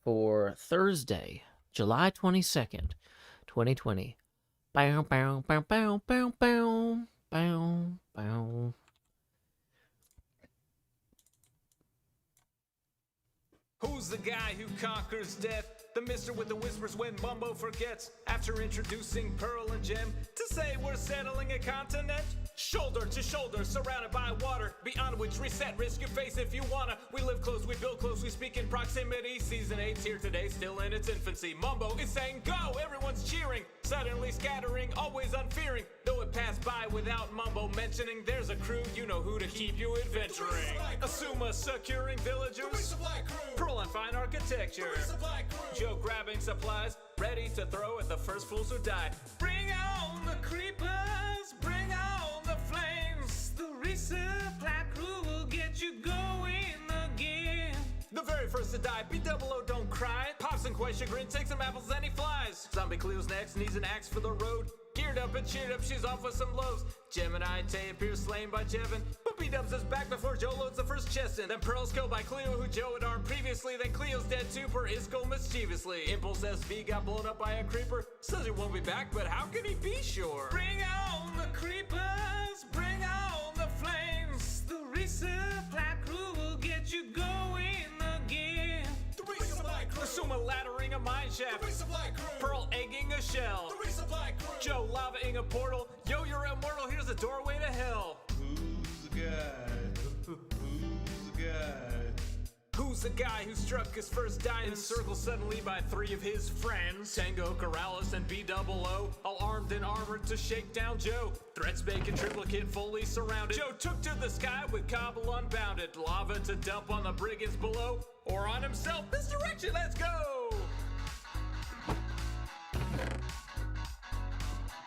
for Thursday, July 22nd, 2020. Bow, bow, bow, bow, bow, bow, bow, bow. Who's the guy who conquers death? The mister with the whispers when Mumbo forgets. After introducing Pearl and Gem to say we're settling a continent. Shoulder to shoulder, surrounded by water, beyond which reset, risk your face if you wanna. We live close, we build close, we speak in proximity. Season 8's here today, still in its infancy. Mumbo is saying go, everyone's cheering, suddenly scattering, always unfearing. Though it passed by without Mumbo mentioning, there's a crew, you know who to keep you adventuring. Asuma securing villagers, Pearl on fine architecture, Joe grabbing supplies, ready to throw at the first fools who die. Bring on the creepers, bring on the flames. The resupply crew will get you going again. The very first to die, B-double-O, don't cry. Pops and quite chagrin, takes some apples and he flies. Zombie Cleo's next, needs an axe for the road. Geared up and cheered up, she's off with some lows. Gemini Tay appears slain by Jevin, but B-dubs is back before Joe loads the first chest in. Then Pearl's killed by Cleo, who Joe had armed previously. Then Cleo's dead too, per Isco mischievously. Impulse SV got blown up by a creeper. Says he won't be back, but how can he be sure? Bring on the creepers, bring on the flames. The resupply crew will get you going again. The resupply crew. Asuma laddering a mine shaft. The resupply crew. Pearl egging a shell. The resupply crew. Joe lavaing a portal. Yo, you're immortal, here's a doorway to hell. Who's the guy? Who's the guy? Who's the guy who struck his first diamond? Encircled suddenly by three of his friends. Tango, Corrales, and B-double-O, all armed and armored to shake down Joe. Threats bacon triplicate fully surrounded. Joe took to the sky with Cobble unbounded. Lava to dump on the brigands below, or on himself. This direction, let's go!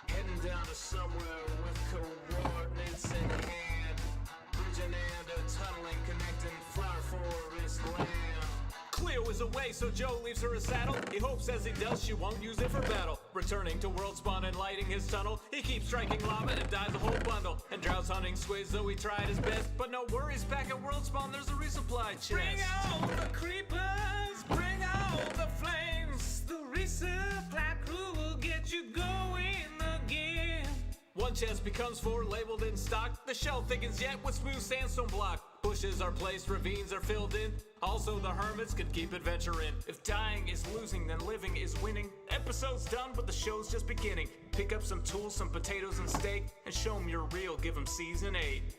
Heading down to somewhere with coordinates in hand. Bridging and a tunneling connecting flower forest land. Cleo is away, so Joe leaves her a saddle. He hopes as he does she won't use it for battle. Returning to world spawn and lighting his tunnel, he keeps striking lava and dies a whole bundle. And Drow's hunting squids, though he tried his best. But no worries, back at world spawn there's a resupply chest. Bring out the creepers, bring out the flames. The resupply crew will get you going again. One chest becomes four, labeled in stock. The shell thickens yet with smooth sandstone block. Bushes are placed, ravines are filled in. Also the hermits can keep adventuring. If dying is losing, then living is winning. Episode's done, but the show's just beginning. Pick up some tools, some potatoes and steak, and show 'em you're real, give 'em season 8.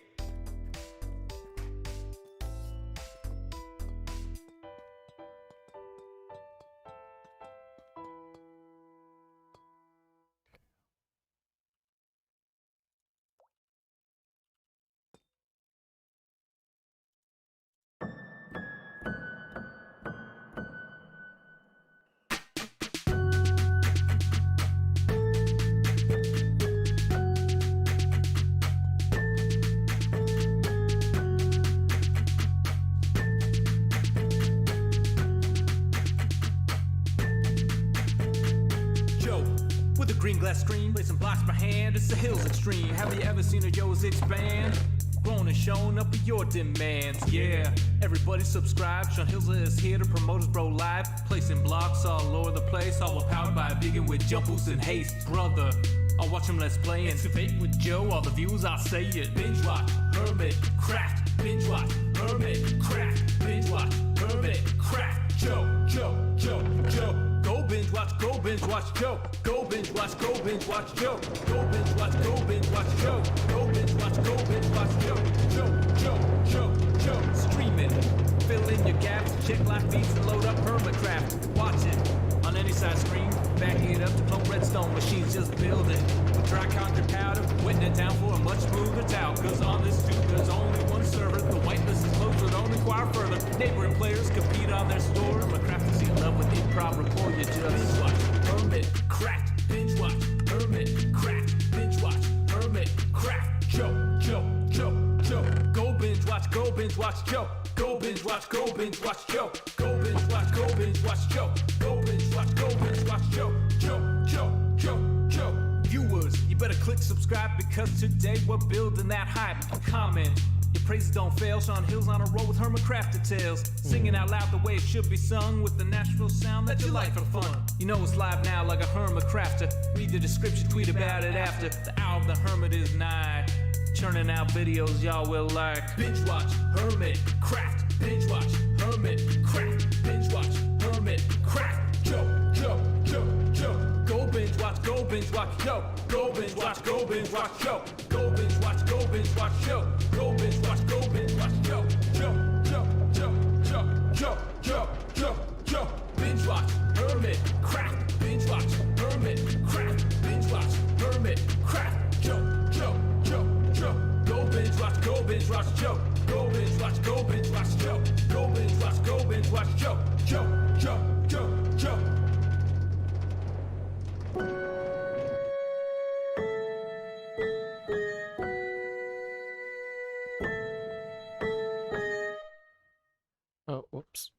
Green glass screen, placing blocks by hand, it's the hills extreme. Have you ever seen a Yo's expand? Grown and shown up with your demands, yeah. Everybody subscribe, Sean Hills is here to promote his bro live. Placing blocks all over the place, all powered by a vegan with jump boost and haste. Brother, I'll watch him let's play and excavate with Joe, all the views I'll say it. Binge watch, Hermitcraft, binge watch, Hermitcraft, binge watch, Hermitcraft. Joe. Go binge watch Joe. Go binge watch Joe. Go binge watch Joe. Go binge watch Joe. Joe. Streaming. Fill in your gaps, check live feeds and load up Hermitcraft. Watch it on any side screen. Back it up to clone redstone machines, just build it. With dry concrete powder, wetting it down for a much smoother towel. Cause on this tube there's only one server. The whitelist is closed, so don't inquire further. Neighboring players compete on their store. Hermitcraft is in love with improv report. You just watch Hermitcraft, binge watch Hermitcraft, binge watch Hermitcraft. Joe. Go binge watch Joe. Go binge watch Joe. Go binge watch Joe. Joe. Viewers, you better click subscribe because today we're building that hype. Comment your Praises don't fail, Sean Hill's on a roll with Hermitcraft details. Singing out loud the way it should be sung, with the Nashville sound that you like for fun. You know it's live now like a Hermitcrafter. Read the description, tweet about it after. The hour of the Hermit is nigh. Churning out videos y'all will like. Binge watch Hermitcraft. Binge watch Hermitcraft. Binge watch Hermitcraft. Yo. Go binge watch, yo. Go binge watch, yo. Go binge watch, yo. Go binge watch, yo. Binge watch Hermitcraft. Binge watch Hermitcraft. Binge watch Hermitcraft. Go binge watch, yo. Go binge watch, yo. Go binge watch, yo. Oh, whoops.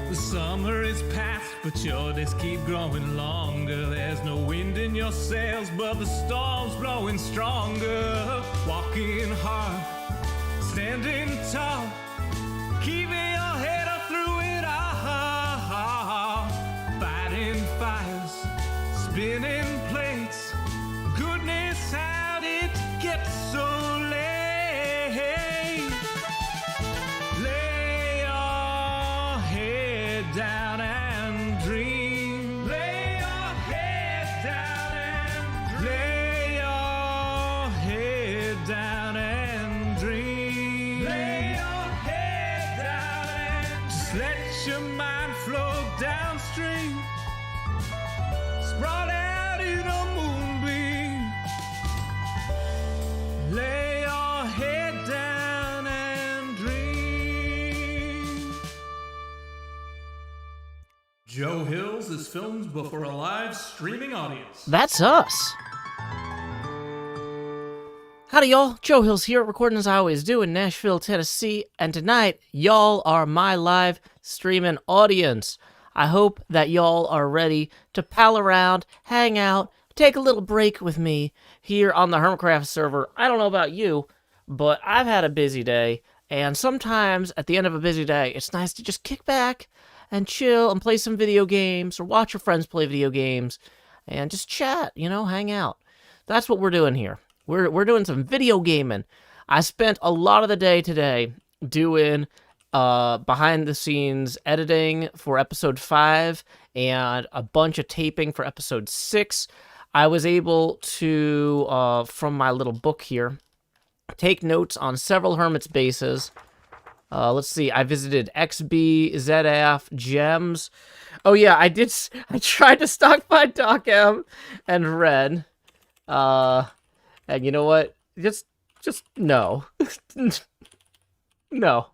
The summer is past, but your days keep growing longer. There's no wind in your sails, but the storm's blowing stronger. Walking hard, standing tall, keeping your head up through it all. Fighting fires, spinning plates. Goodness, how did it get so late? Lay your head down and dream. Lay your head down and lay your head down and dream. Lay your head down and just let your mind flow downstream. Sprawled out in a moonbeam. Lay your head down and dream. Joe Hills is filmed before a live streaming audience. That's us. Howdy, y'all. Joe Hills here, recording as I always do in Nashville, Tennessee. And tonight, y'all are my live streaming audience. I hope that y'all are ready to pal around, hang out, take a little break with me here on the Hermitcraft server. I don't know about you, but I've had a busy day, and sometimes at the end of a busy day, it's nice to just kick back and chill and play some video games or watch your friends play video games and just chat, hang out. That's what we're doing here. We're doing some video gaming. I spent a lot of the day today doing behind the scenes editing for episode 5 and a bunch of taping for episode 6. I was able to, from my little book here, take notes on several Hermit's bases. Let's see, I visited XB, ZF, Gems. Oh yeah, I tried to stock by Doc M and Red. And you know what? Just no. No.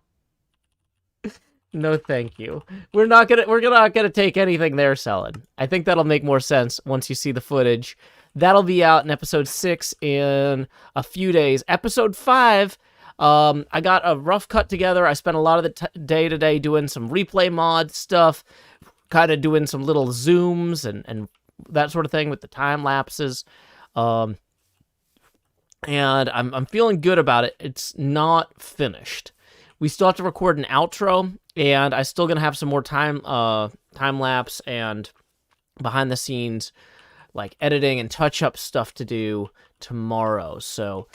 No, thank you. We're not gonna take anything they're selling. I think that'll make more sense once you see the footage. That'll be out in episode 6 in a few days. Episode 5, I got a rough cut together. I spent a lot of the day today doing some replay mod stuff, kind of doing some little zooms and that sort of thing with the time lapses. And I'm feeling good about it. It's not finished. We still have to record an outro, and I'm still gonna have some more time lapse and behind the scenes, like editing and touch up stuff to do tomorrow. So,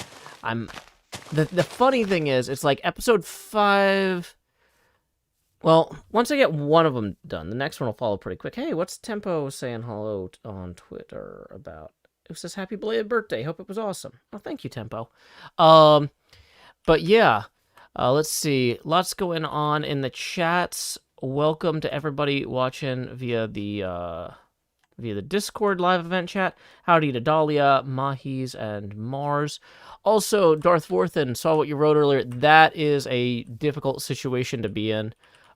the funny thing is, it's like episode 5. Well, once I get one of them done, the next one will follow pretty quick. Hey, what's Tempo saying hello on Twitter about? It says happy belated birthday. Hope it was awesome. Oh, thank you, Tempo. But yeah. Let's see. Lots going on in the chats. Welcome to everybody watching via the Discord live event chat. Howdy to Dahlia, Mahis, and Mars. Also, Darth Vorthen, saw what you wrote earlier. That is a difficult situation to be in.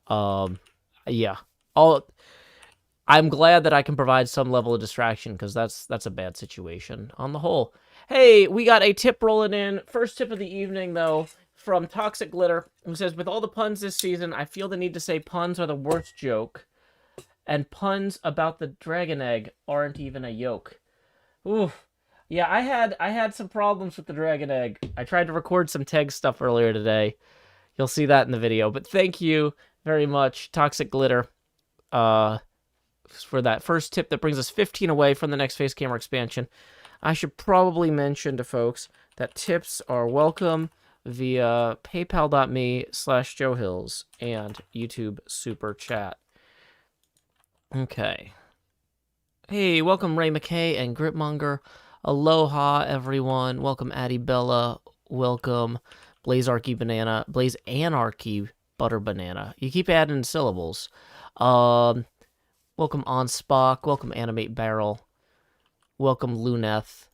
Yeah. I'm glad that I can provide some level of distraction, because that's a bad situation on the whole. Hey, we got a tip rolling in. First tip of the evening, though, from Toxic Glitter, who says, with all the puns this season, I feel the need to say puns are the worst joke. and puns about the dragon egg aren't even a yoke. Oof. Yeah, I had some problems with the dragon egg. I tried to record some tag stuff earlier today. You'll see that in the video. But thank you very much, Toxic Glitter, for that first tip that brings us 15 away from the next face camera expansion. I should probably mention to folks that tips are welcome via paypal.me/JoeHills and YouTube Super Chat. Okay. Hey, welcome Ray McKay and Gripmonger. Aloha, everyone. Welcome Addie Bella. Welcome Blaze Anarchy Butter Banana. You keep adding syllables. Welcome On Spock. Welcome Animate Barrel. Welcome Luneth.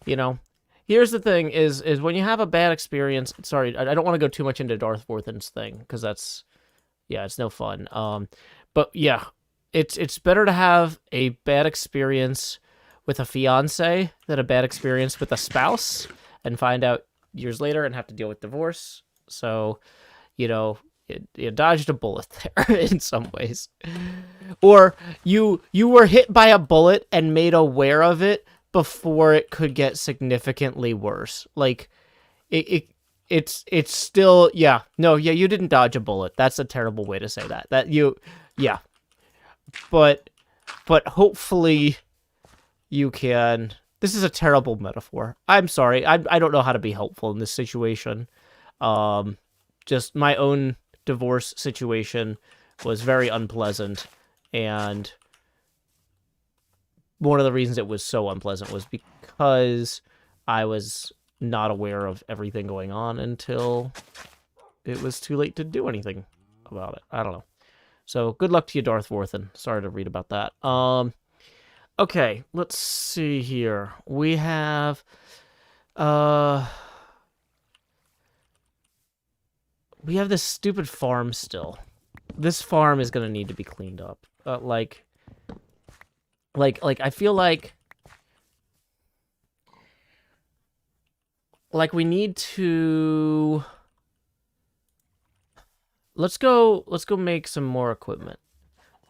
You know, here's the thing: is when you have a bad experience. Sorry, I don't want to go too much into Darth Vorthen's thing because that's, yeah, it's no fun. But yeah, it's better to have a bad experience with a fiance than a bad experience with a spouse and find out years later and have to deal with divorce. So, you know, you dodged a bullet there in some ways. Or you were hit by a bullet and made aware of it before it could get significantly worse. Like, it's still, yeah. No, yeah, you didn't dodge a bullet. That's a terrible way to say that. Yeah. But hopefully you can. This is a terrible metaphor. I'm sorry. I don't know how to be helpful in this situation. Just my own divorce situation was very unpleasant, and one of the reasons it was so unpleasant was because I was not aware of everything going on until it was too late to do anything about it. I don't know. So good luck to you, Darth Vorthen. Sorry to read about that. Okay, let's see here. We have this stupid farm still. This farm is gonna need to be cleaned up. Like I feel like we need to. Let's go make some more equipment.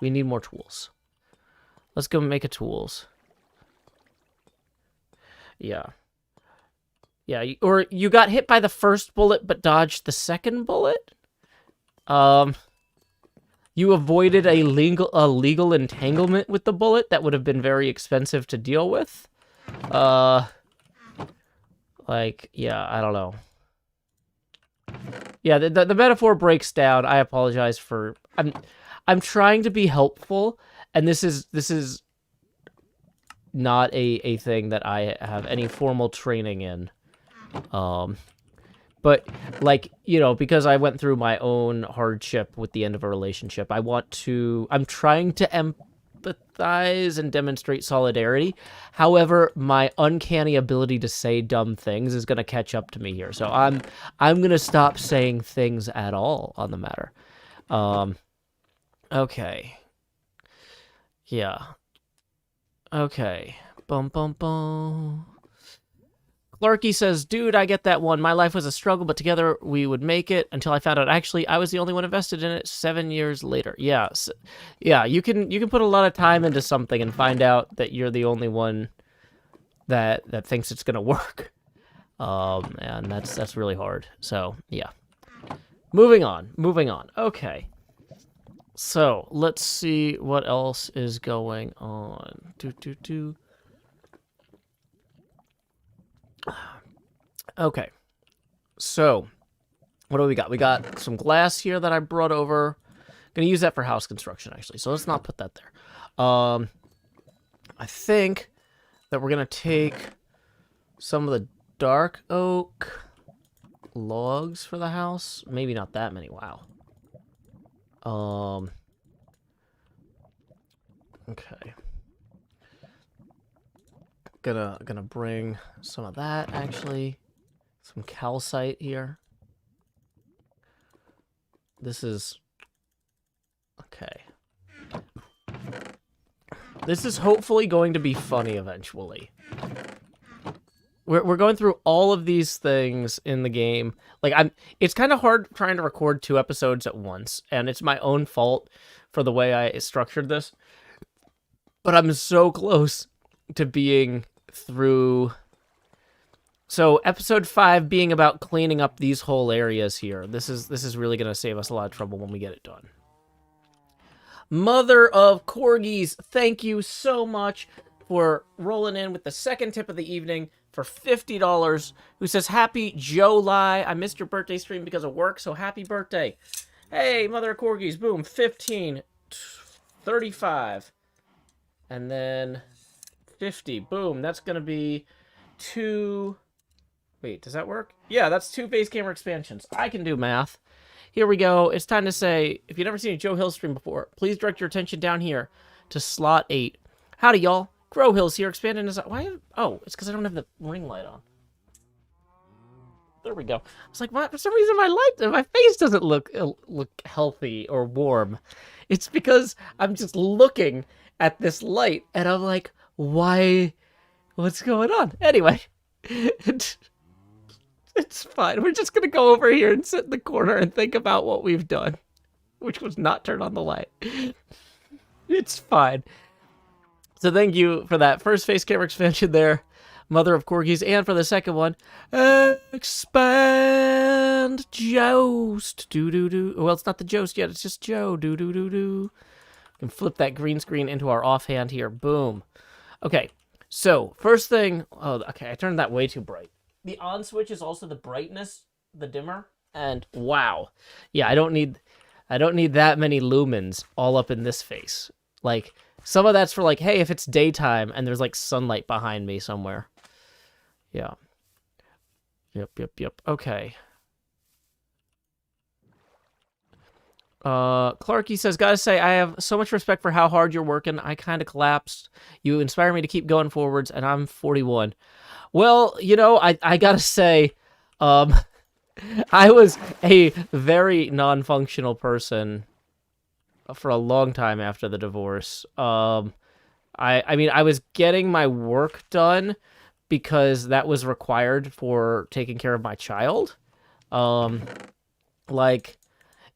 We need more tools. Let's go make a tools. Yeah. Yeah, or you got hit by the first bullet but dodged the second bullet? You avoided a legal entanglement with the bullet that would have been very expensive to deal with. Like, yeah, I don't know. Yeah, the metaphor breaks down. I apologize for I'm trying to be helpful, and this is not a thing that I have any formal training in. But like, you know, because I went through my own hardship with the end of a relationship, I'm trying to empathize and demonstrate solidarity. However, my uncanny ability to say dumb things is going to catch up to me here. So I'm going to stop saying things at all on the matter. Okay. Yeah. Okay. Bum bum bum. Clarky says, dude, I get that one. My life was a struggle, but together we would make it, until I found out actually I was the only one invested in it 7 years later. Yeah. Yeah, you can put a lot of time into something and find out that you're the only one that thinks it's going to work. And that's really hard. So, yeah. Moving on. Okay. So, let's see what else is going on. Okay, so what do we got? We got some glass here that I brought over. Gonna use that for house construction, actually, so let's not put that there. I think that we're gonna take some of the dark oak logs for the house. Maybe not that many. Wow. Okay. Gonna bring some of that, actually. Some calcite here. This is... Okay. This is hopefully going to be funny eventually. we're going through all of these things in the game. Like it's kind of hard trying to record 2 episodes at once, and it's my own fault for the way I structured this. But I'm so close to being through. So episode 5 being about cleaning up these whole areas here. This is really gonna save us a lot of trouble when we get it done. Mother of Corgis, thank you so much for rolling in with the second tip of the evening for $50, who says, Happy July. I missed your birthday stream because of work, so happy birthday. Hey, Mother of Corgis, boom, 15, 35, and then 50, boom. That's going to be 2, wait, does that work? Yeah, that's 2 face camera expansions. I can do math. Here we go. It's time to say, if you've never seen a Joe Hill stream before, please direct your attention down here to slot 8. Howdy, y'all. Grow Hills here, expanding his... Why? Oh, it's because I don't have the ring light on. There we go. I was like, what? For some reason, my face doesn't look healthy or warm. It's because I'm just looking at this light, and I'm like, why? What's going on? Anyway, it's fine. We're just gonna go over here and sit in the corner and think about what we've done, which was not turn on the light. It's fine. So thank you for that first face camera expansion there, Mother of Corgis, and for the second one, expand joust, do. Well, it's not the joust yet, it's just Joe, do. We can flip that green screen into our offhand here, boom. Okay, so first thing, oh, okay, I turned that way too bright. The on switch is also the brightness, the dimmer, and wow. Yeah, I don't need that many lumens all up in this face. Like, some of that's for, like, hey, if it's daytime and there's, like, sunlight behind me somewhere. Yeah. Yep. Okay. Clarky says, gotta say, I have so much respect for how hard you're working. I kind of collapsed. You inspire me to keep going forwards, and I'm 41. Well, you know, I gotta say, I was a very non-functional person for a long time after the divorce. I mean, I was getting my work done because that was required for taking care of my child. Like,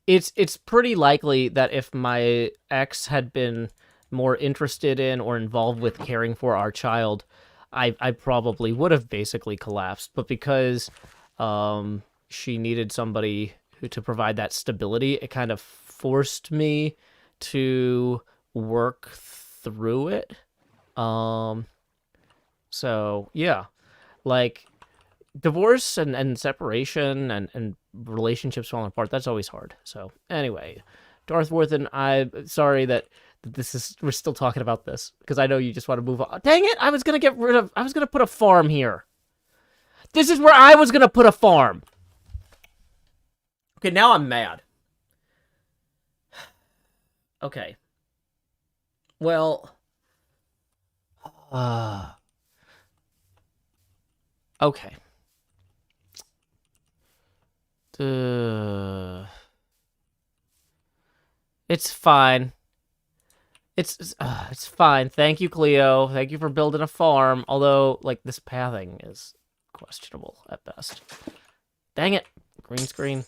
it's pretty likely that if my ex had been more interested in or involved with caring for our child, I probably would have basically collapsed. But because she needed somebody to provide that stability, it kind of forced me to work through it. So yeah, like divorce and separation and relationships falling apart, that's always hard. So anyway, Darth Worthen, I'm sorry that we're still talking about this because I know you just want to move on. Dang it, I was gonna put a farm here. This is where I was gonna put a farm. Okay, now I'm mad. Okay. Well, okay. It's fine. It's fine. Thank you, Cleo. Thank you for building a farm. Although, like, this pathing is questionable at best. Dang it. Green screen.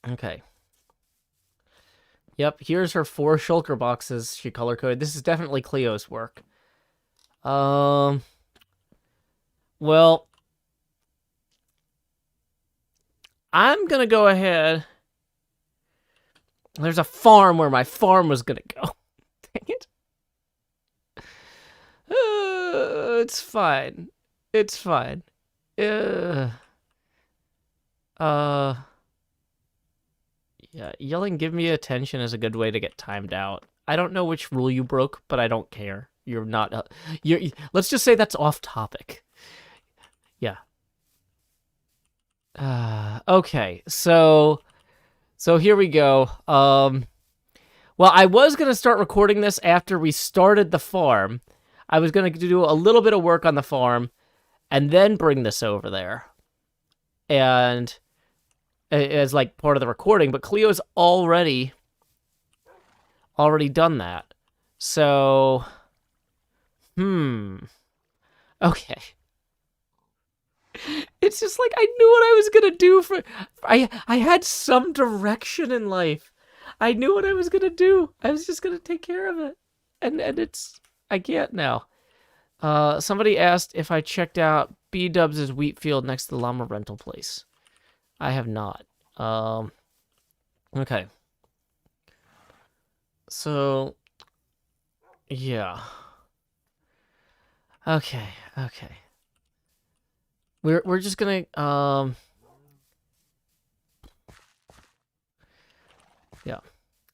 Okay. Yep, here's her 4 shulker boxes she color-coded. This is definitely Cleo's work. Well, I'm gonna go ahead. There's a farm where my farm was gonna go. Dang it. It's fine. It's fine. Yeah, yelling "give me attention" is a good way to get timed out. I don't know which rule you broke, but I don't care. You're not... let's just say that's off topic. Yeah. Okay, so here we go. Well, I was going to start recording this after we started the farm. I was going to do a little bit of work on the farm and then bring this over there. And as like part of the recording, but Cleo's already done that. So, okay. It's just like I knew what I was gonna do for. I had some direction in life. I knew what I was gonna do. I was just gonna take care of it, and it's I can't now. Somebody asked if I checked out B Dubs' wheat field next to the llama rental place. I have not. Okay. So, yeah. Okay. We're just gonna yeah.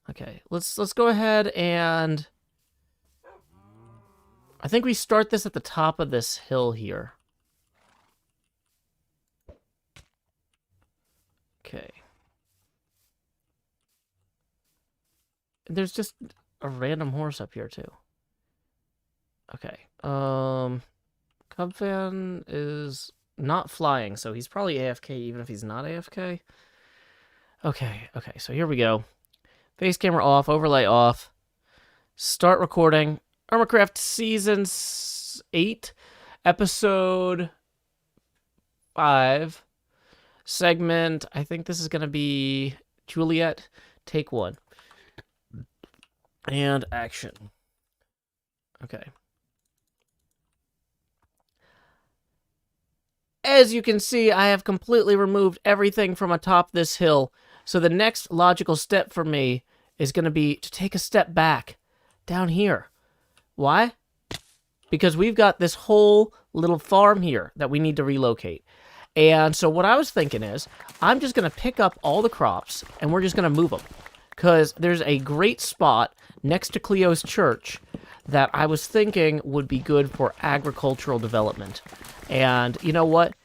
Okay. Let's go ahead and I think we start this at the top of this hill here. Okay. There's just a random horse up here too. Okay. Cubfan is not flying, so he's probably AFK even if he's not AFK. Okay, so here we go. Face camera off, overlay off. Start recording. Hermitcraft Season 8, Episode 5, segment, I think this is going to be Juliet, take 1. And action. Okay. As you can see, I have completely removed everything from atop this hill. So the next logical step for me is going to be to take a step back down here. Why? Because we've got this whole little farm here that we need to relocate. And so what I was thinking is, I'm just going to pick up all the crops and we're just going to move them. Because there's a great spot next to Cleo's church that I was thinking would be good for agricultural development. And you know what?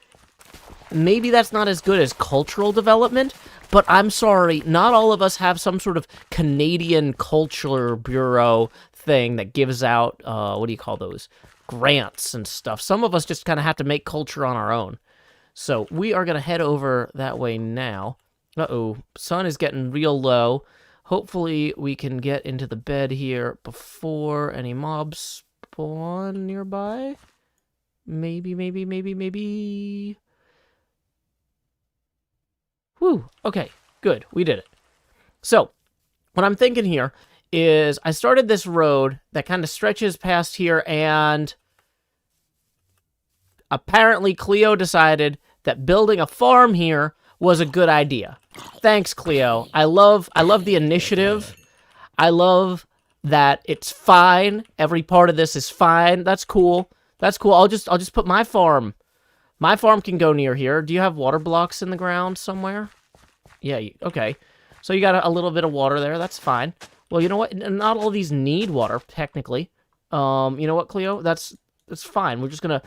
Maybe that's not as good as cultural development, but I'm sorry, not all of us have some sort of Canadian Culture Bureau thing that gives out, what do you call those? Grants and stuff. Some of us just kind of have to make culture on our own. So we are going to head over that way now. Uh-oh, sun is getting real low. Hopefully we can get into the bed here before any mobs spawn nearby. Maybe. Whew, okay, good, we did it. So, what I'm thinking here is I started this road that kind of stretches past here, and apparently Cleo decided that building a farm here was a good idea. Thanks, Cleo. I love the initiative. I love that it's fine. Every part of this is fine. That's cool. I'll just put my farm. My farm can go near here. Do you have water blocks in the ground somewhere? Yeah, okay. So you got a little bit of water there. That's fine. Well, you know what? Not all these need water, technically. You know what, Cleo? That's fine. We're just gonna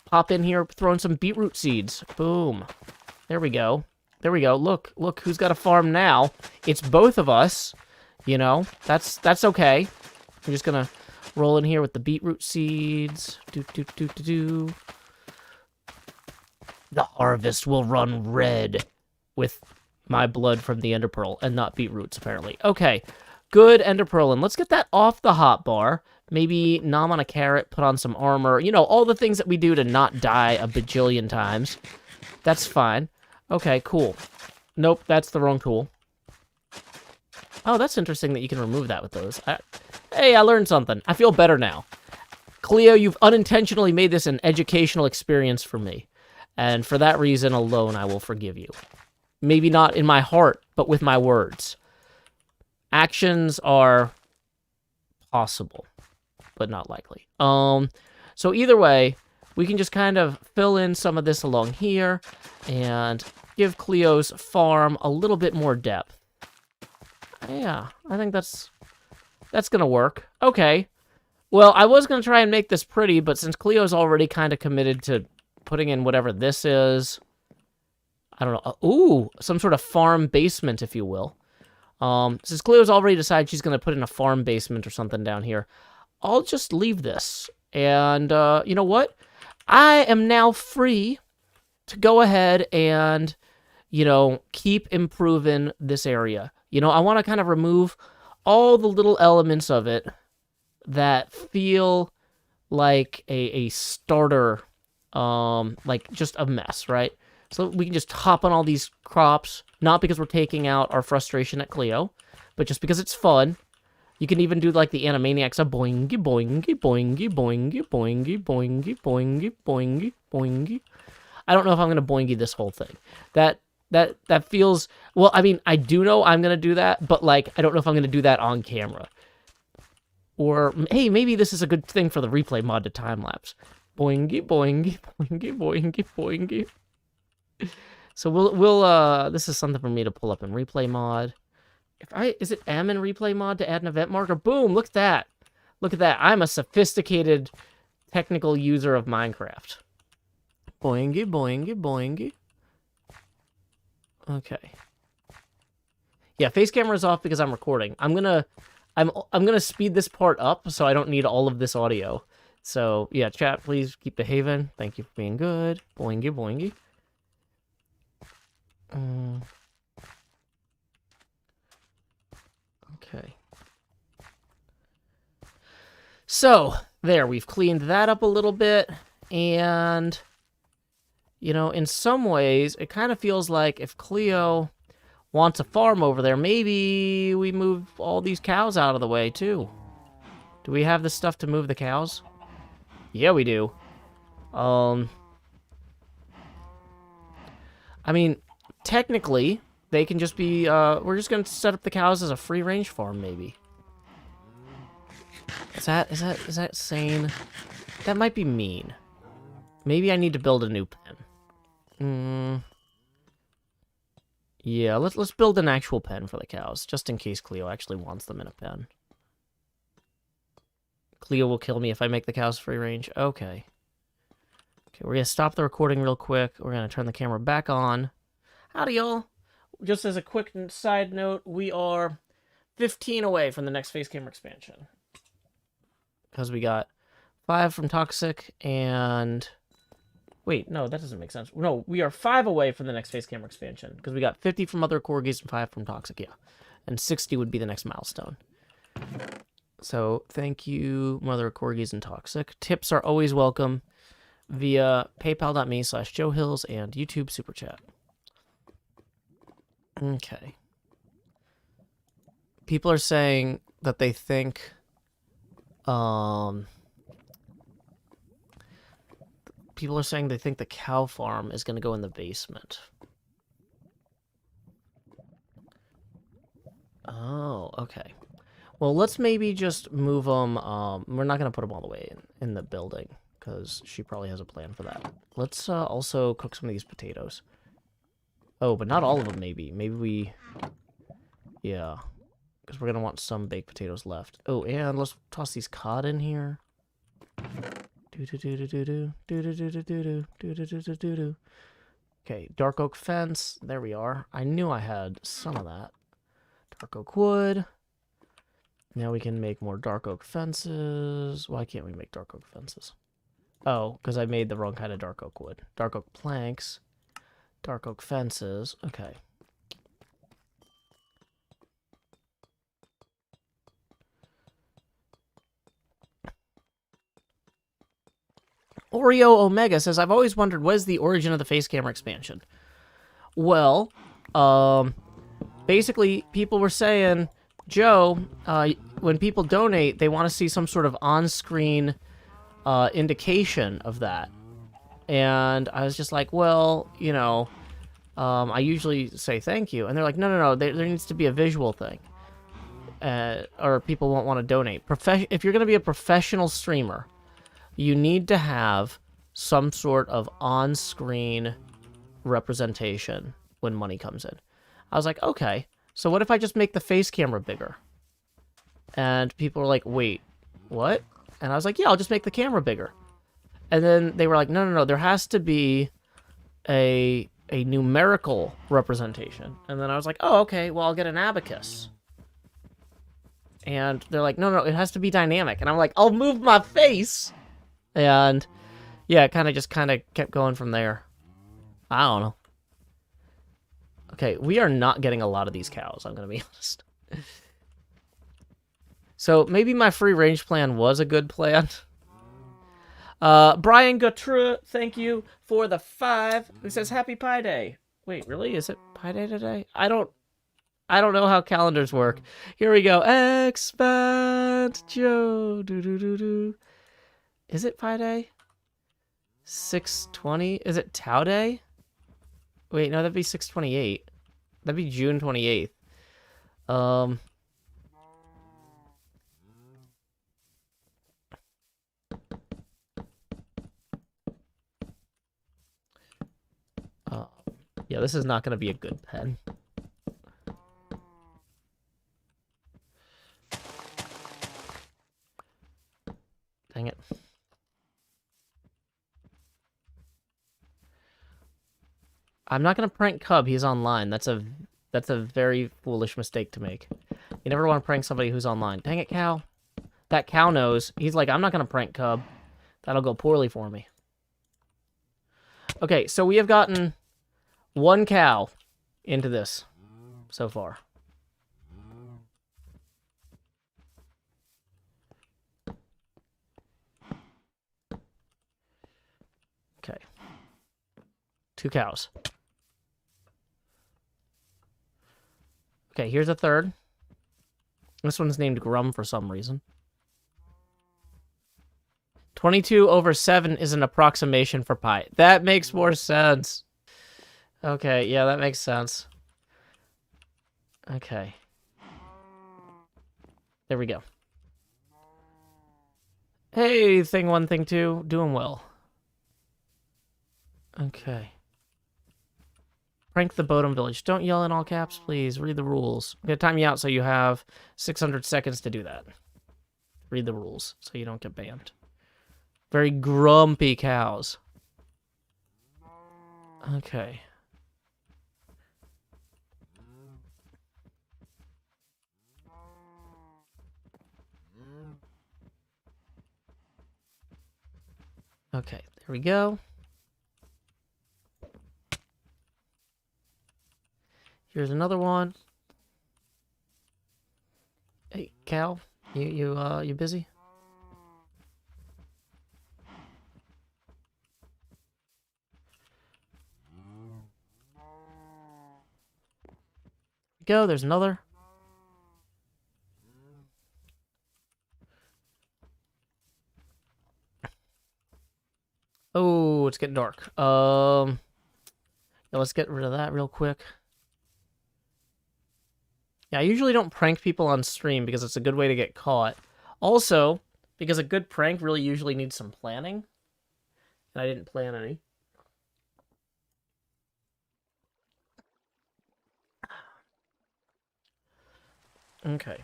pop in here, throw in some beetroot seeds. Boom. There we go. Look who's got a farm now. It's both of us. You know, that's okay. I'm just gonna roll in here with the beetroot seeds. Do. The harvest will run red with my blood from the ender pearl and not beetroots, apparently. Okay, good ender pearl. And let's get that off the hotbar. Maybe nom on a carrot, put on some armor. You know, all the things that we do to not die a bajillion times. That's fine. Okay, cool. Nope, that's the wrong tool. Oh, that's interesting that you can remove that with those. Hey, I learned something. I feel better now. Cleo, you've unintentionally made this an educational experience for me. And for that reason alone, I will forgive you. Maybe not in my heart, but with my words. Actions are possible, but not likely. So either way, we can just kind of fill in some of this along here and give Cleo's farm a little bit more depth. Yeah, I think that's gonna work. Okay. Well, I was gonna try and make this pretty, but since Cleo's already kind of committed to putting in whatever this is, I don't know. Ooh, some sort of farm basement, if you will. Since Cleo's already decided she's gonna put in a farm basement or something down here, I'll just leave this. And you know what? I am now free to go ahead and, you know, keep improving this area. You know, I want to kind of remove all the little elements of it that feel like a starter, like just a mess, right? So we can just hop on all these crops, not because we're taking out our frustration at Cleo, but just because it's fun. You can even do like the Animaniacs of boingy, boingy, boingy, boingy, boingy, boingy, boingy, boingy, boingy. I don't know if I'm gonna boingy this whole thing. That feels, well, I mean, I do know I'm gonna do that, but like I don't know if I'm gonna do that on camera. Or hey, maybe this is a good thing for the replay mod to time lapse. Boingy, boingy, boingy, boingy, boingy. So we'll this is something for me to pull up in replay mod. Is it M in replay mod to add an event marker? Boom, look at that. Look at that. I'm a sophisticated technical user of Minecraft. Boingy, boingy, boingy. Okay. Yeah, face camera is off because I'm recording. I'm gonna speed this part up so I don't need all of this audio. So yeah, chat, please keep behaving. Thank you for being good. Boingy, boingy. Okay. So, there, we've cleaned that up a little bit, and, you know, in some ways, it kind of feels like if Cleo wants a farm over there, maybe we move all these cows out of the way, too. Do we have the stuff to move the cows? Yeah, we do. I mean, technically, they can just be, we're just gonna set up the cows as a free-range farm, maybe. Is that sane? That might be mean. Maybe I need to build a new pen. Yeah, let's build an actual pen for the cows, just in case Cleo actually wants them in a pen. Cleo will kill me if I make the cows free range. Okay. Okay, we're gonna stop the recording real quick. We're gonna turn the camera back on. Howdy, y'all. Just as a quick side note, we are 15 away from the next face camera expansion. Because we got 5 from Toxic and... Wait, no, that doesn't make sense. No, we are 5 away from the next face camera expansion. Because we got 50 from Other Corgis and 5 from Toxic, yeah. And 60 would be the next milestone. So, thank you, Mother Corgis and Toxic. Tips are always welcome via paypal.me/JoeHills and YouTube Super Chat. Okay. People are saying that they think... People are saying they think the cow farm is going to go in the basement. Oh, okay. Well, let's maybe just move them. We're not going to put them all the way in the building, because she probably has a plan for that. Let's also cook some of these potatoes. Oh, but not all of them, maybe. Maybe we... Yeah. Because we're going to want some baked potatoes left. Oh, and let's toss these cod in here. Okay, dark oak fence. There we are. I knew I had some of that. Dark oak wood. Now we can make more dark oak fences. Why can't we make dark oak fences? Oh, because I made the wrong kind of dark oak wood. Dark oak planks. Dark oak fences. Okay. Oreo Omega says, I've always wondered, what is the origin of the face camera expansion? Well, basically, people were saying, Joe, when people donate, they want to see some sort of on-screen indication of that. And I was just like, well, you know, I usually say thank you. And they're like, no, there needs to be a visual thing. Or people won't want to donate. If you're going to be a professional streamer, you need to have some sort of on-screen representation when money comes in. I was like, okay, so what if I just make the face camera bigger? And people were like, wait, what? And I was like, yeah, I'll just make the camera bigger. And then they were like, no, there has to be a numerical representation. And then I was like, oh, okay, well, I'll get an abacus. And they're like, no, it has to be dynamic. And I'm like, I'll move my face. And yeah, it kind of kept going from there. I don't know. Okay, we are not getting a lot of these cows, I'm going to be honest. So maybe my free range plan was a good plan. Brian Gautreau, thank you for the 5. Who says Happy Pi Day? Wait, really? Is it Pi Day today? I don't know how calendars work. Here we go. Expand Joe. Do do do do. Is it Pi Day? 620? Is it Tau Day? Wait, no, that'd be 628. That'd be June 28th. Yeah, this is not going to be a good pen. Dang it. I'm not going to prank Cub. He's online. That's a very foolish mistake to make. You never want to prank somebody who's online. Dang it, Cow. That Cow knows. He's like, I'm not going to prank Cub. That'll go poorly for me. Okay, so we have gotten 1 cow into this so far. Okay. 2 cows. Okay, here's a third. This one's named Grum for some reason. 22/7 is an approximation for pi. That makes more sense. Okay, yeah, that makes sense. Okay. There we go. Hey, thing 1, thing 2, doing well. Okay. Prank the Bodum Village. Don't yell in all caps, please. Read the rules. I'm going to time you out so you have 600 seconds to do that. Read the rules so you don't get banned. Very grumpy cows. Okay. Okay, there we go. Here's another one. Hey, cow, you busy? Go, there's another. Oh, it's getting dark. Yeah, let's get rid of that real quick. Yeah, I usually don't prank people on stream because it's a good way to get caught. Also, because a good prank really usually needs some planning. And I didn't plan any. Okay.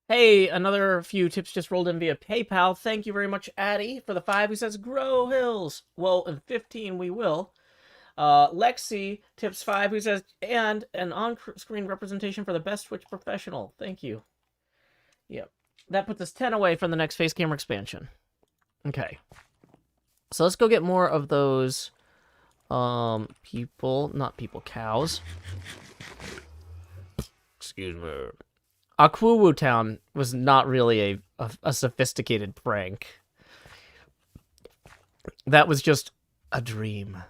Hey, another few tips just rolled in via PayPal. Thank you very much, Addy, for the 5 who says, grow hills. Well, in 15 we will. Lexi tips 5 who says, and an on-screen representation for the best Twitch professional. Thank you. Yep. That puts us 10 away from the next face camera expansion. Okay. So let's go get more of those cows. Excuse me. Akwuwu Town was not really a sophisticated prank. That was just a dream.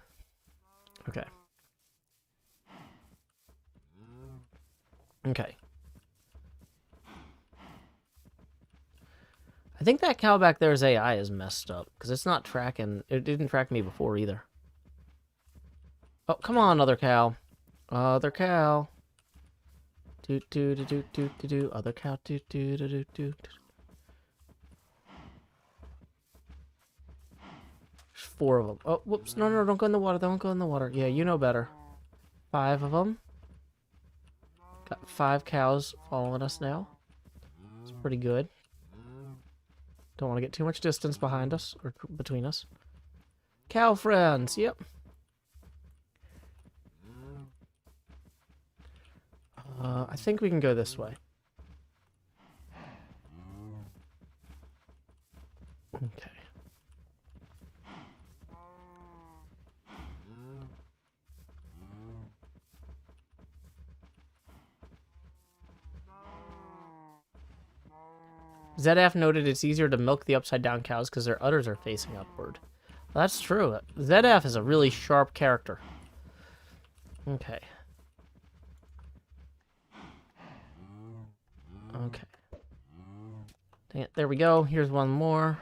Okay. Okay. I think that cow back there's AI is messed up because it's not tracking. It didn't track me before either. Oh, come on, other cow. Other cow. Do do do do do do do. Other cow. Do do do do do. There's 4 of them. Oh, whoops! No, no, don't go in the water. Don't go in the water. Yeah, you know better. 5 of them. Got 5 cows following us now. It's pretty good. Don't want to get too much distance behind us or between us. Cow friends. Yep. I think we can go this way. Okay. ZF noted it's easier to milk the upside down cows because their udders are facing upward. Well, that's true. ZF is a really sharp character. Okay. Okay. Dang it. There we go. Here's one more.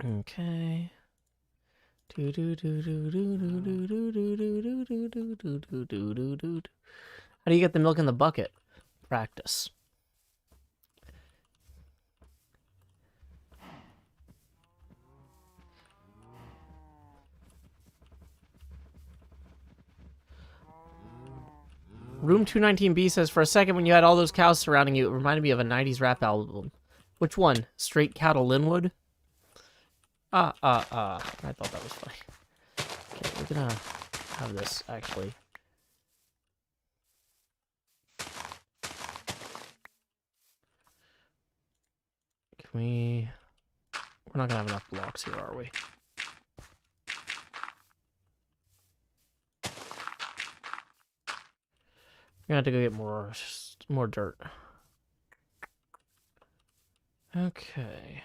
Okay. How do you get the milk in the bucket? Practice. Room 219B says, for a second when you had all those cows surrounding you, it reminded me of a 90s rap album. Which one? Straight Cattle Linwood? I thought that was funny. Okay, we're gonna have this, actually. Can we... We're not gonna have enough blocks here, are we? We're gonna have to go get more dirt. Okay.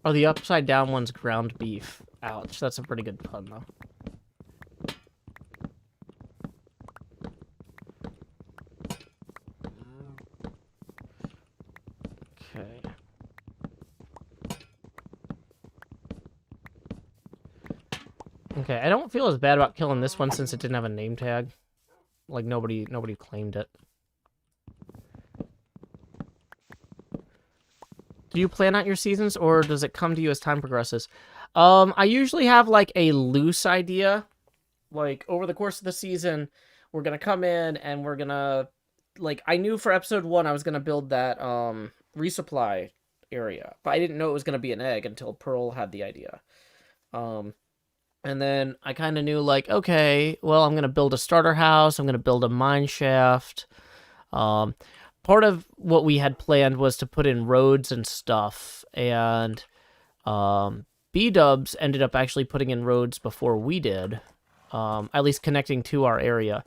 Oh, the upside down one's ground beef. Ouch, that's a pretty good pun, though. Okay. Okay, I don't feel as bad about killing this one since it didn't have a name tag. Like, nobody claimed it. Do you plan out your seasons, or does it come to you as time progresses? I usually have, like, a loose idea. Like, over the course of the season, we're gonna come in, and we're gonna... Like, I knew for episode 1 I was gonna build that, resupply area. But I didn't know it was gonna be an egg until Pearl had the idea. And then I kind of knew, like, okay, well, I'm gonna build a starter house, I'm gonna build a mine shaft. Part of what we had planned was to put in roads and stuff, and B-dubs ended up actually putting in roads before we did, at least connecting to our area.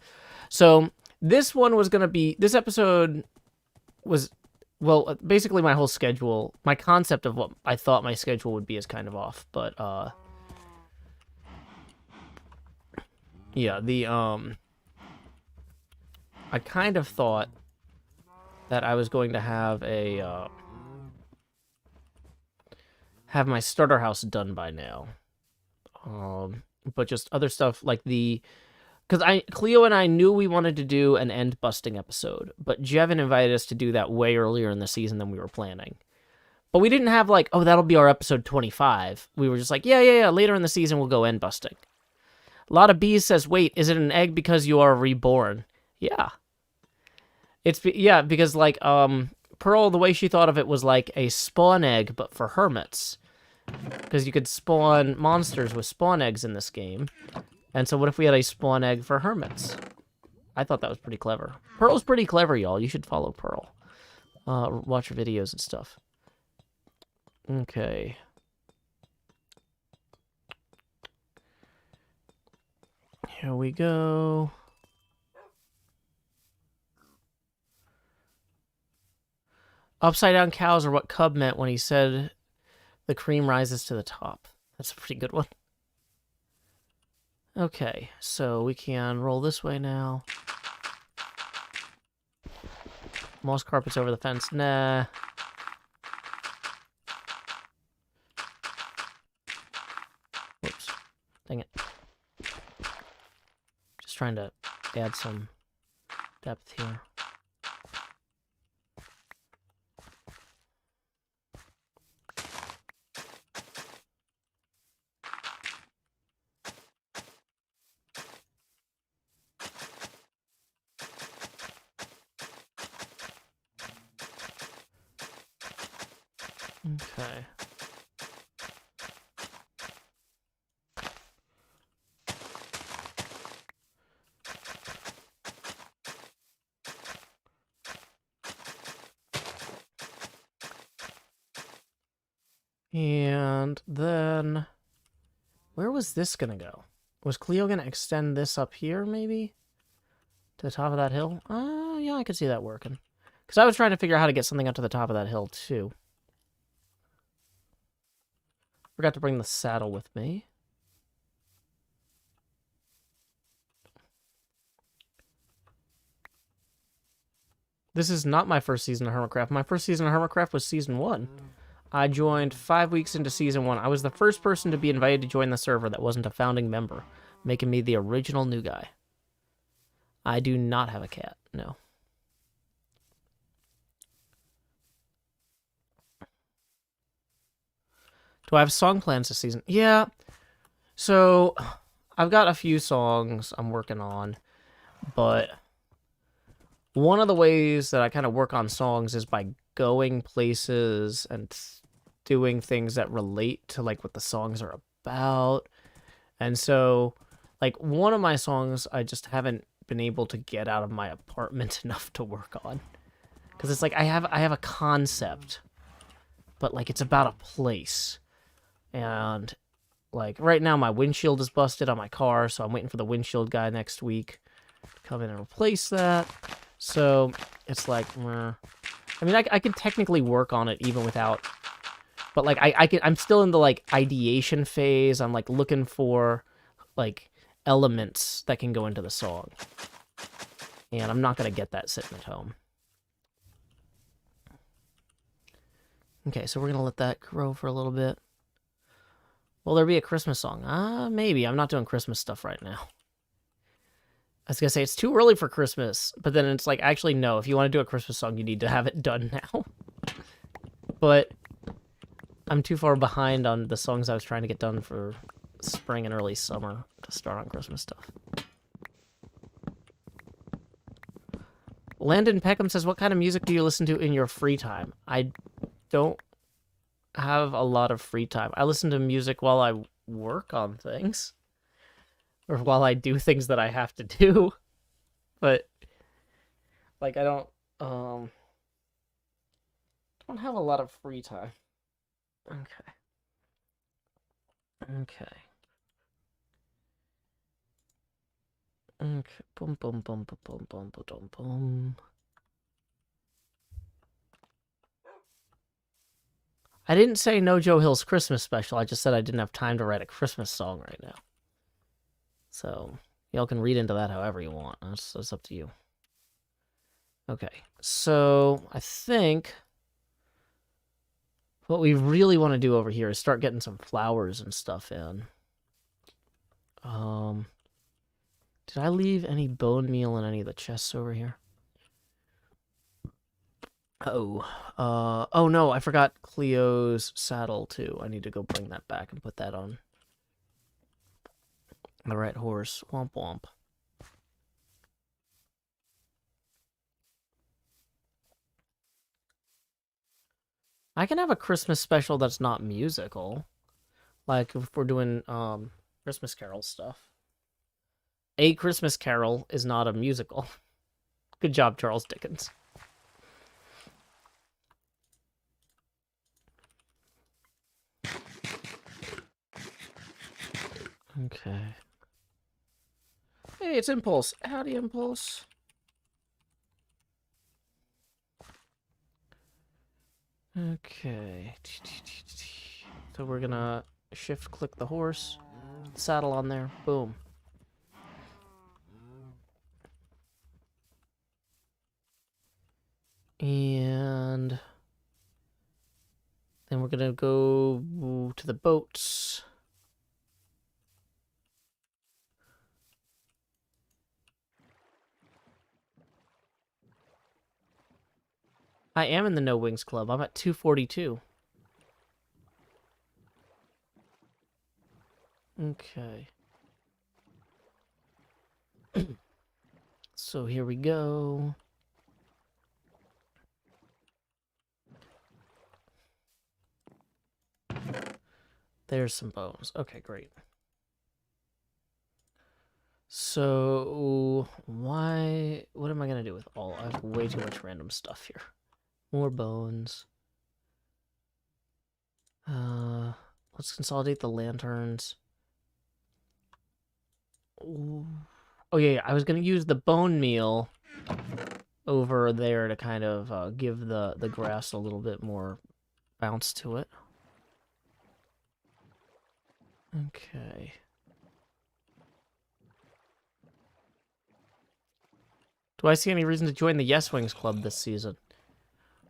So this one was going to be, this episode was, well, basically my whole schedule, my concept of what I thought my schedule would be is kind of off, but yeah, I kind of thought that I was going to have a have my starter house done by now, but just other stuff like because Cleo and I knew we wanted to do an end busting episode, but Jevin invited us to do that way earlier in the season than we were planning. But we didn't have like, oh, that'll be our episode 25. We were just like, yeah, later in the season we'll go end busting. A lot of bees says, wait, is it an egg because you are reborn? Yeah. Yeah, because, like, Pearl, the way she thought of it was like a spawn egg, but for hermits. Because you could spawn monsters with spawn eggs in this game. And so what if we had a spawn egg for hermits? I thought that was pretty clever. Pearl's pretty clever, y'all. You should follow Pearl. Watch her videos and stuff. Okay. Here we go. Upside down cows are what Cub meant when he said the cream rises to the top. That's a pretty good one. Okay, so we can roll this way now. Moss carpets over the fence. Nah. Whoops. Dang it. Just trying to add some depth here. Okay. And then, where was this gonna go? Was Cleo gonna extend this up here, maybe? To the top of that hill? Yeah, I could see that working. Because I was trying to figure out how to get something up to the top of that hill, too. Forgot to bring the saddle with me. This is not my first season of Hermitcraft. My first season of Hermitcraft was season 1. I joined 5 weeks into season 1. I was the first person to be invited to join the server that wasn't a founding member, making me the original new guy. I do not have a cat, no. Do I have song plans this season? Yeah. So, I've got a few songs I'm working on, but one of the ways that I kind of work on songs is by going places and doing things that relate to like what the songs are about. And so, like, one of my songs I just haven't been able to get out of my apartment enough to work on. Because it's like I have a concept, but like it's about a place. And like right now my windshield is busted on my car, so I'm waiting for the windshield guy next week to come in and replace that. So it's like, I mean, I can technically work on it even without, but like I'm still in the like ideation phase. I'm like looking for like elements that can go into the song, and I'm not gonna get that sitting at home. Okay, so we're gonna let that grow for a little bit. Will there be a Christmas song? Maybe. I'm not doing Christmas stuff right now. I was gonna say it's too early for Christmas, but then it's like, actually, no. If you want to do a Christmas song, you need to have it done now. But I'm too far behind on the songs I was trying to get done for spring and early summer to start on Christmas stuff. Landon Peckham says, what kind of music do you listen to in your free time? I don't have a lot of free time. I listen to music while I work on things. Or while I do things that I have to do. But like I don't have a lot of free time. Okay. Boom boom boom boom boom boom boom boom. I didn't say no Joe Hill's Christmas special. I just said I didn't have time to write a Christmas song right now. So, y'all can read into that however you want. That's up to you. Okay, so I think what we really want to do over here is start getting some flowers and stuff in. Did I leave any bone meal in any of the chests over here? Oh no, I forgot Cleo's saddle too. I need to go bring that back and put that on the right horse. Womp womp. I can have a Christmas special that's not musical. Like if we're doing Christmas Carol stuff. A Christmas Carol is not a musical. Good job, Charles Dickens. Okay. Hey, it's Impulse. Howdy, Impulse. Okay. So we're gonna shift click the horse, saddle on there, boom. And then we're gonna go to the boats. I am in the No Wings Club. I'm at 242. Okay. So here we go. There's some bones. Okay, great. So, what am I going to do with all? I have way too much random stuff here. More bones. Let's consolidate the lanterns. Ooh. Oh yeah, I was gonna use the bone meal over there to kind of give the grass a little bit more bounce to it. Okay. Do I see any reason to join the Yes Wings Club this season?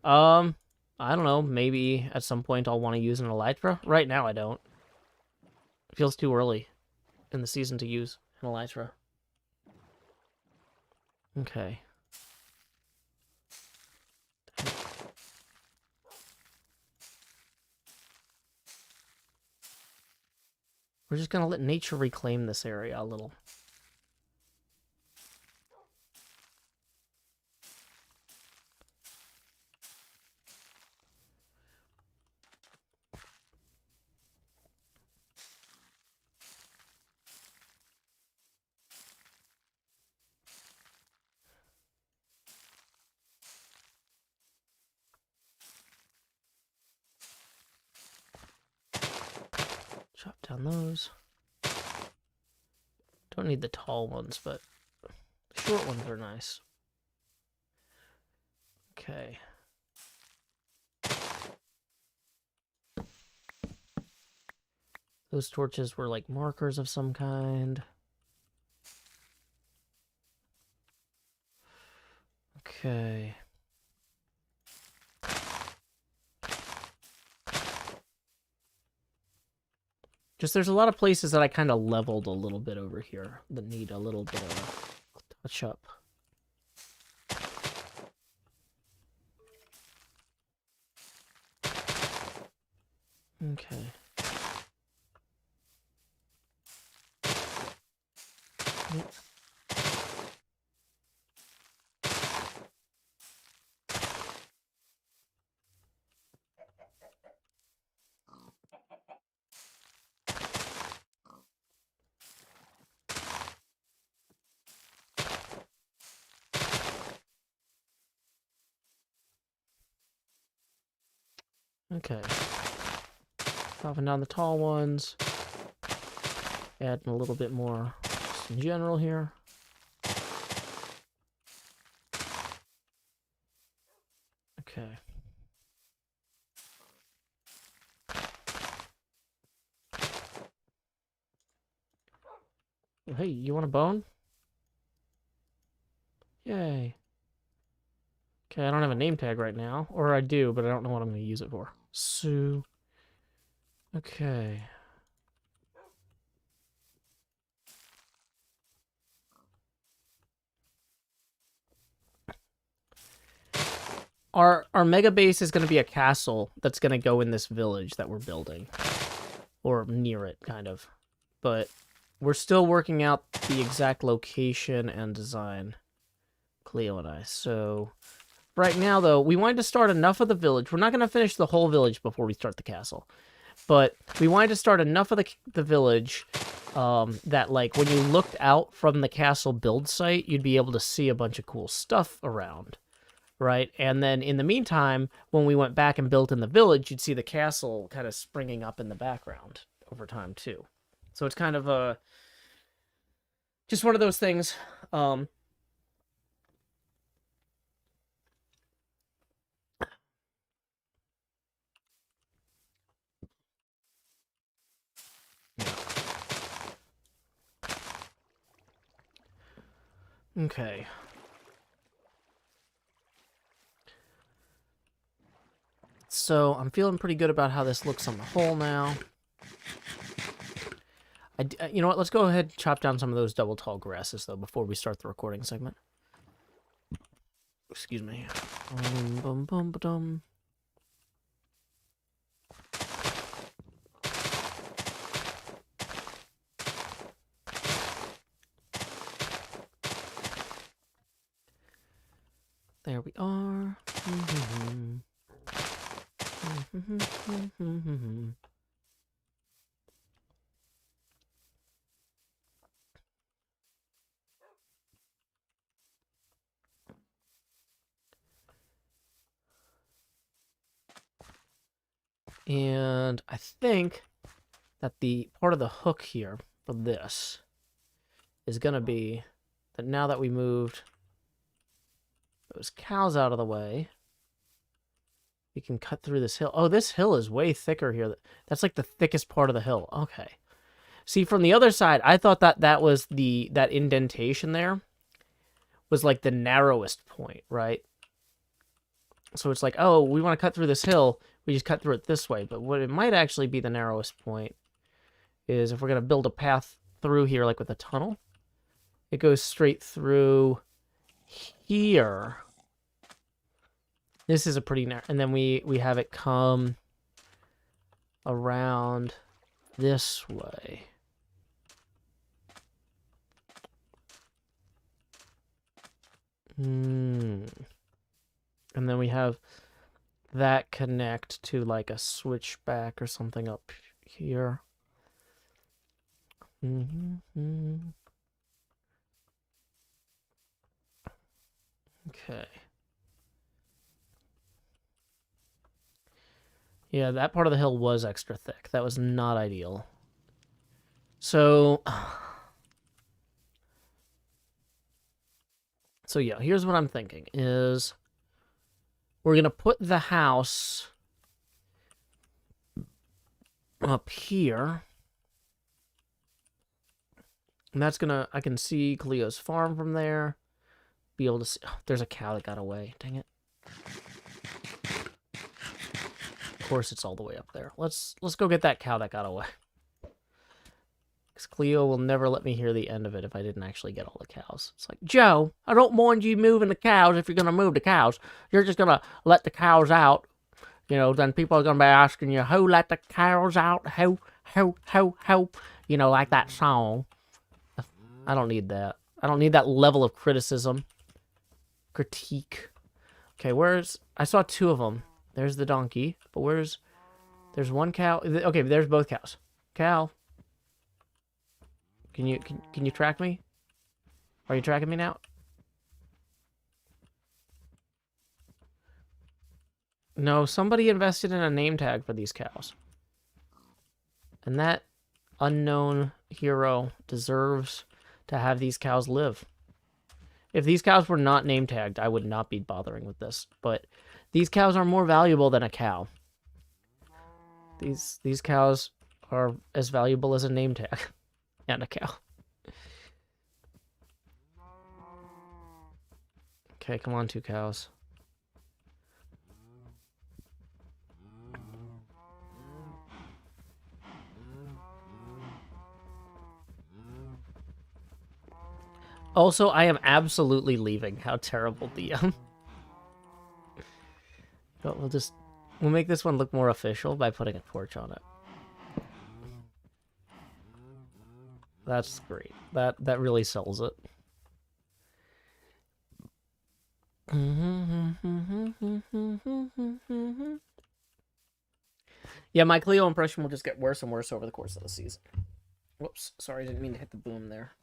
I don't know. Maybe at some point I'll want to use an elytra. Right now I don't. It feels too early in the season to use an elytra. Okay. We're just gonna let nature reclaim this area a little. Chop down those. Don't need the tall ones, but the short ones are nice. Okay. Those torches were like markers of some kind. Okay. Just there's a lot of places that I kind of leveled a little bit over here that need a little bit of a touch up. Okay. Yep. Okay. Chopping down the tall ones. Adding a little bit more just in general here. Okay. Hey, you want a bone? Yay. Okay, I don't have a name tag right now. Or I do, but I don't know what I'm going to use it for. Sue. Okay. Our mega base is going to be a castle that's going to go in this village that we're building. Or near it, kind of. But we're still working out the exact location and design. Cleo and I. So, right now, though, we wanted to start enough of the village. We're not going to finish the whole village before we start the castle. But we wanted to start enough of the village that, like, when you looked out from the castle build site, you'd be able to see a bunch of cool stuff around. Right? And then in the meantime, when we went back and built in the village, you'd see the castle kind of springing up in the background over time, too. So it's kind of just one of those things. Okay. So I'm feeling pretty good about how this looks on the whole now. You know what? Let's go ahead and chop down some of those double tall grasses, though, before we start the recording segment. Excuse me. Bum, bum, ba-dum. There we are. And I think that the part of the hook here for this is going to be that now that we moved those cows out of the way, we can cut through this hill. Oh, this hill is way thicker here. That's like the thickest part of the hill. Okay. See, from the other side, I thought that that was that indentation there was like the narrowest point, right? So it's like, oh, we want to cut through this hill. We just cut through it this way. But what it might actually be the narrowest point is if we're going to build a path through here, like with a tunnel, it goes straight through here. This is a pretty narrow, and then we have it come around this way. And then we have that connect to like a switchback or something up here. Okay. Yeah, that part of the hill was extra thick. That was not ideal. So yeah, here's what I'm thinking is we're going to put the house up here. And that's going to, I can see Cleo's farm from there. Be able to see, oh, there's a cow that got away. Dang it. Of course it's all the way up there. Let's go get that cow that got away. Because Cleo will never let me hear the end of it if I didn't actually get all the cows. It's like, Joe, I don't mind you moving the cows if you're going to move the cows. You're just going to let the cows out. You know, then people are going to be asking you, who let the cows out? Who? You know, like that song. I don't need that. I don't need that level of criticism. Critique. Okay, I saw two of them. There's the donkey, but there's one cow. Okay, there's both cows. Cow. Can you track me? Are you tracking me now? No, somebody invested in a name tag for these cows. And that unknown hero deserves to have these cows live. If these cows were not name tagged, I would not be bothering with this. But these cows are more valuable than a cow. These cows are as valuable as a name tag. And a cow. Okay, come on, two cows. Also, I am absolutely leaving. How terrible, DM. But we'll make this one look more official by putting a torch on it. That's great. That really sells it. Yeah, my Cleo impression will just get worse and worse over the course of the season. Whoops, sorry, I didn't mean to hit the boom there.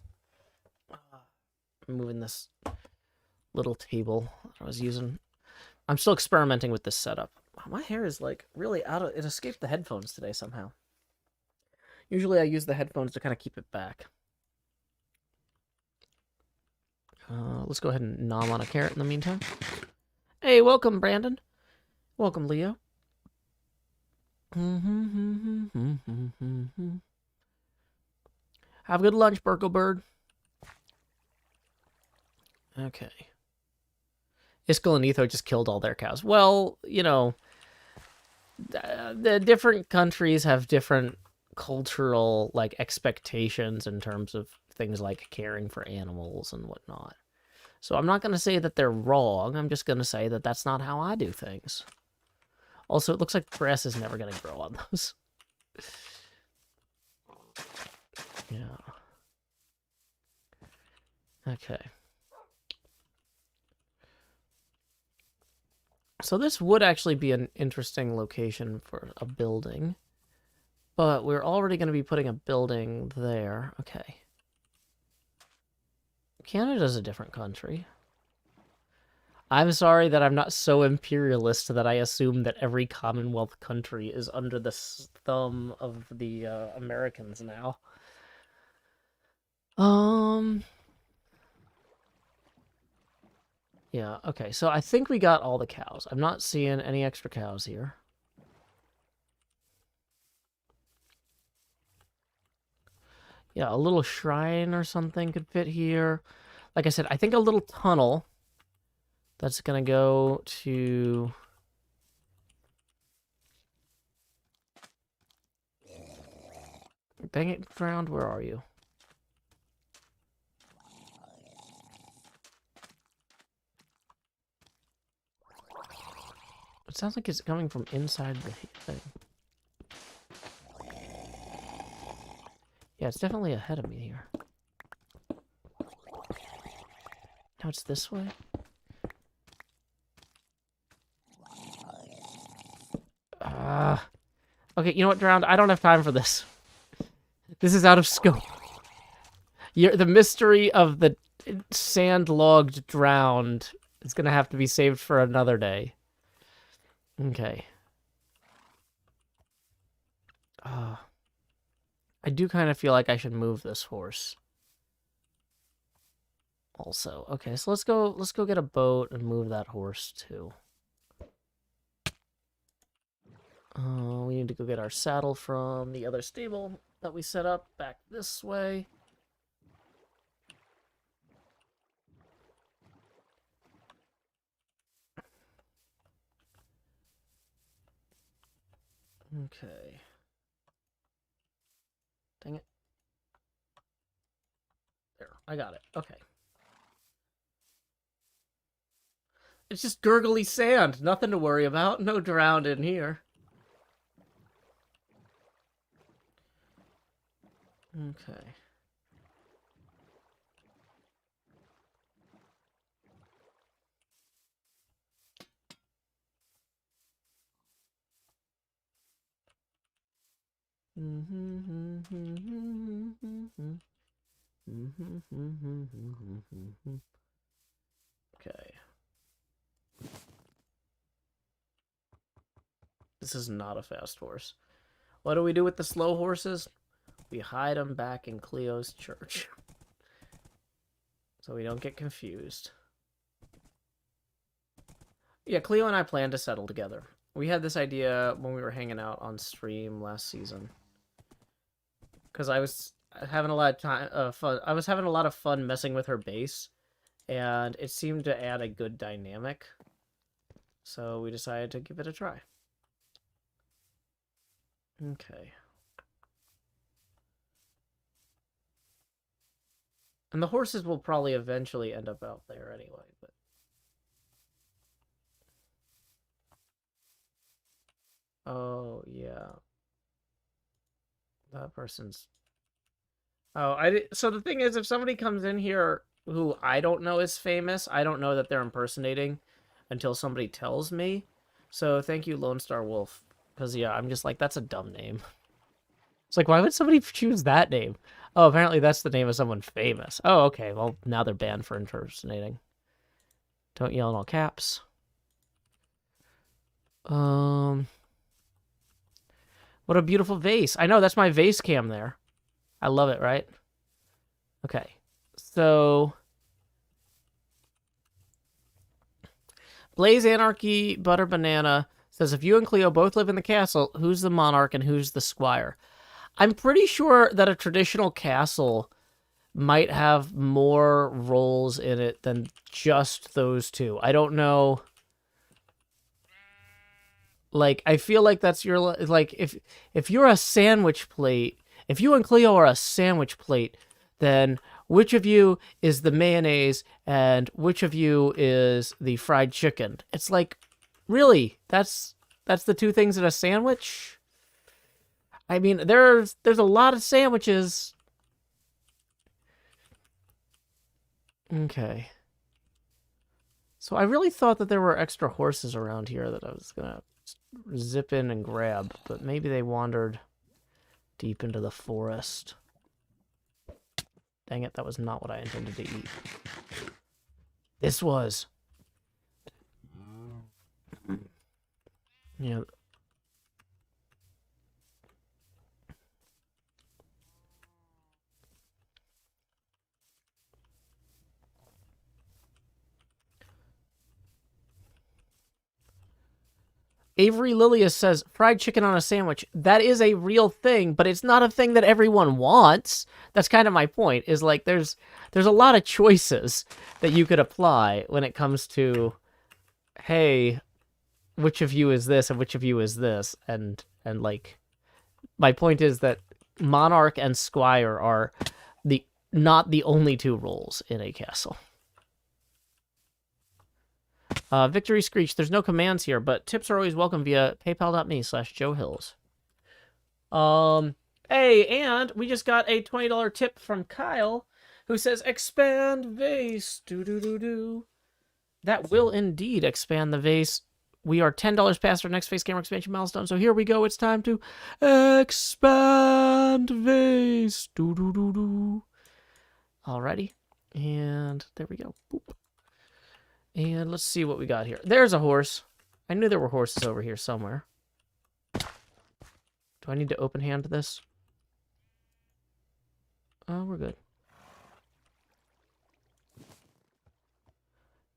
I'm moving this little table that I was using. I'm still experimenting with this setup. My hair is like really out of it. Escaped the headphones today somehow. Usually I use the headphones to kind of keep it back. Let's go ahead and nom on a carrot in the meantime. Hey, welcome, Brandon. Welcome, Leo. Have a good lunch, Burkle Bird. Okay. Iskall and Etho just killed all their cows. Well, you know, the different countries have different cultural like expectations in terms of things like caring for animals and whatnot. So I'm not going to say that they're wrong. I'm just going to say that that's not how I do things. Also, it looks like grass is never going to grow on those. Yeah. Okay. So this would actually be an interesting location for a building. But we're already going to be putting a building there. Okay. Canada's a different country. I'm sorry that I'm not so imperialist that I assume that every Commonwealth country is under the thumb of the Americans now. Yeah, okay, so I think we got all the cows. I'm not seeing any extra cows here. Yeah, a little shrine or something could fit here. Like I said, I think a little tunnel that's gonna go to... Dang it, Drowned, where are you? It sounds like it's coming from inside the thing. Yeah, it's definitely ahead of me here. Now it's this way? Okay, you know what, Drowned? I don't have time for this. This is out of scope. The mystery of the sand-logged Drowned is going to have to be saved for another day. Okay. I do kind of feel like I should move this horse. Also, okay, so let's go get a boat and move that horse too. We need to go get our saddle from the other stable that we set up back this way. Okay. Dang it. There, I got it. Okay. It's just gurgly sand. Nothing to worry about. No drowned in here. Okay. Okay. This is not a fast horse. What do we do with the slow horses? We hide them back in Cleo's church. So we don't get confused. Yeah, Cleo and I plan to settle together. We had this idea when we were hanging out on stream last season. Because I was having a lot of fun. I was having a lot of fun messing with her base, and it seemed to add a good dynamic. So we decided to give it a try. Okay. And the horses will probably eventually end up out there anyway, but... Oh, yeah. That person's... Oh, so the thing is, if somebody comes in here who I don't know is famous, I don't know that they're impersonating until somebody tells me. So thank you, Lone Star Wolf. Because, yeah, I'm just like, that's a dumb name. It's like, why would somebody choose that name? Oh, apparently that's the name of someone famous. Oh, okay. Well, now they're banned for impersonating. Don't yell in all caps. What a beautiful vase. I know, that's my vase cam there. I love it, right? Okay. So... Blaze Anarchy Butter Banana says, if you and Cleo both live in the castle, who's the monarch and who's the squire? I'm pretty sure that a traditional castle might have more roles in it than just those two. I don't know. Like, I feel like that's your... Like, if you're a sandwich plate... If you and Cleo are a sandwich plate, then which of you is the mayonnaise and which of you is the fried chicken? It's like, really? That's the two things in a sandwich? I mean, there's a lot of sandwiches. Okay. So I really thought that there were extra horses around here that I was gonna zip in and grab, but maybe they wandered deep into the forest. Dang it, that was not what I intended to eat. This was. Yeah. Avery Lilius says fried chicken on a sandwich. That is a real thing, but it's not a thing that everyone wants. That's kind of my point. Is like there's a lot of choices that you could apply when it comes to, hey, which of you is this and which of you is this, and like my point is that Monarch and Squire are the not the only two roles in a castle. Victory Screech, there's no commands here, but tips are always welcome via paypal.me/JoeHills. Hey, and we just got a $20 tip from Kyle, who says, expand vase, do-do-do-do. That will indeed expand the vase. We are $10 past our next face camera expansion milestone, so here we go. It's time to expand vase, do-do-do-do. Alrighty, and there we go. Boop. And let's see what we got here. There's a horse. I knew there were horses over here somewhere. Do I need to open hand this? Oh, we're good.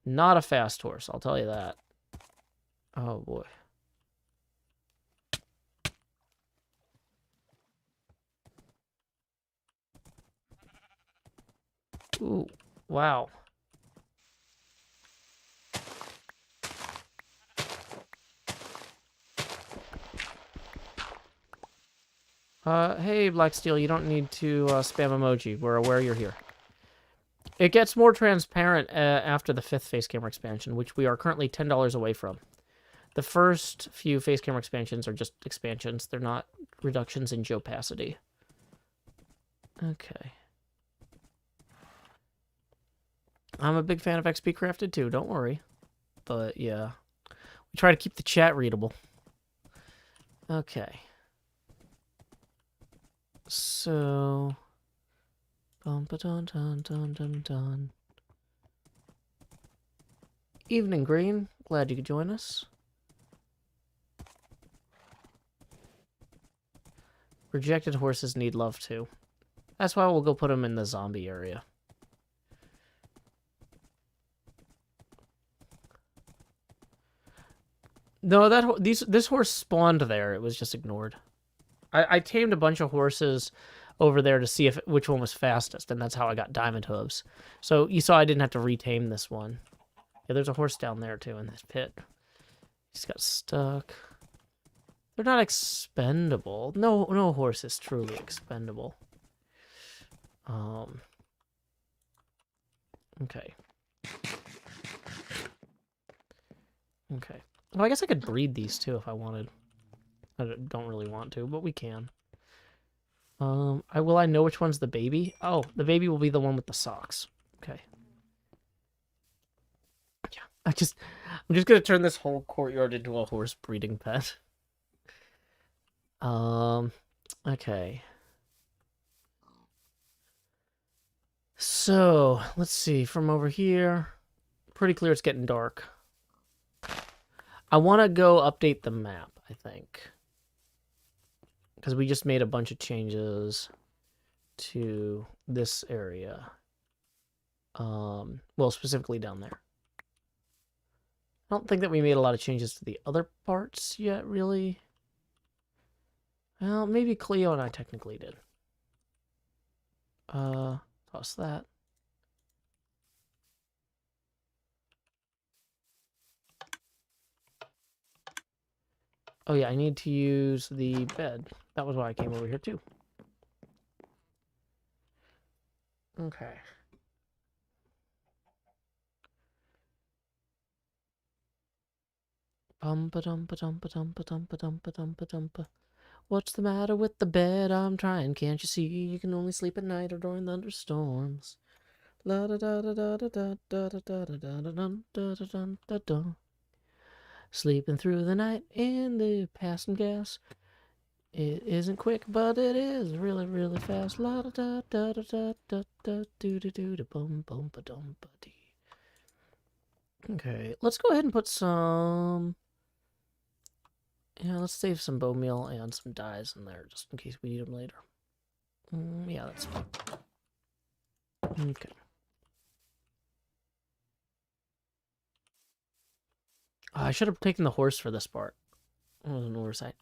Not a fast horse, I'll tell you that. Oh, boy. Ooh, wow. Hey, Blacksteel, you don't need to spam emoji. We're aware you're here. It gets more transparent after the 5th face camera expansion, which we are currently $10 away from. The first few face camera expansions are just expansions. They're not reductions in opacity. Okay. I'm a big fan of XP Crafted too, don't worry. But yeah, we try to keep the chat readable. Okay. So, dun dun dun dun dun dun. Evening Green, glad you could join us. Rejected horses need love too. That's why we'll go put them in the zombie area. No, this horse spawned there. It was just ignored. I tamed a bunch of horses over there to see which one was fastest, and that's how I got diamond hooves. So you saw I didn't have to retame this one. Yeah, there's a horse down there too in this pit. He's got stuck. They're not expendable. No horse is truly expendable. Okay. Okay. Well, I guess I could breed these too if I wanted. I don't really want to, but we can. Will I know which one's the baby? Oh, the baby will be the one with the socks. Okay. Yeah, I'm just gonna turn this whole courtyard into a horse breeding pet. Okay. So, let's see, from over here, pretty clear it's getting dark. I want to go update the map, I think. Because we just made a bunch of changes to this area. Well, specifically down there. I don't think that we made a lot of changes to the other parts yet, really. Well, maybe Cleo and I technically did. Toss that. Oh yeah, I need to use the bed. That was why I came over here too. Okay. Bum-ba-dum-ba-dum-ba-dum-ba-dum-ba-dum-ba-dum-ba-dum-ba. What's the matter with the bed? I'm trying. Can't you see? You can only sleep at night or during thunderstorms. La da da da da da da da da da da da da da da da. Sleeping through the night in the passing gas. It isn't quick, but it is really, really fast. La da da da da da da da do do do da bum bum ba dum ba dee. Okay, let's go ahead and put some Yeah, let's save some bone meal and some dyes in there just in case we need them later. Yeah, that's fine. Okay. I should have taken the horse for this part. That was an oversight.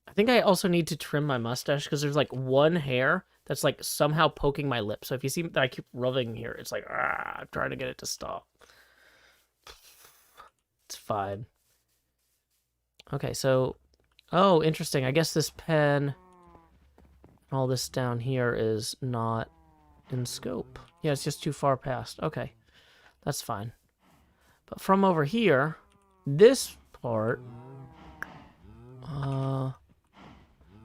I think I also need to trim my mustache because there's like one hair that's like somehow poking my lip. So if you see that I keep rubbing here, it's like, I'm trying to get it to stop. It's fine. Okay, so, oh, interesting. I guess this pen, all this down here is not in scope. Yeah, it's just too far past. Okay, that's fine. But from over here, this part,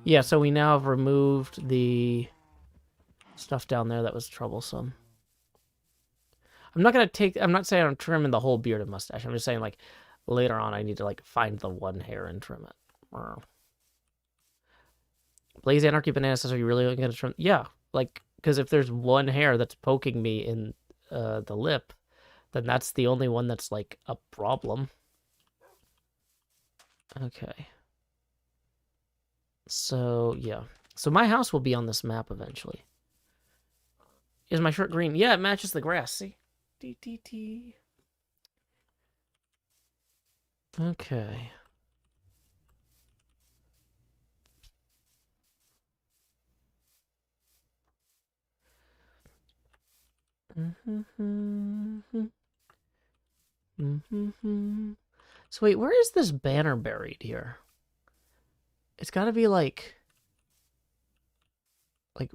yeah, so we now have removed the stuff down there that was troublesome. I'm not saying I'm trimming the whole beard and mustache. I'm just saying, like, later on I need to, like, find the one hair and trim it. Blaze Anarchy Banana says, are you really going to trim? Yeah, like, because if there's one hair that's poking me in the lip, then that's the only one that's, like, a problem. Okay. So, yeah. So my house will be on this map eventually. Is my shirt green? Yeah, it matches the grass, see? DTT. Okay. So wait, where is this banner buried here? It's got to be like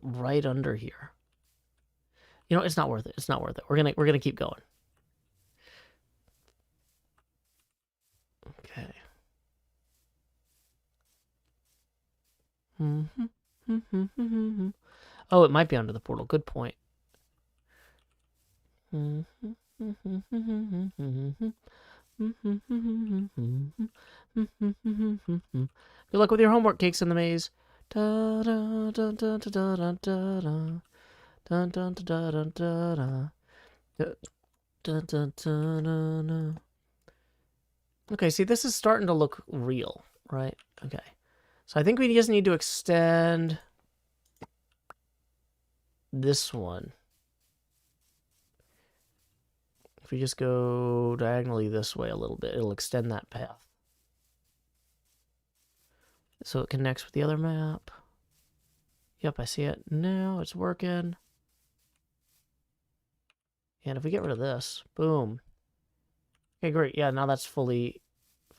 right under here. You know, it's not worth it. It's not worth it. We're gonna keep going. Okay. Oh, it might be under the portal. Good point. Good luck with your homework, Cakes in the Maze. Da da da da da da da da. Dun dun dun dun dun dun dun dun dun dun. Okay, see, this is starting to look real, right? Okay. So I think we just need to extend this one. If we just go diagonally this way a little bit, it'll extend that path. So it connects with the other map. Yep, I see it now. It's working. And if we get rid of this, boom. Okay, great. Yeah, now that's fully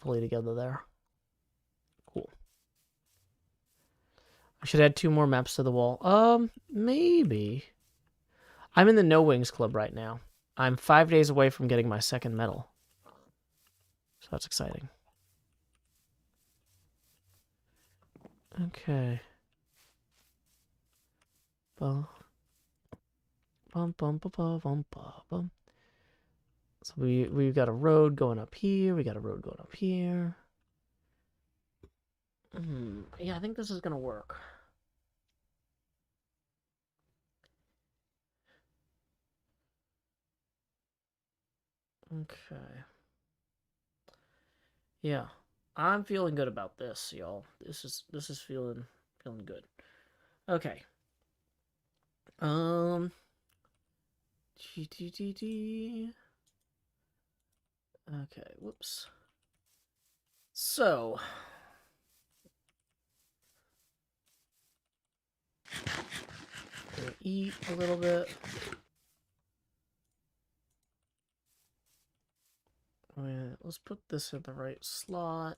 together there. Cool. I should add 2 more maps to the wall. Maybe. I'm in the No Wings Club right now. I'm 5 days away from getting my 2nd medal. So that's exciting. Okay. Bum. Bum bum bum bum bum bum. So we've got a road going up here. We got a road going up here. Yeah, I think this is gonna work. Okay. Yeah, I'm feeling good about this, y'all. This is feeling good. Okay. GTTT. Okay, whoops. So, gonna eat a little bit. Let's put this in the right slot.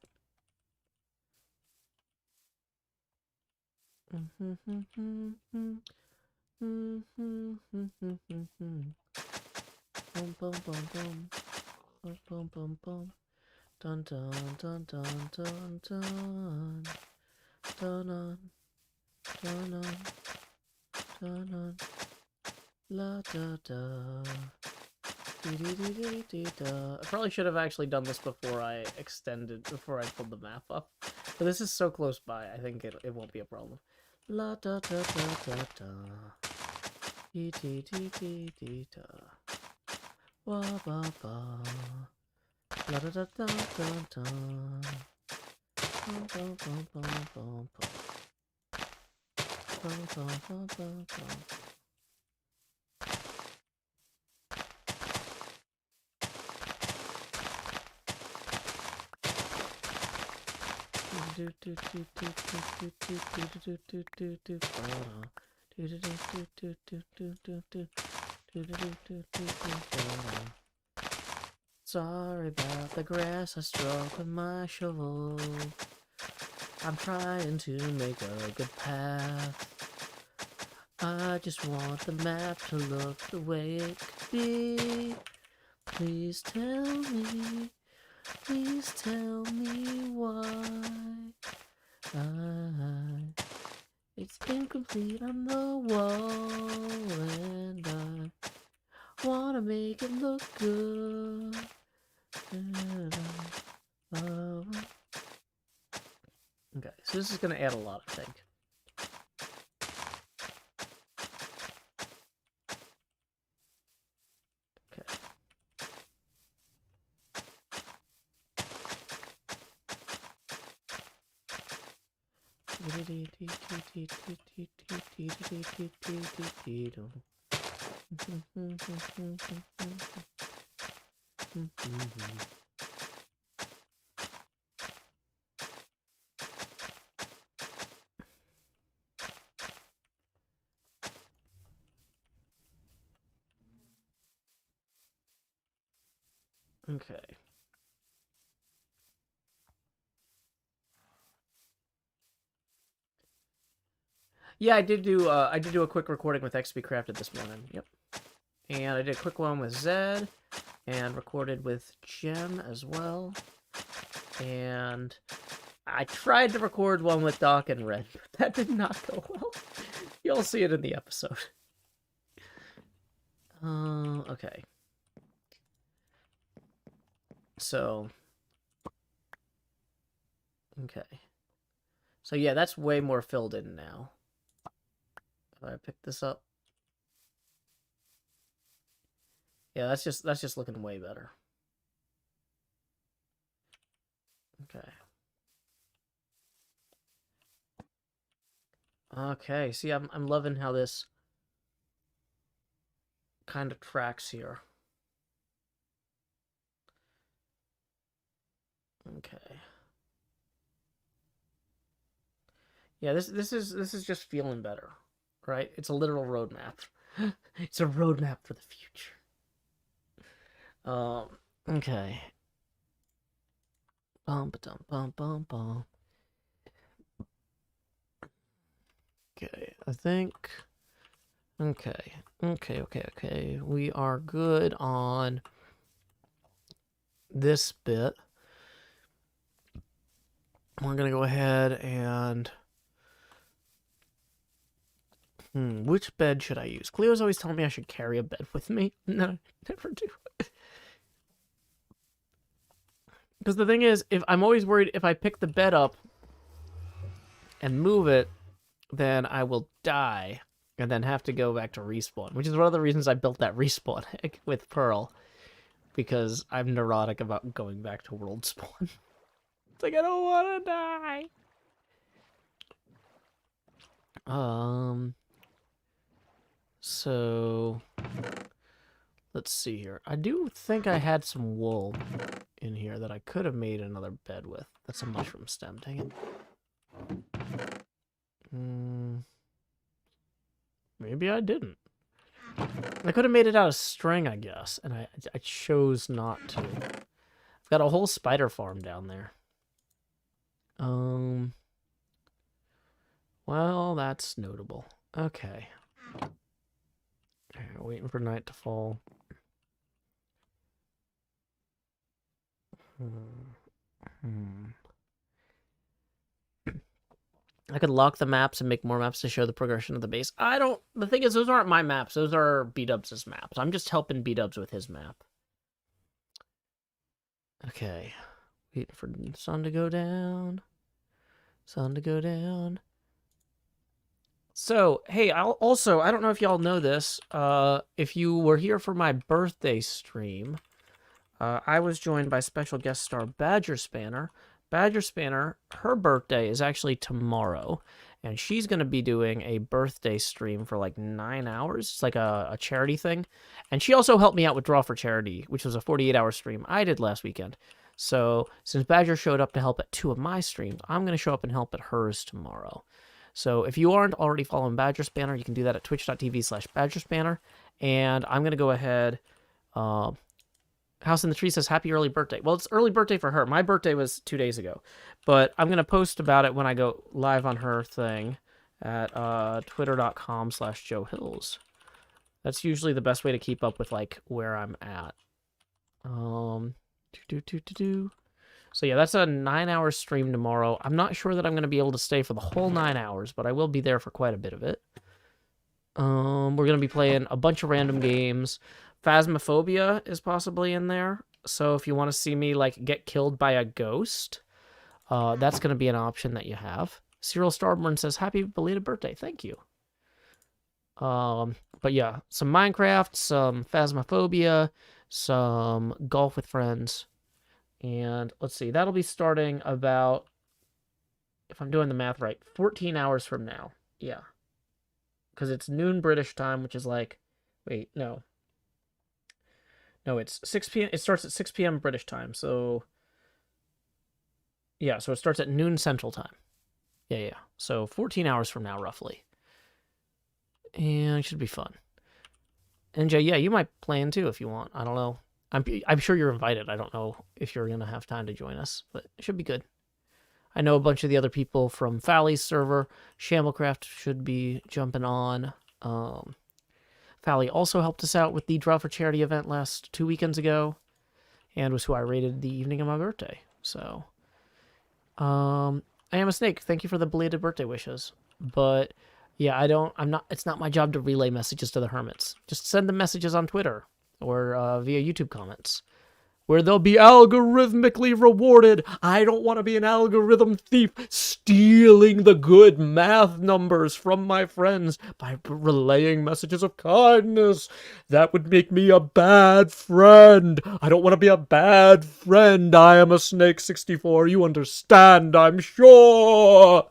Bum, bum, bum, bum. Bum, bum, bum, bum. Dun, dun, dun, dun, dun, dun. Dun, dun, dun, dun, dun, dun. La, da, da. I probably should have actually done this before I pulled the map up. But this is so close by, I think it won't be a problem. La da da da da da. Dee dee dee dee dee da. Wa ba ba. La da da da da da. Sorry about the grass I struck with my shovel. I'm trying to make a good path. I just want the map to look the way it could be. Please tell me why it's incomplete on the wall, and I wanna make it look good. Okay, so this is gonna add a lot, I think. Okay. Yeah, I did do a quick recording with XP Crafted this morning. Yep. And I did a quick one with Zed and recorded with Jem as well. And I tried to record one with Doc and Red, but that did not go well. You'll see it in the episode. Okay. So, okay. So yeah, that's way more filled in now. If I pick this up. Yeah, that's just looking way better. Okay. Okay, see, I'm loving how this kind of tracks here. Okay. Yeah, this is just feeling better, right? It's a literal roadmap. It's a roadmap for the future. Okay. Bum ba-dum bum bum bum. Okay, I think. Okay. We are good on this bit. We're gonna go ahead and which bed should I use? Cleo's always telling me I should carry a bed with me. No, I never do. Because the thing is, if I'm always worried if I pick the bed up and move it, then I will die and then have to go back to respawn, which is one of the reasons I built that respawn egg with Pearl, because I'm neurotic about going back to world spawn. It's like, I don't want to die. So let's see here. I do think I had some wool in here that I could have made another bed with. That's a mushroom stem, dang it. Maybe I didn't. I could have made it out of string, I guess, and I chose not to. I've got a whole spider farm down there. Well, that's notable. Okay. Waiting for night to fall. I could lock the maps and make more maps to show the progression of the base. The thing is, those aren't my maps. Those are B-Dubs' maps. I'm just helping B-Dubs with his map. Okay. Waiting for the sun to go down. Sun to go down. So, hey, I don't know if y'all know this. If you were here for my birthday stream, I was joined by special guest star Badger Spanner. Badger Spanner, her birthday is actually tomorrow, and she's going to be doing a birthday stream for like 9 hours. It's like a charity thing. And she also helped me out with Draw for Charity, which was a 48-hour stream I did last weekend. So since Badger showed up to help at 2 of my streams, I'm going to show up and help at hers tomorrow. So if you aren't already following Badger Spanner, you can do that at twitch.tv/Badger Spanner. And I'm going to go ahead. House in the Tree says, happy early birthday. Well, it's early birthday for her. My birthday was 2 days ago. But I'm going to post about it when I go live on her thing at twitter.com/JoeHills. That's usually the best way to keep up with, like, where I'm at. So, yeah, that's a 9-hour stream tomorrow. I'm not sure that I'm going to be able to stay for the whole 9 hours, but I will be there for quite a bit of it. We're going to be playing a bunch of random games. Phasmophobia is possibly in there. So if you want to see me, like, get killed by a ghost, that's going to be an option that you have. Cyril Starborn says, happy belated birthday. Thank you. But yeah, some Minecraft, some Phasmophobia, some Golf with Friends. And let's see, that'll be starting about, if I'm doing the math right, 14 hours from now. Yeah. Because it's noon British time, which is like, wait, no. No, it's 6 p.m. It starts at 6 p.m. British time. So, yeah, so it starts at noon Central time. Yeah. So 14 hours from now, roughly. And it should be fun. NJ, yeah, you might play in too if you want. I don't know. I'm sure you're invited. I don't know if you're going to have time to join us, but it should be good. I know a bunch of the other people from Fally's server. Shamblecraft should be jumping on. Fally also helped us out with the Draw for Charity event 2 weekends ago, and was who I rated the evening of my birthday. So, I am a snake. Thank you for the belated birthday wishes. But yeah, it's not my job to relay messages to the hermits. Just send them messages on Twitter or via YouTube comments, where they'll be algorithmically rewarded. I don't want to be an algorithm thief stealing the good math numbers from my friends by relaying messages of kindness. That would make me a bad friend. I don't want to be a bad friend. I am a Snake 64. You understand, I'm sure.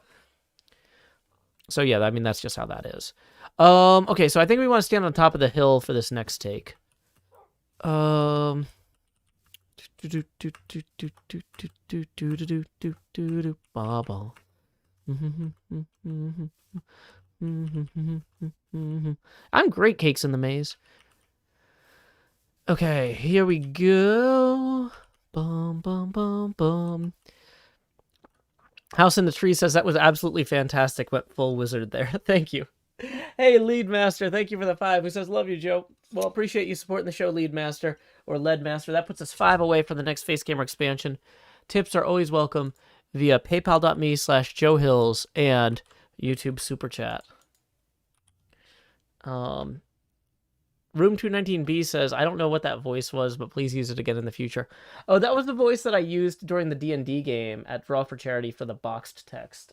So yeah, I mean, that's just how that is. Okay, so I think we want to stand on top of the hill for this next take. Bobble. I'm great, Cakes in the Maze. Okay, here we go. Bum, bum, bum, bum. House in the Tree says that was absolutely fantastic. Went full wizard there. Thank you. Hey, Lead Master, thank you for the 5. Who says, love you, Joe. Well, appreciate you supporting the show, Lead Master, or Lead Master. That puts us 5 away from the next Face Gamer expansion. Tips are always welcome via paypal.me/JoeHills and YouTube Super Chat. Room 219B says, I don't know what that voice was, but please use it again in the future. Oh, that was the voice that I used during the D&D game at Draw for Charity for the boxed text.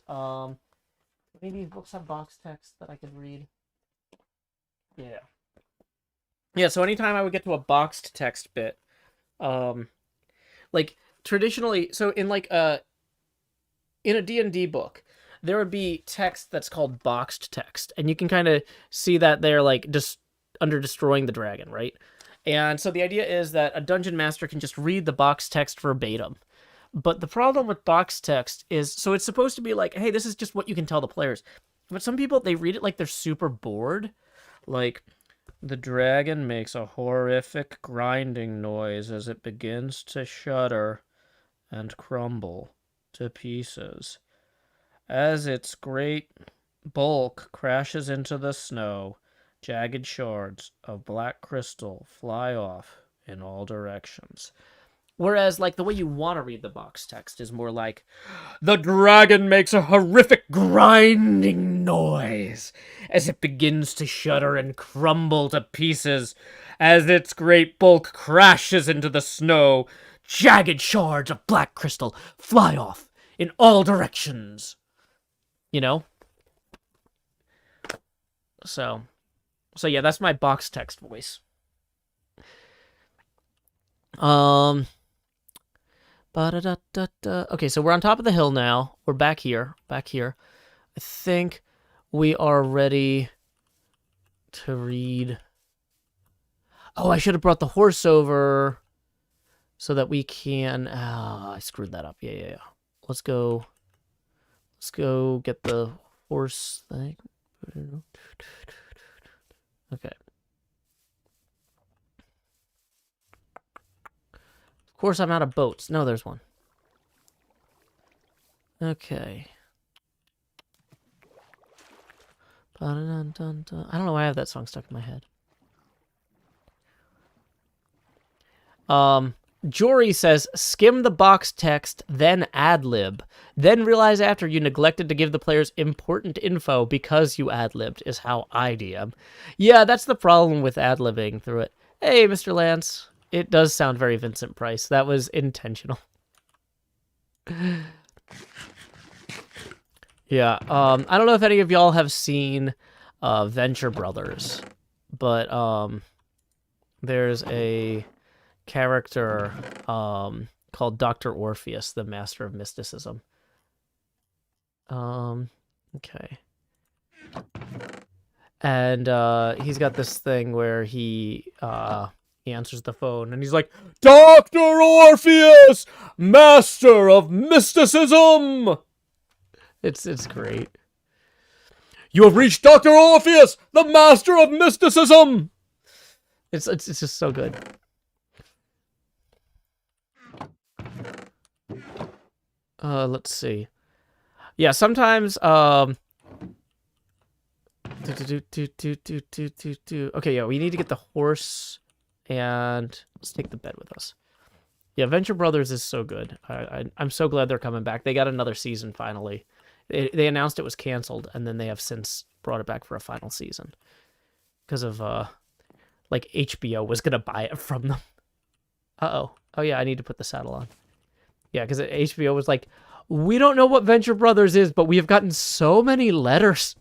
Maybe these books have boxed text that I could read. Yeah. Yeah, so anytime I would get to a boxed text bit, like, traditionally, so in, like, in a D&D book, there would be text that's called boxed text, and you can kind of see that they're, like, just under destroying the dragon, right? And so the idea is that a dungeon master can just read the boxed text verbatim. But the problem with boxed text is, so it's supposed to be like, hey, this is just what you can tell the players. But some people, they read it like they're super bored. Like, the dragon makes a horrific grinding noise as it begins to shudder and crumble to pieces. As its great bulk crashes into the snow, jagged shards of black crystal fly off in all directions. Whereas, like, the way you want to read the box text is more like, the dragon makes a horrific grinding noise as it begins to shudder and crumble to pieces. As its great bulk crashes into the snow, jagged shards of black crystal fly off in all directions. You know? So yeah, that's my box text voice. Ba-da-da-da-da. Okay, so we're on top of the hill now. We're back here. Back here. I think we are ready to read. Oh, I should have brought the horse over so that we can... I screwed that up. Yeah. Let's go get the horse thing. Okay. Of course, I'm out of boats. No, there's one. Okay. I don't know why I have that song stuck in my head. Jory says, skim the box text, then ad-lib. Then realize after you neglected to give the players important info because you ad-libbed, is how I DM. Yeah, that's the problem with ad-libbing through it. Hey, Mr. Lance. It does sound very Vincent Price. That was intentional. Yeah, I don't know if any of y'all have seen Venture Brothers, but there's a character called Dr. Orpheus, the Master of Mysticism. Okay. And he's got this thing where he answers the phone and he's like, Dr. Orpheus, Master of Mysticism! It's great. You have reached Dr. Orpheus, the Master of Mysticism! It's just so good. Let's see. Yeah, sometimes, okay, yeah, we need to get the horse, and let's take the bed with us. Yeah, Venture Brothers is so good. I'm so glad they're coming back. They got another season, finally. They announced it was canceled, and then they have since brought it back for a final season. Because of, like, HBO was gonna buy it from them. Uh-oh. Oh, yeah, I need to put the saddle on. Yeah, because HBO was like, we don't know what Venture Brothers is, but we have gotten so many letters.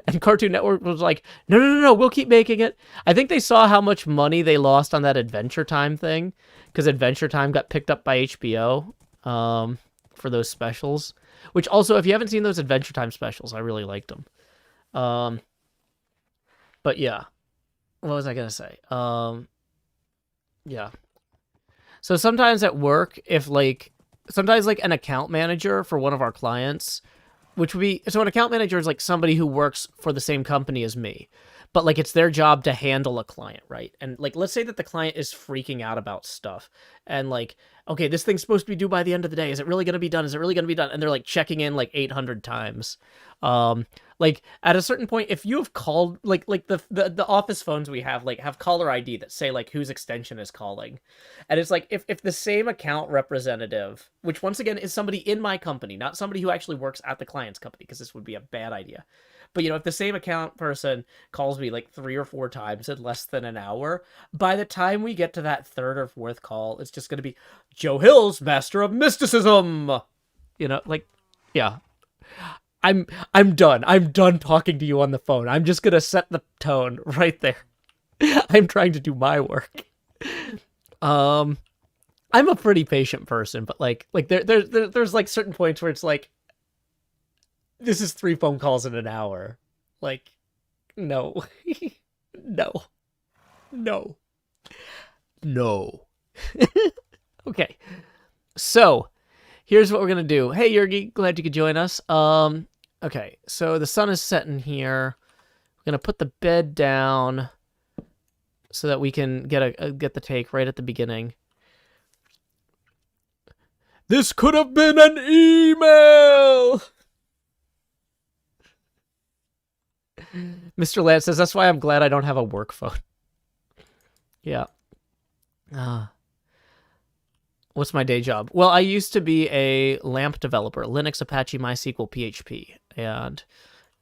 And Cartoon Network was like, no, we'll keep making it. I think they saw how much money they lost on that Adventure Time thing, because Adventure Time got picked up by HBO for those specials. Which also, if you haven't seen those Adventure Time specials, I really liked them. But yeah, what was I going to say? Yeah. So sometimes at work, if sometimes an account manager for one of our clients, which would be, so an account manager is like somebody who works for the same company as me, but like it's their job to handle a client, right? And like, let's say that the client is freaking out about stuff and like, okay, this thing's supposed to be due by the end of the day. Is it really going to be done? Is it really going to be done? And they're like checking in like 800 times. Like at a certain point, if you have called like the office phones we have caller ID that say like whose extension is calling. And it's like if the same account representative, which once again is somebody in my company, not somebody who actually works at the client's company, because this would be a bad idea. But, if the same account person calls me like 3 or 4 times in less than an hour, by the time we get to that third or fourth call, it's just going to be Joe Hill's Master of Mysticism. Yeah. I'm done. I'm done talking to you on the phone. I'm just going to set the tone right there. I'm trying to do my work. I'm a pretty patient person, but there's like certain points where it's like, this is 3 phone calls in an hour. Like, no. No. Okay. So, here's what we're going to do. Hey, Yergi, glad you could join us. Okay, so the sun is setting here. We're going to put the bed down so that we can get the take right at the beginning. This could have been an email! Mr. Lance says, that's why I'm glad I don't have a work phone. Yeah. What's my day job? Well, I used to be a LAMP developer, Linux, Apache, MySQL, PHP. And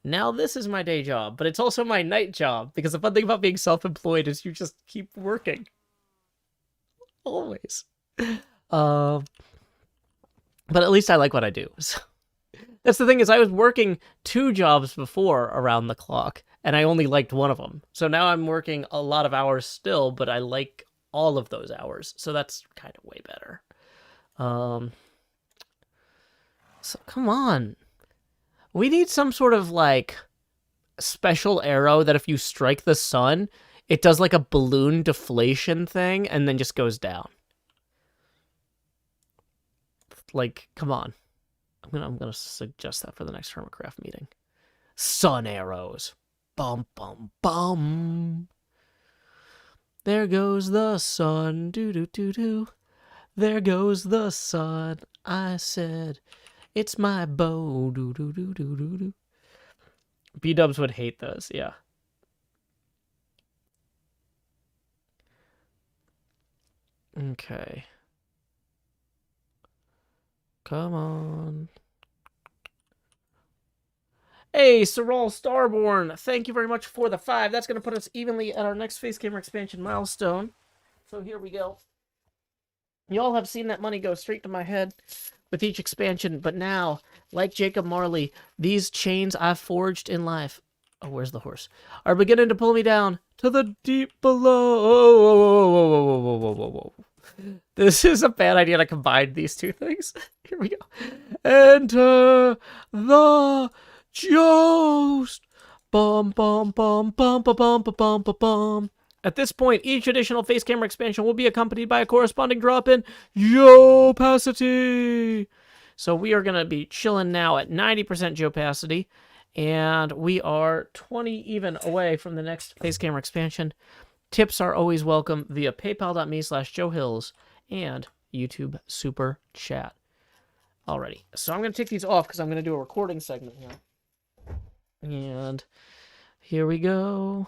now this is my day job, but it's also my night job, because the fun thing about being self-employed is you just keep working. Always. But at least I like what I do. So. That's the thing, is I was working 2 jobs before around the clock, and I only liked one of them. So now I'm working a lot of hours still, but I like all of those hours. So that's kind of way better. So come on. We need some sort of, like, special arrow that if you strike the sun, it does, like, a balloon deflation thing and then just goes down. Like, come on. I'm gonna suggest that for the next Hermitcraft meeting. Sun arrows. Bum, bum, bum. There goes the sun. Do-do-do-do. There goes the sun. I said, it's my bow. Do-do-do-do-do-do. B-dubs would hate those, yeah. Okay. Come on. Hey, Sorol Starborn, thank you very much for the 5. That's going to put us evenly at our next face camera expansion milestone. So here we go. Y'all have seen that money go straight to my head with each expansion, but now, like Jacob Marley, these chains I've forged in life, oh, where's the horse, are beginning to pull me down to the deep below. Whoa. This is a bad idea to combine these two things. Here we go. Enter the Joust. Bum, bum, bum, bum, bum, bum, bum, bum, bum. At this point, each additional face camera expansion will be accompanied by a corresponding drop in Geopacity. So we are going to be chilling now at 90% Geopacity, and we are 20 even away from the next face camera expansion. Tips are always welcome via paypal.me/JoeHills and YouTube Super Chat. Alrighty, so I'm going to take these off because I'm going to do a recording segment here. And here we go.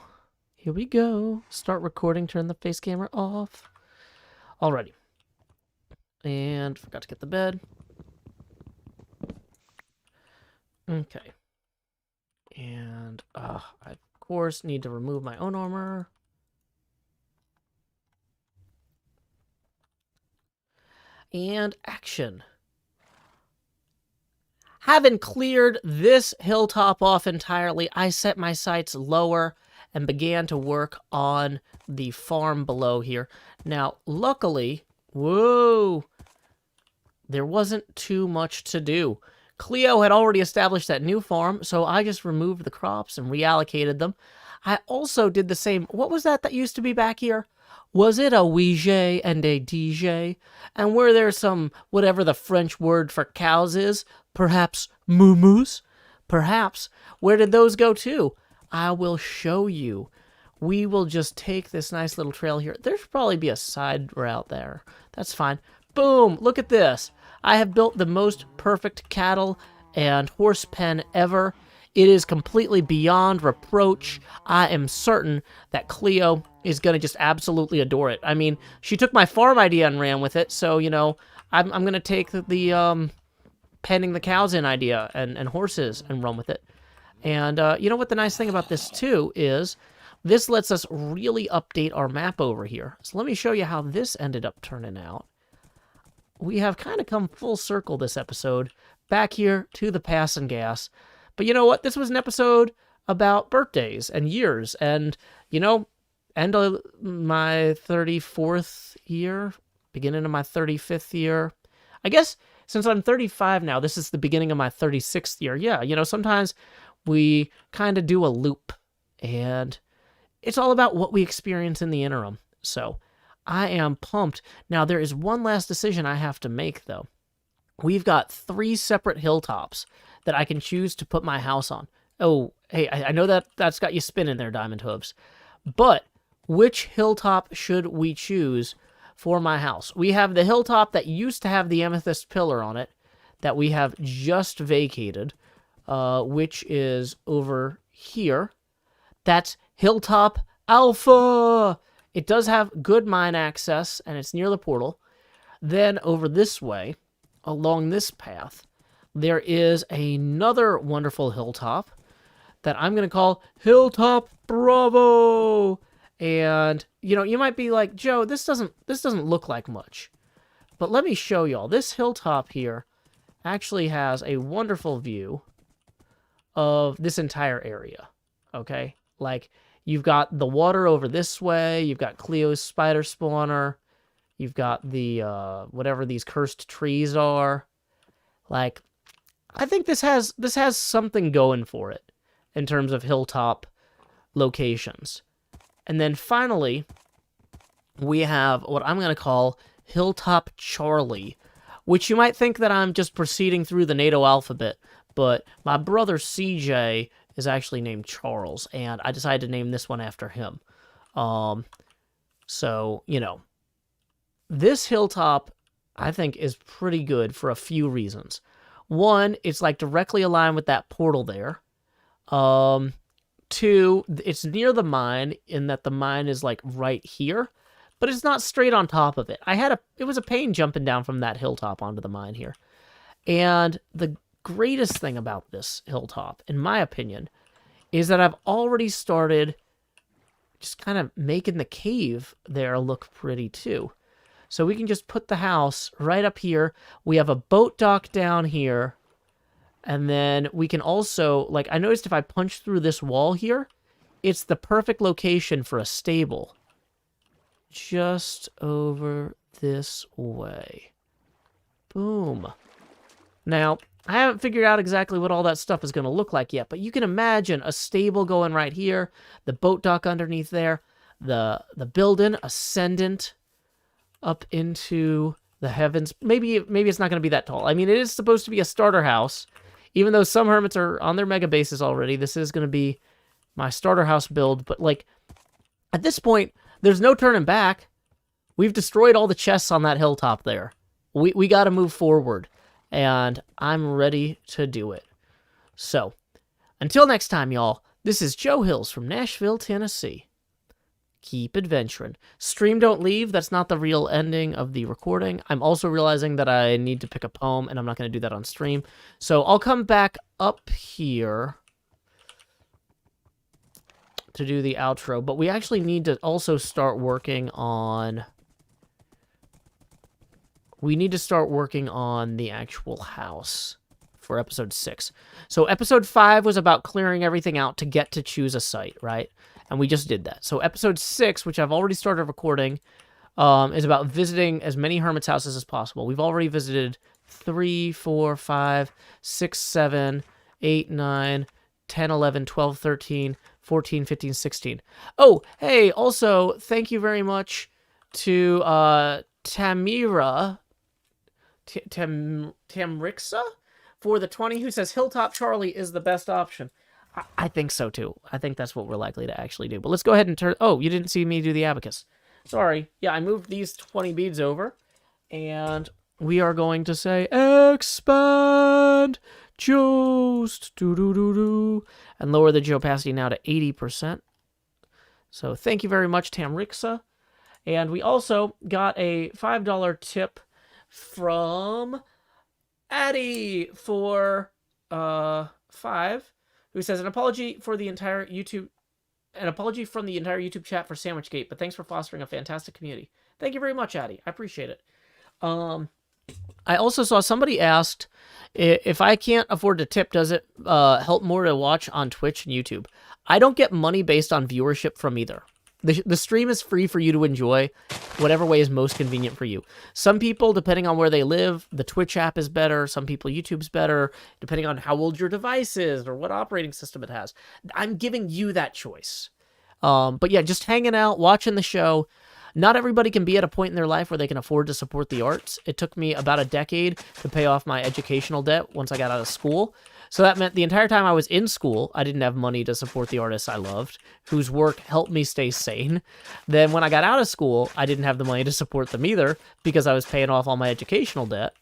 Here we go. Start recording, turn the face camera off. Alrighty. And forgot to get the bed. Okay. And I, of course, need to remove my own armor. And action. Having cleared this hilltop off entirely, I set my sights lower and began to work on the farm below here. Now, luckily, whoa, there wasn't too much to do. Cleo had already established that new farm, so I just removed the crops and reallocated them. I also did the same. What was that used to be back here? Was it a ouija and a DJ? And were there some, whatever the French word for cows is, perhaps moo-moos? Perhaps. Where did those go to? I will show you. We will just take this nice little trail here. There should probably be a side route there. That's fine. Boom! Look at this. I have built the most perfect cattle and horse pen ever. It is completely beyond reproach. I am certain that Cleo is going to just absolutely adore it. I mean, she took my farm idea and ran with it, so, you know, I'm going to take the penning the cows in idea and horses and run with it. And you know what the nice thing about this, too, is this lets us really update our map over here. So let me show you how this ended up turning out. We have kind of come full circle this episode, back here to the Pass and Gas. But you know what? This was an episode about birthdays and years. And, you know, end of my 34th year, beginning of my 35th year. I guess since I'm 35 now, this is the beginning of my 36th year. Yeah, you know, sometimes we kind of do a loop. And it's all about what we experience in the interim. So I am pumped. Now, there is one last decision I have to make, though. We've got 3 separate hilltops that I can choose to put my house on. Oh, hey, I know that's got you spinning there, Diamond Hooves. But which hilltop should we choose for my house? We have the hilltop that used to have the amethyst pillar on it that we have just vacated, which is over here. That's Hilltop Alpha. It does have good mine access, and it's near the portal. Then over this way, along this path, there is another wonderful hilltop that I'm going to call Hilltop Bravo. And, you know, you might be like, Joe, this doesn't look like much. But let me show y'all. This hilltop here actually has a wonderful view of this entire area. Okay? Like, you've got the water over this way. You've got Cleo's spider spawner. You've got the, whatever these cursed trees are. Like, I think this has something going for it in terms of hilltop locations. And then finally, we have what I'm going to call Hilltop Charlie, which you might think that I'm just proceeding through the NATO alphabet, but my brother CJ is actually named Charles, and I decided to name this one after him. So, you know, this hilltop, I think, is pretty good for a few reasons. One, it's like directly aligned with that portal there. Two, it's near the mine in that the mine is like right here, but it's not straight on top of it. It was a pain jumping down from that hilltop onto the mine here. And the greatest thing about this hilltop, in my opinion, is that I've already started just kind of making the cave there look pretty too. So we can just put the house right up here. We have a boat dock down here. And then we can also, like, I noticed if I punch through this wall here, it's the perfect location for a stable. Just over this way. Boom. Now, I haven't figured out exactly what all that stuff is going to look like yet, but you can imagine a stable going right here, the boat dock underneath there, the building ascendant up into the heavens. Maybe it's not going to be that tall. I mean, it is supposed to be a starter house. Even though some hermits are on their mega bases already, this is going to be my starter house build. But, like, at this point, there's no turning back. We've destroyed all the chests on that hilltop there. We got to move forward. And I'm ready to do it. So, until next time, y'all, this is Joe Hills from Nashville, Tennessee. Keep adventuring. Stream don't leave. That's not the real ending of the recording. I'm also realizing that I need to pick a poem, and I'm not going to do that on stream. So I'll come back up here to do the outro. But we actually need to also start working on... We need to start working on the actual house for episode 6. So episode 5 was about clearing everything out to get to choose a site, right? And we just did that. So episode 6, which I've already started recording, is about visiting as many hermits' houses as possible. We've already visited 3, 4, 5, 6, 7, 8, 9, 10, 11, 12, 13, 14, 15, 16. Oh, hey, also, thank you very much to Tamira... Tamrixa for the 20, who says Hilltop Charlie is the best option. I think so too. I think that's what we're likely to actually do. But let's go ahead and turn... Oh, you didn't see me do the abacus. Sorry. Yeah, I moved these 20 beads over. And we are going to say, expand just do-do-do-do. And lower the opacity now to 80%. So thank you very much, Tamrixa. And we also got a $5 tip from Addie for 5, who says an apology from the entire YouTube chat for Sandwichgate, but thanks for fostering a fantastic community. Thank you very much, Addie. I appreciate it. I also saw somebody asked if I can't afford to tip, does it help more to watch on Twitch and YouTube? I don't get money based on viewership from either. The stream is free for you to enjoy whatever way is most convenient for you. Some people, depending on where they live, the Twitch app is better. Some people, YouTube's better, depending on how old your device is or what operating system it has. I'm giving you that choice. But yeah, just hanging out, watching the show. Not everybody can be at a point in their life where they can afford to support the arts. It took me about a decade to pay off my educational debt once I got out of school. So that meant the entire time I was in school, I didn't have money to support the artists I loved, whose work helped me stay sane. Then when I got out of school, I didn't have the money to support them either because I was paying off all my educational debt.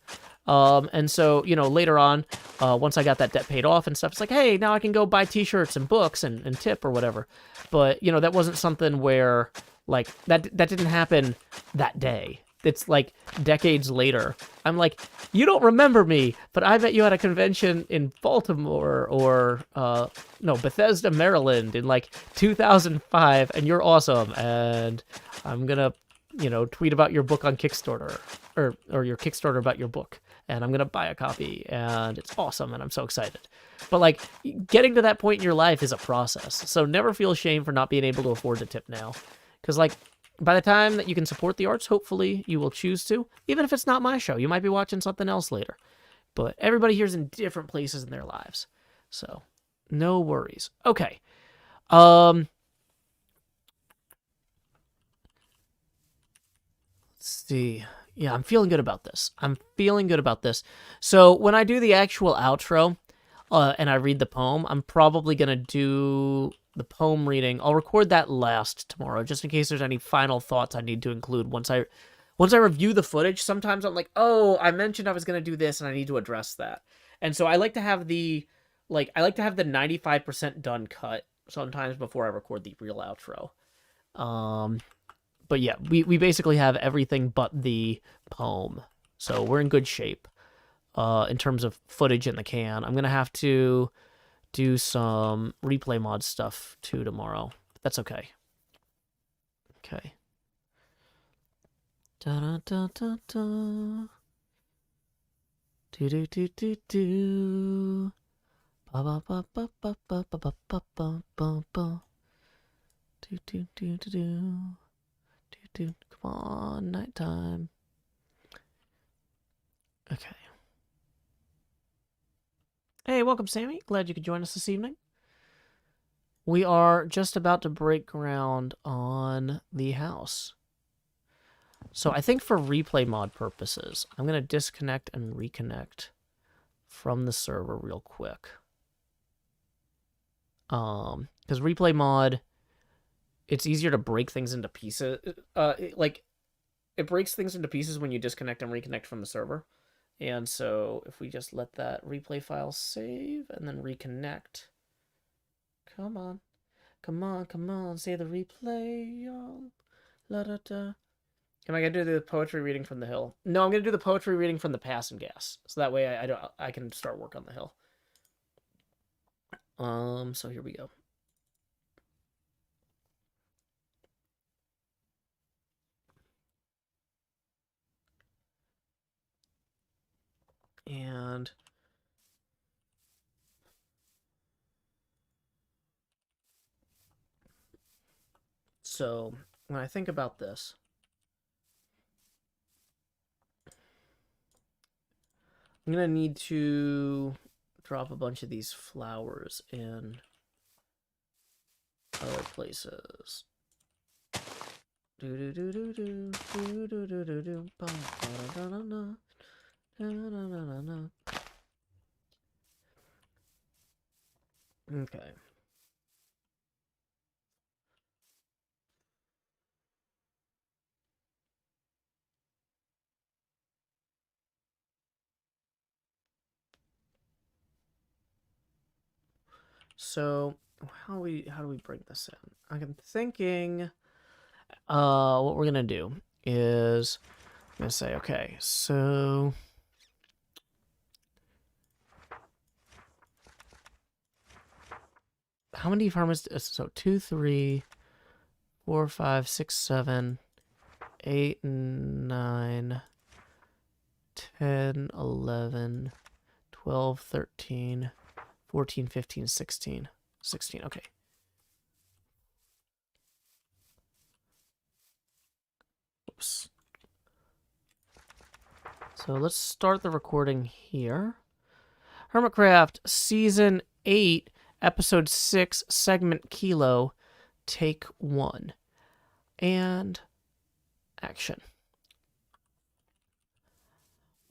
And so, you know, later on, once I got that debt paid off and stuff, it's like, hey, now I can go buy t-shirts and books and tip or whatever. But, you know, that wasn't something where, like, that didn't happen that day. It's like decades later. I'm like, you don't remember me, but I met you at a convention in Baltimore or, Bethesda, Maryland in like 2005, and you're awesome. And I'm going to, you know, tweet about your book on Kickstarter or your Kickstarter about your book. And I'm going to buy a copy and it's awesome. And I'm so excited. But like getting to that point in your life is a process. So never feel shame for not being able to afford to tip now. Cause like, by the time that you can support the arts, hopefully you will choose to, even if it's not my show. You might be watching something else later. But everybody here's in different places in their lives. So, no worries. Okay. Let's see. Yeah, I'm feeling good about this. So, when I do the actual outro, and I read the poem, I'm probably going to do the poem reading. I'll record that last tomorrow, just in case there's any final thoughts I need to include once I review the footage. Sometimes I'm like, oh, I mentioned I was going to do this, and I need to address that. And so I like to have the 95% done cut sometimes before I record the real outro. But yeah, we basically have everything but the poem, so we're in good shape. In terms of footage in the can. I'm going to have to do some replay mod stuff too tomorrow. But that's okay. Okay. Da-da-da-da-da. Do-do-do-do-do. Ba-ba-ba-ba-ba-ba-ba-ba-ba-ba. Do-do-do-do-do. Do-do. Come on, nighttime. Okay. Hey, welcome, Sammy. Glad you could join us this evening. We are just about to break ground on the house. So I think for replay mod purposes, I'm going to disconnect and reconnect from the server real quick. Because replay mod, it's easier to break things into pieces. It breaks things into pieces when you disconnect and reconnect from the server. And so if we just let that replay file save and then reconnect. Come on. Come on, come on. Say the replay, y'all. La-da-da. Am I going to do the poetry reading from the hill? No, I'm going to do the poetry reading from the pass and gas. So that way I can start work on the hill. So here we go. And so when I think about this, I'm going to need to drop a bunch of these flowers in other places. Okay. So how do we bring this in? I'm thinking what we're gonna do is I'm gonna say, okay, so how many farmers? So 2, 3, 4, 5, 6, 7, 8, 9, 10, 11, 12, 13, 14, 15, 16. 16, okay. Oops. So let's start the recording here. Hermitcraft, Season 8, Episode 6, Segment Kilo, Take 1. And action.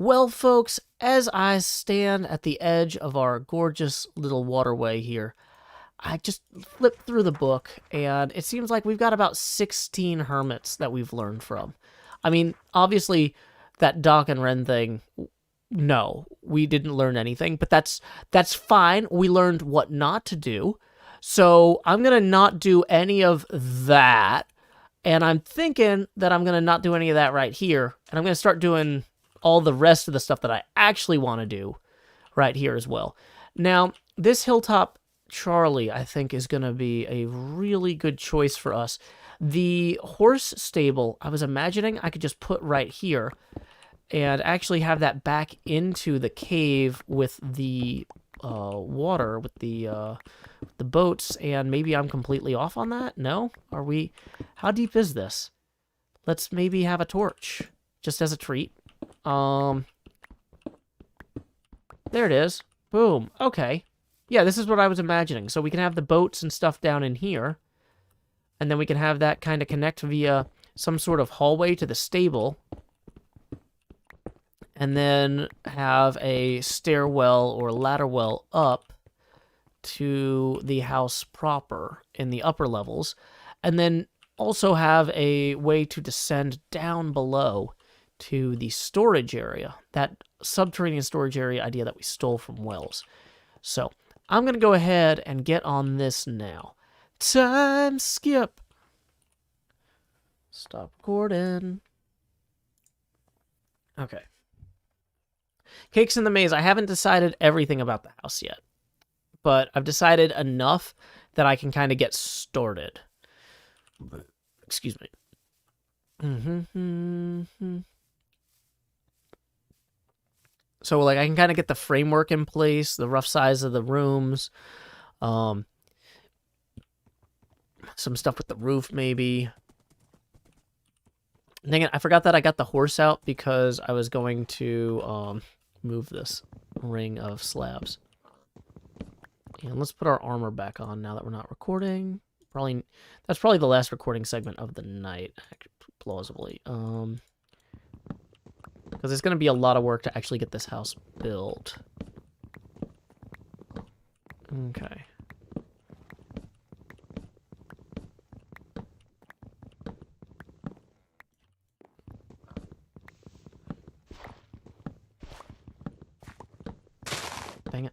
Well, folks, as I stand at the edge of our gorgeous little waterway here, I just flipped through the book, and it seems like we've got about 16 hermits that we've learned from. I mean, obviously, that Doc and Ren thing, no, we didn't learn anything, but that's fine. We learned what not to do, so I'm going to not do any of that, and I'm thinking that I'm going to not do any of that right here, and I'm going to start doing all the rest of the stuff that I actually want to do right here as well. Now, this Hilltop Charlie, I think, is going to be a really good choice for us. The horse stable, I was imagining I could just put right here and actually have that back into the cave with the water, with the boats, and maybe I'm completely off on that? No? Are we... How deep is this? let's maybe have a torch, just as a treat. There it is. Boom. Okay. Yeah, this is what I was imagining. So we can have the boats and stuff down in here. And then we can have that kind of connect via some sort of hallway to the stable. And then have a stairwell or ladder well up to the house proper in the upper levels. And then also have a way to descend down below to the storage area. That subterranean storage area idea that we stole from Wells. So I'm going to go ahead and get on this now. Time skip. Stop recording. Okay. Cakes in the Maze. I haven't decided everything about the house yet, but I've decided enough that I can kind of get started. Excuse me. So, like, I can kind of get the framework in place, the rough size of the rooms, some stuff with the roof, maybe. Dang it, I forgot that I got the horse out because I was going to move this ring of slabs. And let's put our armor back on now that we're not recording. That's probably the last recording segment of the night, plausibly. Because it's going to be a lot of work to actually get this house built. Okay. Dang it.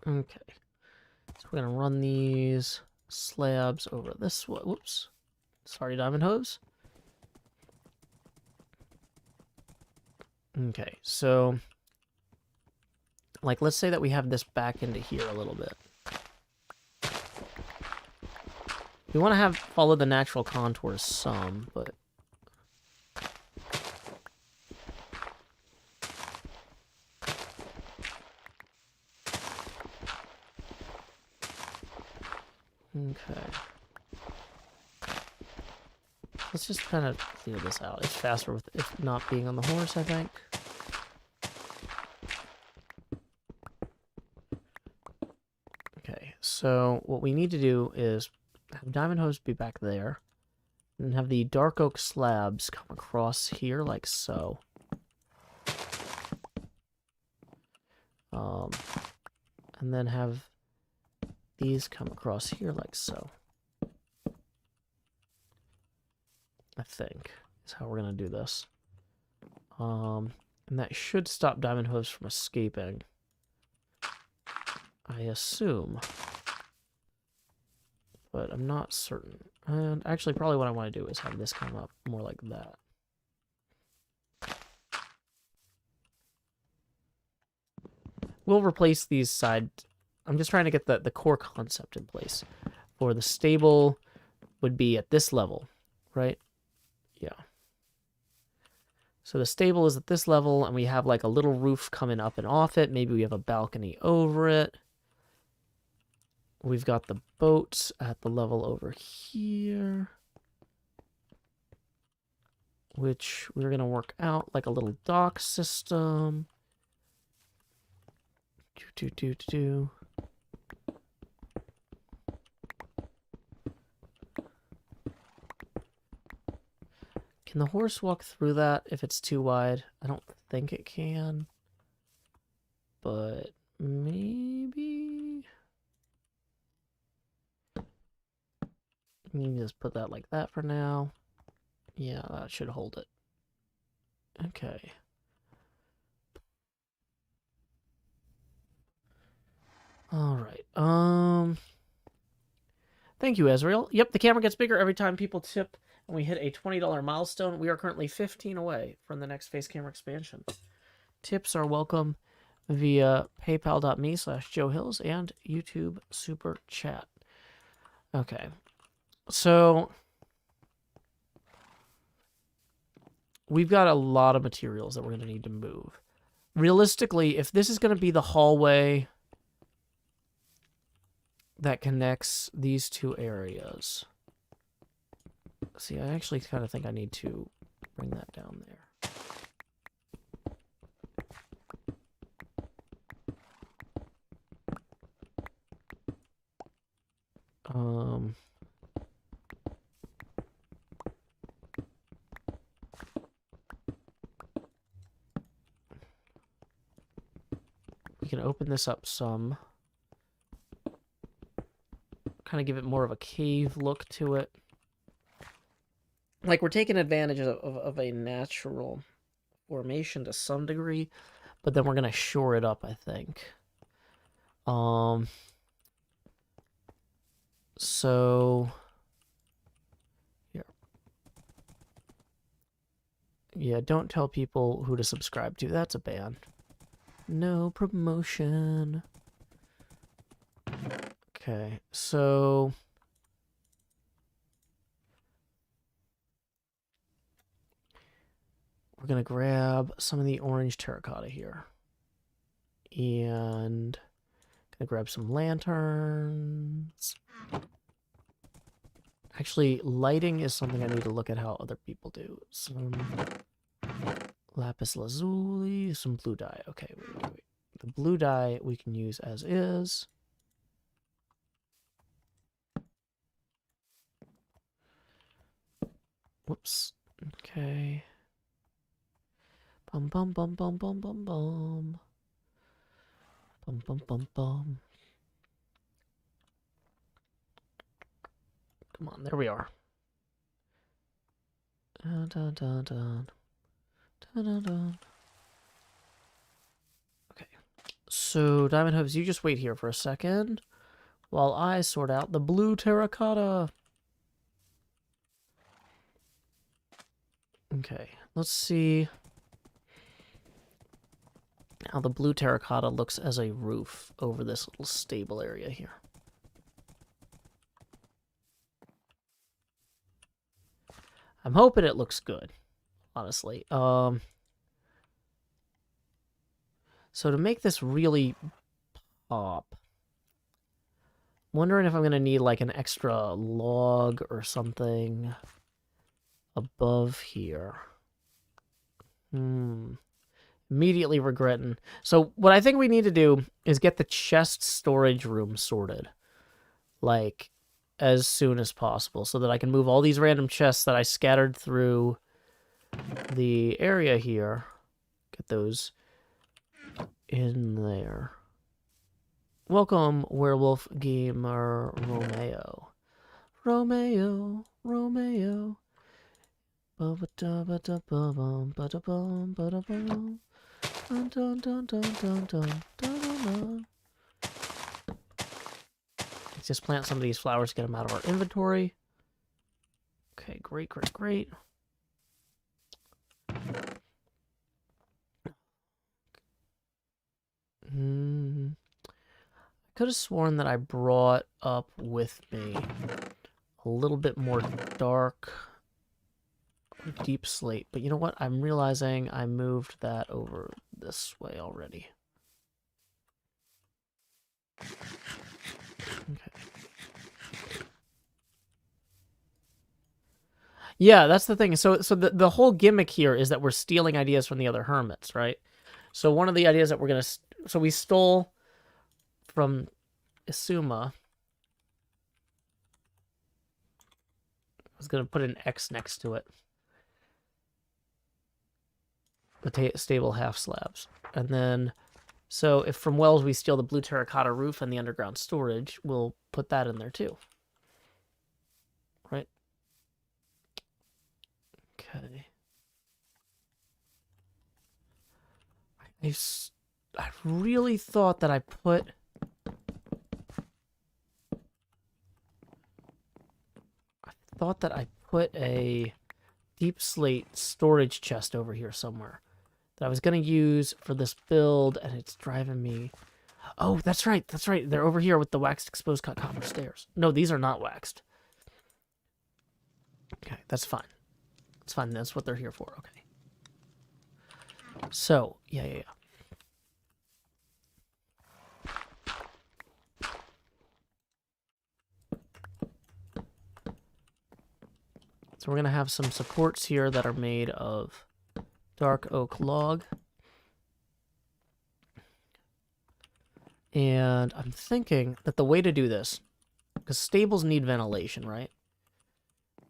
Okay. So we're going to run these slabs over this way. Whoops. Sorry, diamond hose. Okay, so like, let's say that we have this back into here a little bit. We want to follow the natural contours some, but okay. Let's just kind of clear this out. It's faster with it not being on the horse, I think. Okay, so what we need to do is have diamond hose be back there, and have the dark oak slabs come across here like so. And then have these come across here like so. I think is how we're going to do this. And that should stop diamond hose from escaping, I assume. But I'm not certain. And actually, probably what I want to do is have this come up more like that. We'll replace these side... I'm just trying to get the core concept in place. For the stable would be at this level, right? Yeah. So the stable is at this level, and we have like a little roof coming up and off it. Maybe we have a balcony over it. We've got the boats at the level over here, which we're going to work out like a little dock system. Can the horse walk through that if it's too wide? I don't think it can, but maybe... You can just put that like that for now. Yeah, that should hold it. Okay. All right. Thank you, Ezreal. Yep, the camera gets bigger every time people tip, and we hit a $20 milestone. We are currently 15 away from the next face camera expansion. Tips are welcome via paypal.me/JoeHills and YouTube Super Chat. Okay. So we've got a lot of materials that we're going to need to move. Realistically, if this is going to be the hallway that connects these two areas. See, I actually kind of think I need to bring that down there. We can open this up some. Kind of give it more of a cave look to it. Like, we're taking advantage of a natural formation to some degree, but then we're going to shore it up, I think. So, here. Yeah, don't tell people who to subscribe to. That's a ban. No promotion. Okay, so... we're going to grab some of the orange terracotta here. And... gonna grab some lanterns. Actually, lighting is something I need to look at how other people do. Some lapis lazuli, some blue dye. Okay, wait. The blue dye we can use as is. Whoops. Okay. Bum bum bum bum bum bum bum. Bum bum bum bum. Come on, there we are. Dun, dun, dun, dun. Dun, dun, dun. Okay. So, Diamond Hooves, you just wait here for a second while I sort out the blue terracotta. Okay, let's see how the blue terracotta looks as a roof over this little stable area here. I'm hoping it looks good, honestly. So to make this really pop, wondering if I'm going to need like an extra log or something above here. Immediately regretting. So what I think we need to do is get the chest storage room sorted. Like, as soon as possible, so that I can move all these random chests that I scattered through the area here. Get those in there. Welcome, Werewolf Gamer Romeo. Romeo. Dun, dun, dun, dun, dun, dun, dun. Let's just plant some of these flowers, get them out of our inventory. Okay, great. I could have sworn that I brought up with me a little bit more dark deep slate, but you know what? I'm realizing I moved that over this way already. Okay. Yeah, that's the thing. So the whole gimmick here is that we're stealing ideas from the other hermits, right? So one of the ideas that we're going to... So we stole from Isuma. I was going to put an X next to it. The stable half slabs. And then... So if from Wells we steal the blue terracotta roof and the underground storage, we'll put that in there too. Right? Okay. I really thought that I put... a deep slate storage chest over here somewhere that I was going to use for this build, and it's driving me... Oh, that's right. They're over here with the waxed exposed cut copper stairs. No, these are not waxed. Okay, that's fine. That's fine. That's what they're here for. Okay. So, yeah. So we're going to have some supports here that are made of dark oak log. And I'm thinking that the way to do this, because stables need ventilation, right,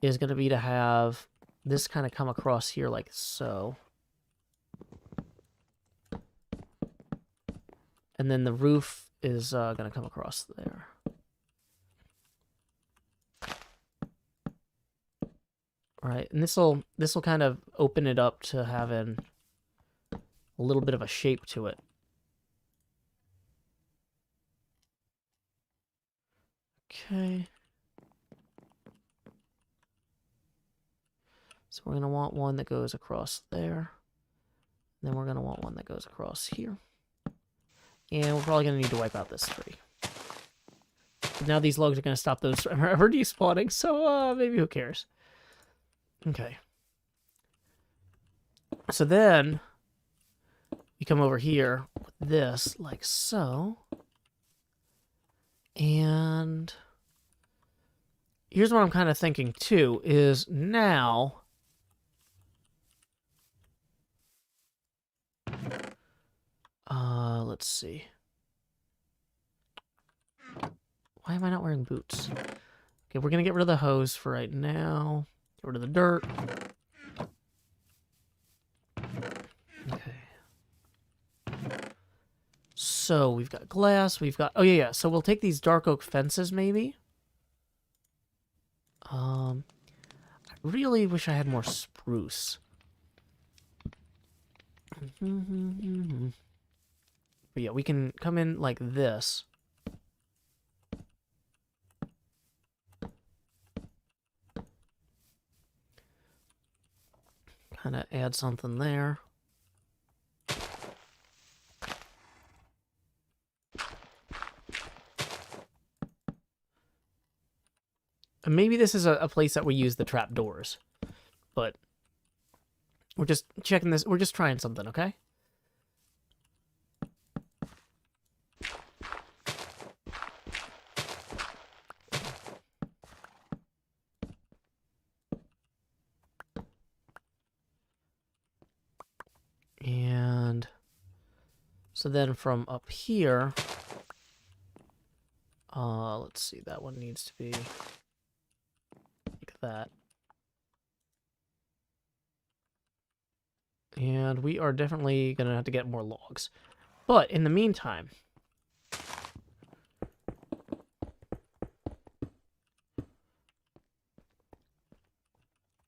is going to be to have this kind of come across here like so. And then the roof is going to come across there. Right, and this will kind of open it up to having a little bit of a shape to it. Okay. So we're going to want one that goes across there. Then we're going to want one that goes across here. And we're probably going to need to wipe out this tree. But now these logs are going to stop those from ever despawning, so maybe who cares? Okay. So then you come over here with this, like so. And here's what I'm kind of thinking too, is now let's see. Why am I not wearing boots? Okay, we're gonna get rid of the hose for right now. Get rid of the dirt. Okay. So we've got glass, we've got... Oh, yeah. So we'll take these dark oak fences, maybe. I really wish I had more spruce. But yeah, we can come in like this. Kind of add something there. And maybe this is a place that we use the trapdoors. But we're just checking this. We're just trying something, okay? And so then from up here, let's see, that one needs to be like that. And we are definitely going to have to get more logs. But in the meantime,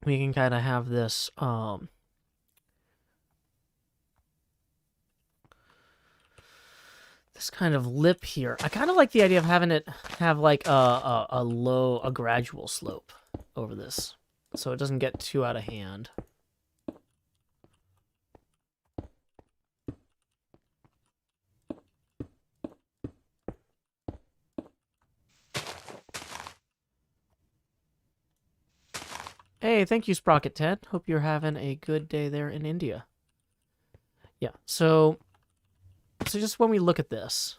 we can kind of have this, this kind of lip here. I kind of like the idea of having it have like a gradual slope over this, so it doesn't get too out of hand. Hey, thank you, Sprocket10. Hope you're having a good day there in India. Yeah, so just when we look at this,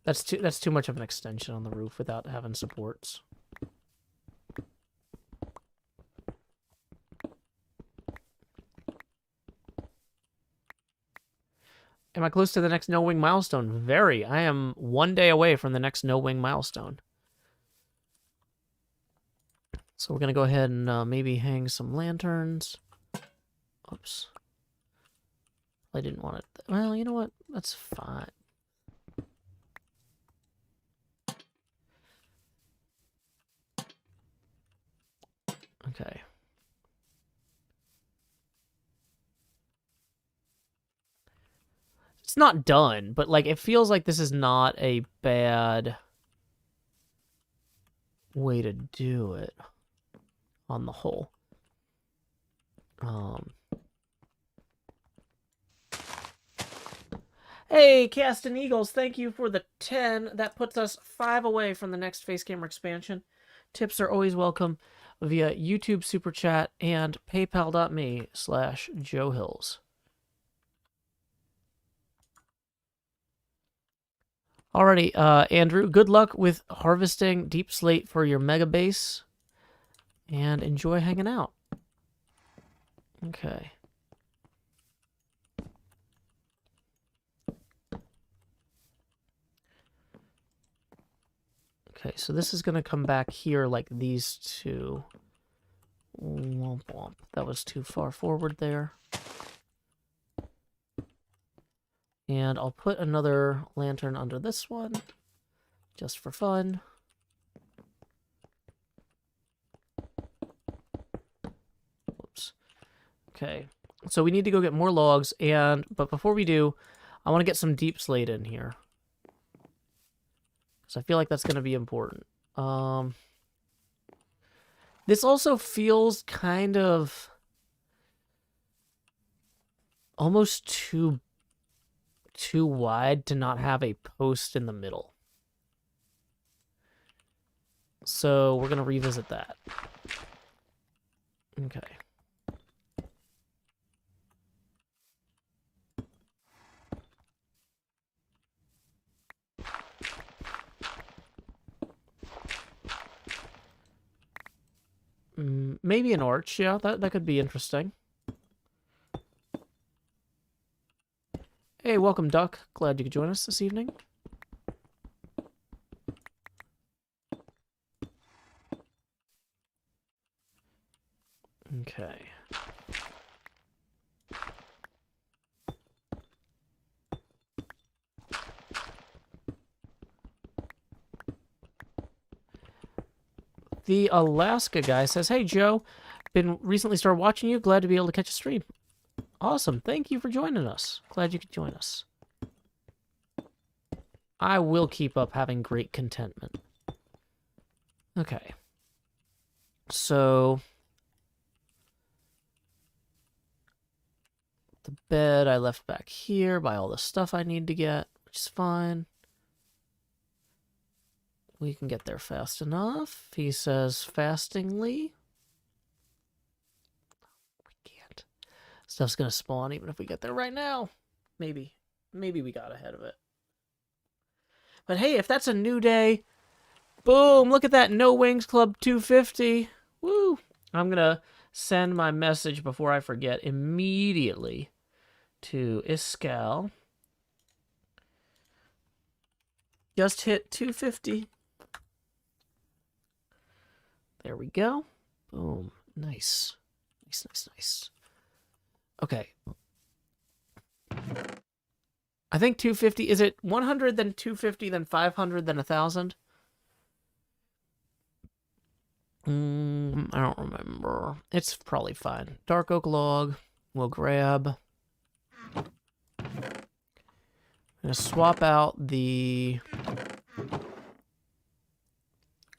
that's too much of an extension on the roof without having supports. Am I close to the next no-wing milestone? Very. I am 1 day away from the next no-wing milestone. So we're going to go ahead and maybe hang some lanterns. Oops. I didn't want it. Well, you know what? That's fine. Okay. It's not done, but like it feels like this is not a bad way to do it on the whole. Hey, Castin Eagles, thank you for the 10. That puts us 5 away from the next face camera expansion. Tips are always welcome. via YouTube Super Chat and paypal.me/JoeHills. Alrighty, Andrew, good luck with harvesting deep slate for your mega base, and enjoy hanging out. Okay. Okay, so this is going to come back here like these two. Womp womp. That was too far forward there. And I'll put another lantern under this one, just for fun. Whoops. Okay, so we need to go get more logs, but before we do, I want to get some deep slate in here. So I feel like that's going to be important. This also feels kind of almost too wide to not have a post in the middle. So we're going to revisit that. Okay. Maybe an arch, yeah, that could be interesting. Hey, welcome, Duck. Glad you could join us this evening. Okay. The Alaska guy says, "Hey, Joe, been recently started watching you. Glad to be able to catch a stream." Awesome. Thank you for joining us. Glad you could join us. I will keep up having great contentment. Okay. So the bed I left back here by all the stuff I need to get, which is fine. We can get there fast enough. He says fastingly. We can't. Stuff's gonna spawn even if we get there right now. Maybe we got ahead of it. But hey, if that's a new day, boom, look at that, No Wings Club 250. Woo! I'm gonna send my message before I forget immediately to Iskal. Just hit 250. There we go. Boom. Nice. Nice. Okay. I think 250. Is it 100, then 250, then 500, then 1,000? I don't remember. It's probably fine. Dark oak log. We'll grab. I'm going to swap out the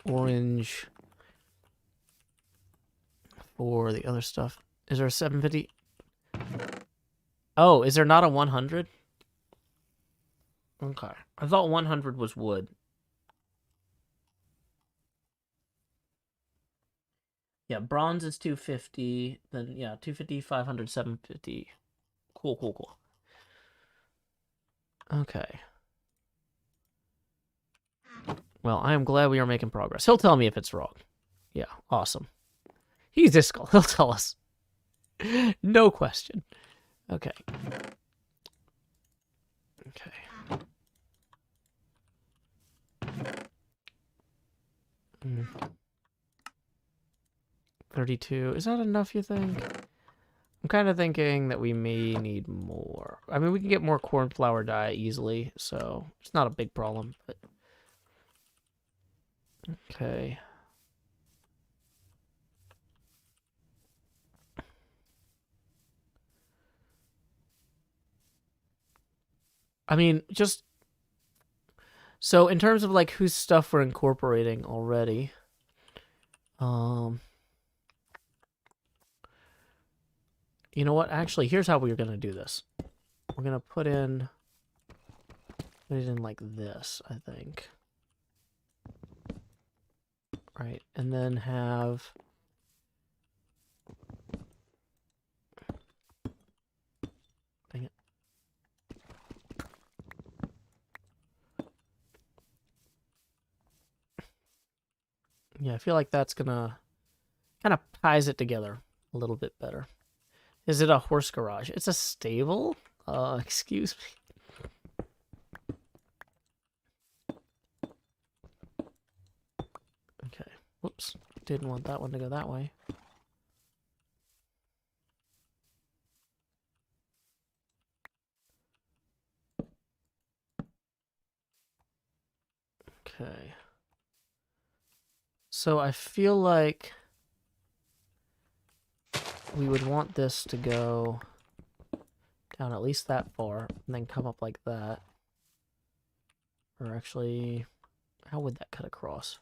orange for the other stuff. Is there a 750? Oh, is there not a 100? Okay. I thought 100 was wood. Yeah, bronze is 250. Then, yeah, 250, 500, 750. Cool. Okay. Well, I am glad we are making progress. He'll tell me if it's wrong. Yeah, awesome. He's Iskal. He'll tell us. No question. Okay. 32. Is that enough, you think? I'm kind of thinking that we may need more. I mean, we can get more cornflower dye easily, so it's not a big problem. But okay. I mean, just... So, in terms of, like, whose stuff we're incorporating already... You know what? Actually, here's how we're going to do this. We're going to put it in like this, I think. Right, and then have Yeah, I feel like that's gonna kind of ties it together a little bit better. Is it a horse garage? It's a stable? Excuse me. Okay. Whoops. Didn't want that one to go that way. Okay. So I feel like we would want this to go down at least that far, and then come up like that. Or actually, how would that cut across?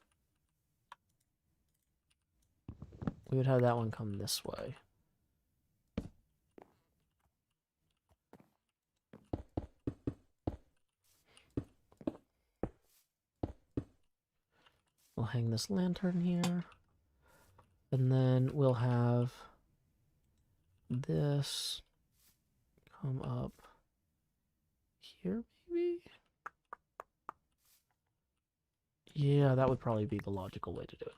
We would have that one come this way. We'll hang this lantern here. And then we'll have this come up here, maybe? Yeah, that would probably be the logical way to do it.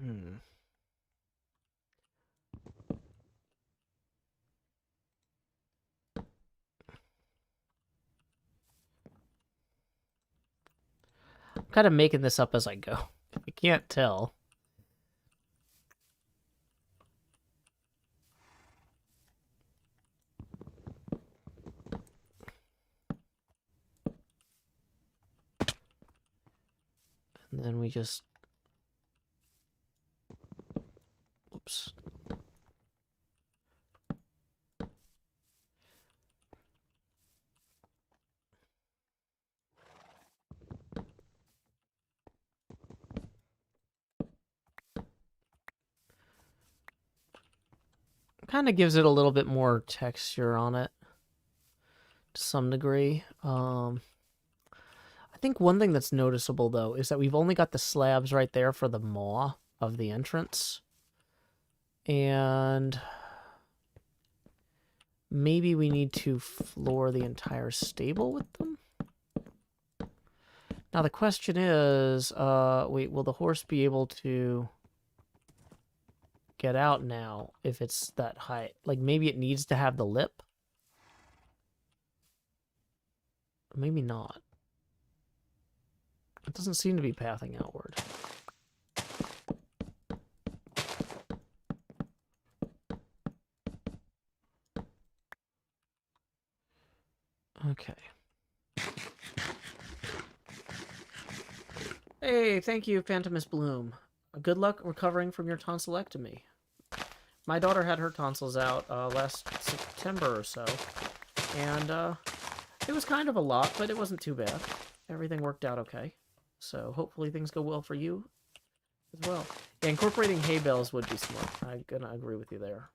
Hmm. I'm kind of making this up as I go. If you can't tell. And then we just... Oops. Kind of gives it a little bit more texture on it. To some degree. I think one thing that's noticeable, though, is that we've only got the slabs right there for the maw of the entrance. And maybe we need to floor the entire stable with them? Now the question is, wait, will the horse be able to get out now if it's that height? Like, maybe it needs to have the lip? Maybe not. It doesn't seem to be pathing outward. Okay. Hey, thank you, Phantomus Bloom. Good luck recovering from your tonsillectomy. My daughter had her tonsils out last September or so, and it was kind of a lot, but it wasn't too bad. Everything worked out okay. So hopefully things go well for you as well. Yeah, incorporating hay bales would be smart. I'm gonna agree with you there.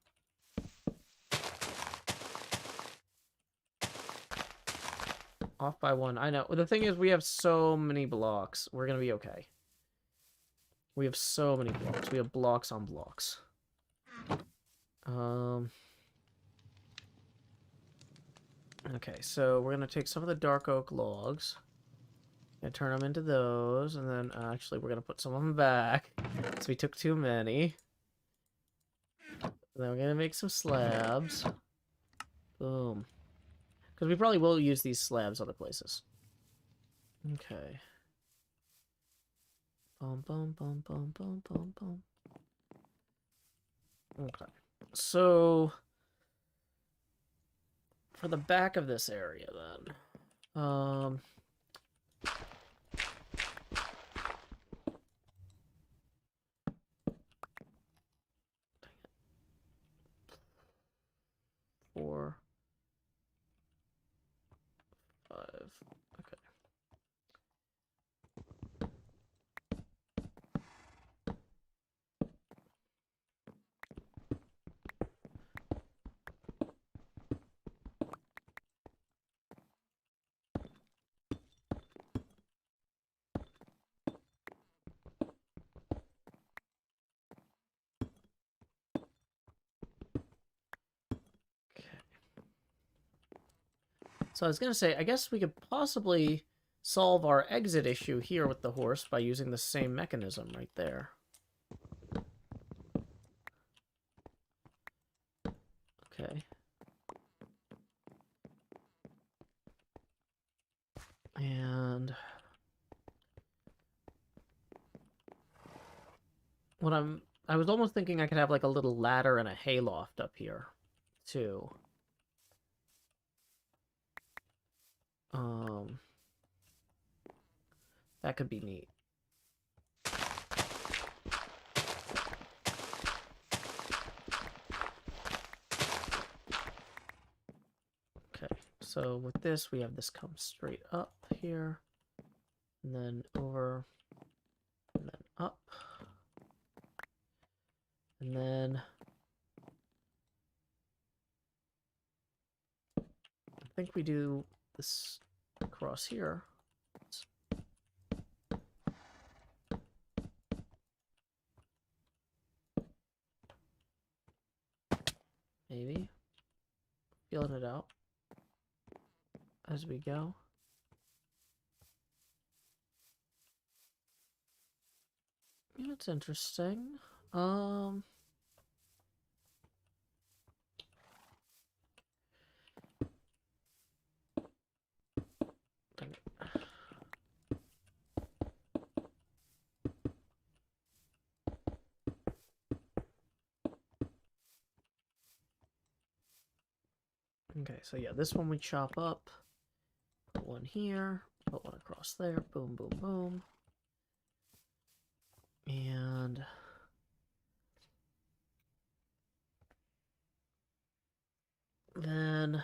Off by one. I know. The thing is, we have so many blocks. We're gonna be okay. We have so many blocks. We have blocks on blocks. Okay, so we're gonna take some of the dark oak logs and turn them into those, and then actually we're gonna put some of them back because we took too many. And then we're gonna make some slabs. Boom. Because we probably will use these slabs other places. Okay. Boom, boom, boom, boom, boom, boom, boom. Okay. So, for the back of this area, then, 4, 5. Okay. So I was gonna say, I guess we could possibly solve our exit issue here with the horse by using the same mechanism right there. Okay. And I was almost thinking I could have like a little ladder and a hayloft up here too. That could be neat. Okay, so with this, we have this come straight up here, and then over, and then up, and then I think we do this across here. Maybe. Feeling it out as we go. Yeah, that's interesting. Okay, so yeah, this one we chop up. Put one here. Put one across there. Boom, boom, boom. And then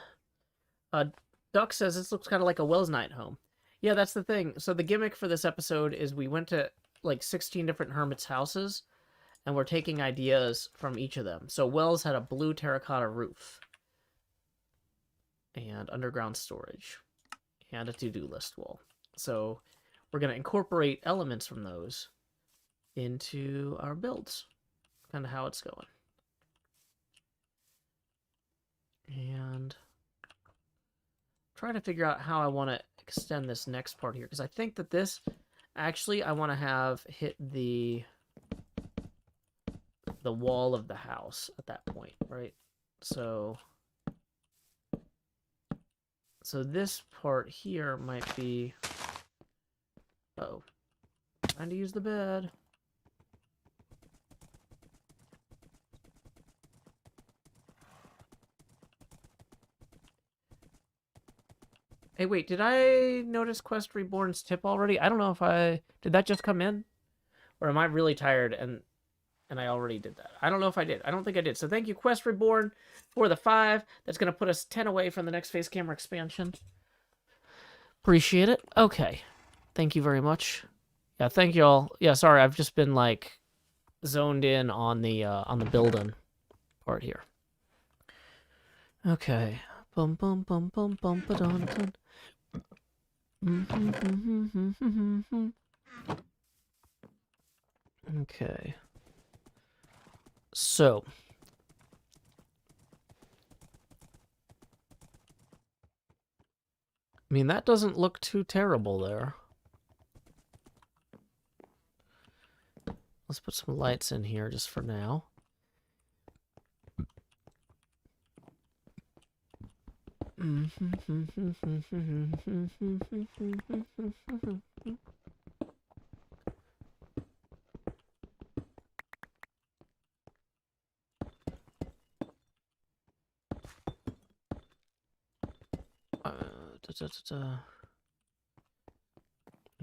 Duck says this looks kind of like a Wells Night home. Yeah, that's the thing. So the gimmick for this episode is we went to like 16 different hermits' houses, and we're taking ideas from each of them. So Wells had a blue terracotta roof, and underground storage, and a to-do list wall. So we're going to incorporate elements from those into our builds. Kind of how it's going. And try to figure out how I want to extend this next part here, because I think that this actually I want to have hit the wall of the house at that point, right? So this part here might be, oh, trying to use the bed. Hey, wait, did I notice Quest Reborn's tip already? I don't know if did that just come in? Or am I really tired and I already did that? I don't know if I did. I don't think I did. So thank you, Quest Reborn, for the 5. That's going to put us 10 away from the next face camera expansion. Appreciate it. Okay. Thank you very much. Yeah, thank you all. Yeah, sorry, I've just been, like, zoned in on the building part here. Okay. Bum bum bum bum bum ba dun dun. Okay. So. I mean, that doesn't look too terrible there. Let's put some lights in here just for now.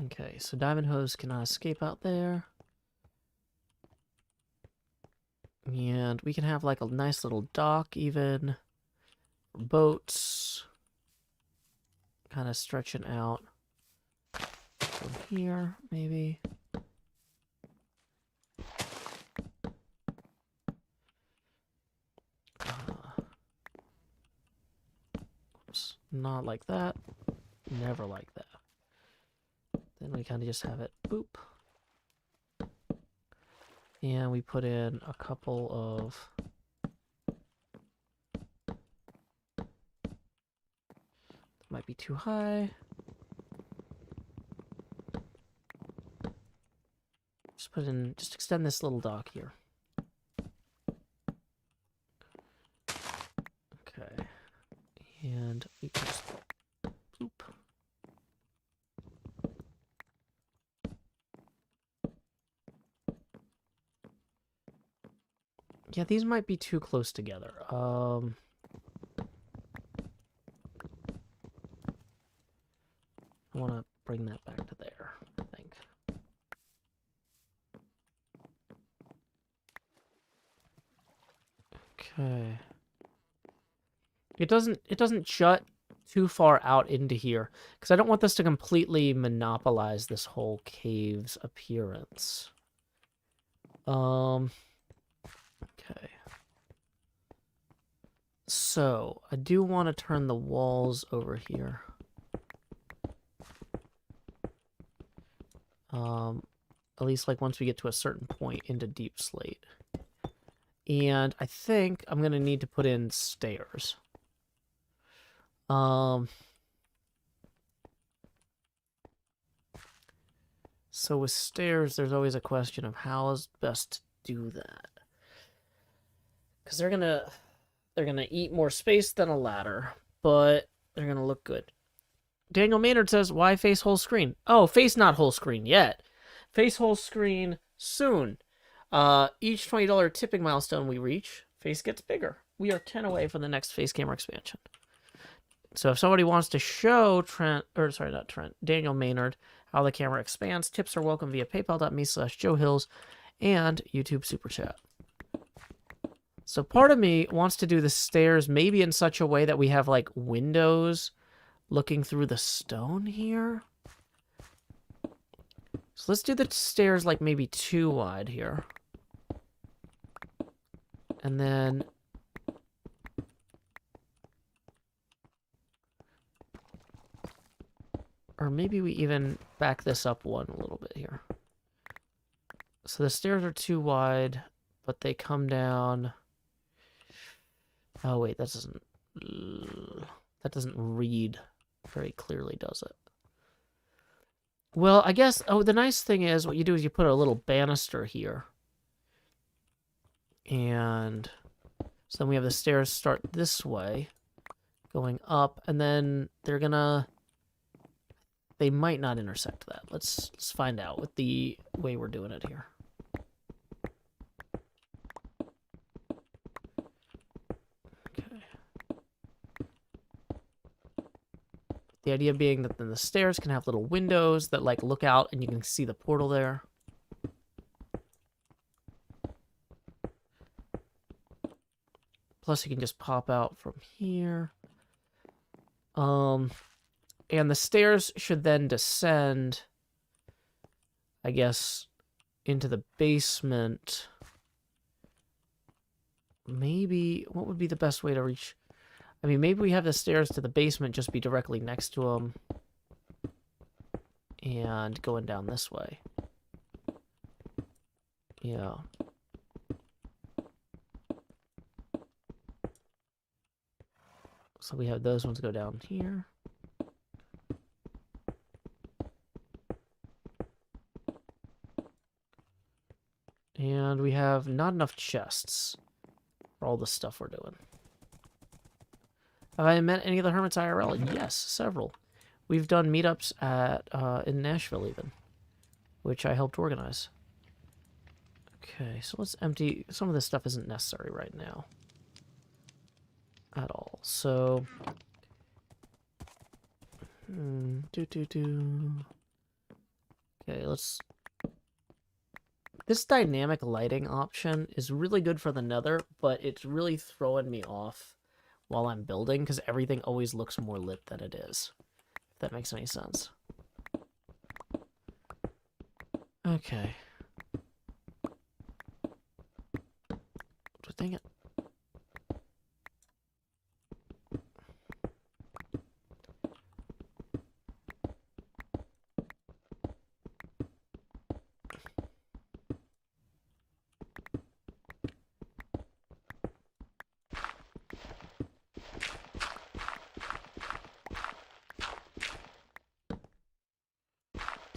Okay, so Diamond Hose cannot escape out there. And we can have like a nice little dock even. Boats. Kind of stretching out. From here, maybe. Oops, not like that. Never like that. Then we kind of just have it, boop. And we put in a couple of might too high. Just extend this little dock here. Okay. And we can just boop. Yeah, these might be too close together. I want to bring that back to there, I think. Okay. It doesn't jut too far out into here because I don't want this to completely monopolize this whole cave's appearance. Okay. So, I do want to turn the walls over here. At least like once we get to a certain point into deep slate. And I think I'm going to need to put in stairs. So with stairs, there's always a question of how is best to do that. Because they're gonna eat more space than a ladder, but they're gonna look good. Daniel Maynard says, why face whole screen? Oh, face not whole screen yet. Face whole screen soon. Each $20 tipping milestone we reach, face gets bigger. We are 10 away from the next face camera expansion. So if somebody wants to show Daniel Maynard how the camera expands, tips are welcome via paypal.me/JoeHills and YouTube Super Chat. So part of me wants to do the stairs maybe in such a way that we have like windows looking through the stone here. So let's do the stairs like maybe too wide here. And then or maybe we even back this up one a little bit here. So the stairs are too wide, but they come down. Oh wait, that doesn't read very clearly, does it? Well, I guess, oh, the nice thing is what you do is you put a little banister here. And so then we have the stairs start this way, going up, and then they might not intersect that. Let's find out with the way we're doing it here. Okay. The idea being that then the stairs can have little windows that like look out and you can see the portal there. Plus you can just pop out from here. And the stairs should then descend, I guess, into the basement. Maybe, what would be the best way to reach? I mean, maybe we have the stairs to the basement just be directly next to them. And going down this way. Yeah. So we have those ones go down here. And we have not enough chests for all the stuff we're doing. Have I met any of the hermits IRL? Yes, several. We've done meetups at in Nashville even, which I helped organize. Okay, so let's empty. Some of this stuff isn't necessary right now at all. So, okay, let's. This dynamic lighting option is really good for the nether, but it's really throwing me off while I'm building because everything always looks more lit than it is. If that makes any sense. Okay. Dang it.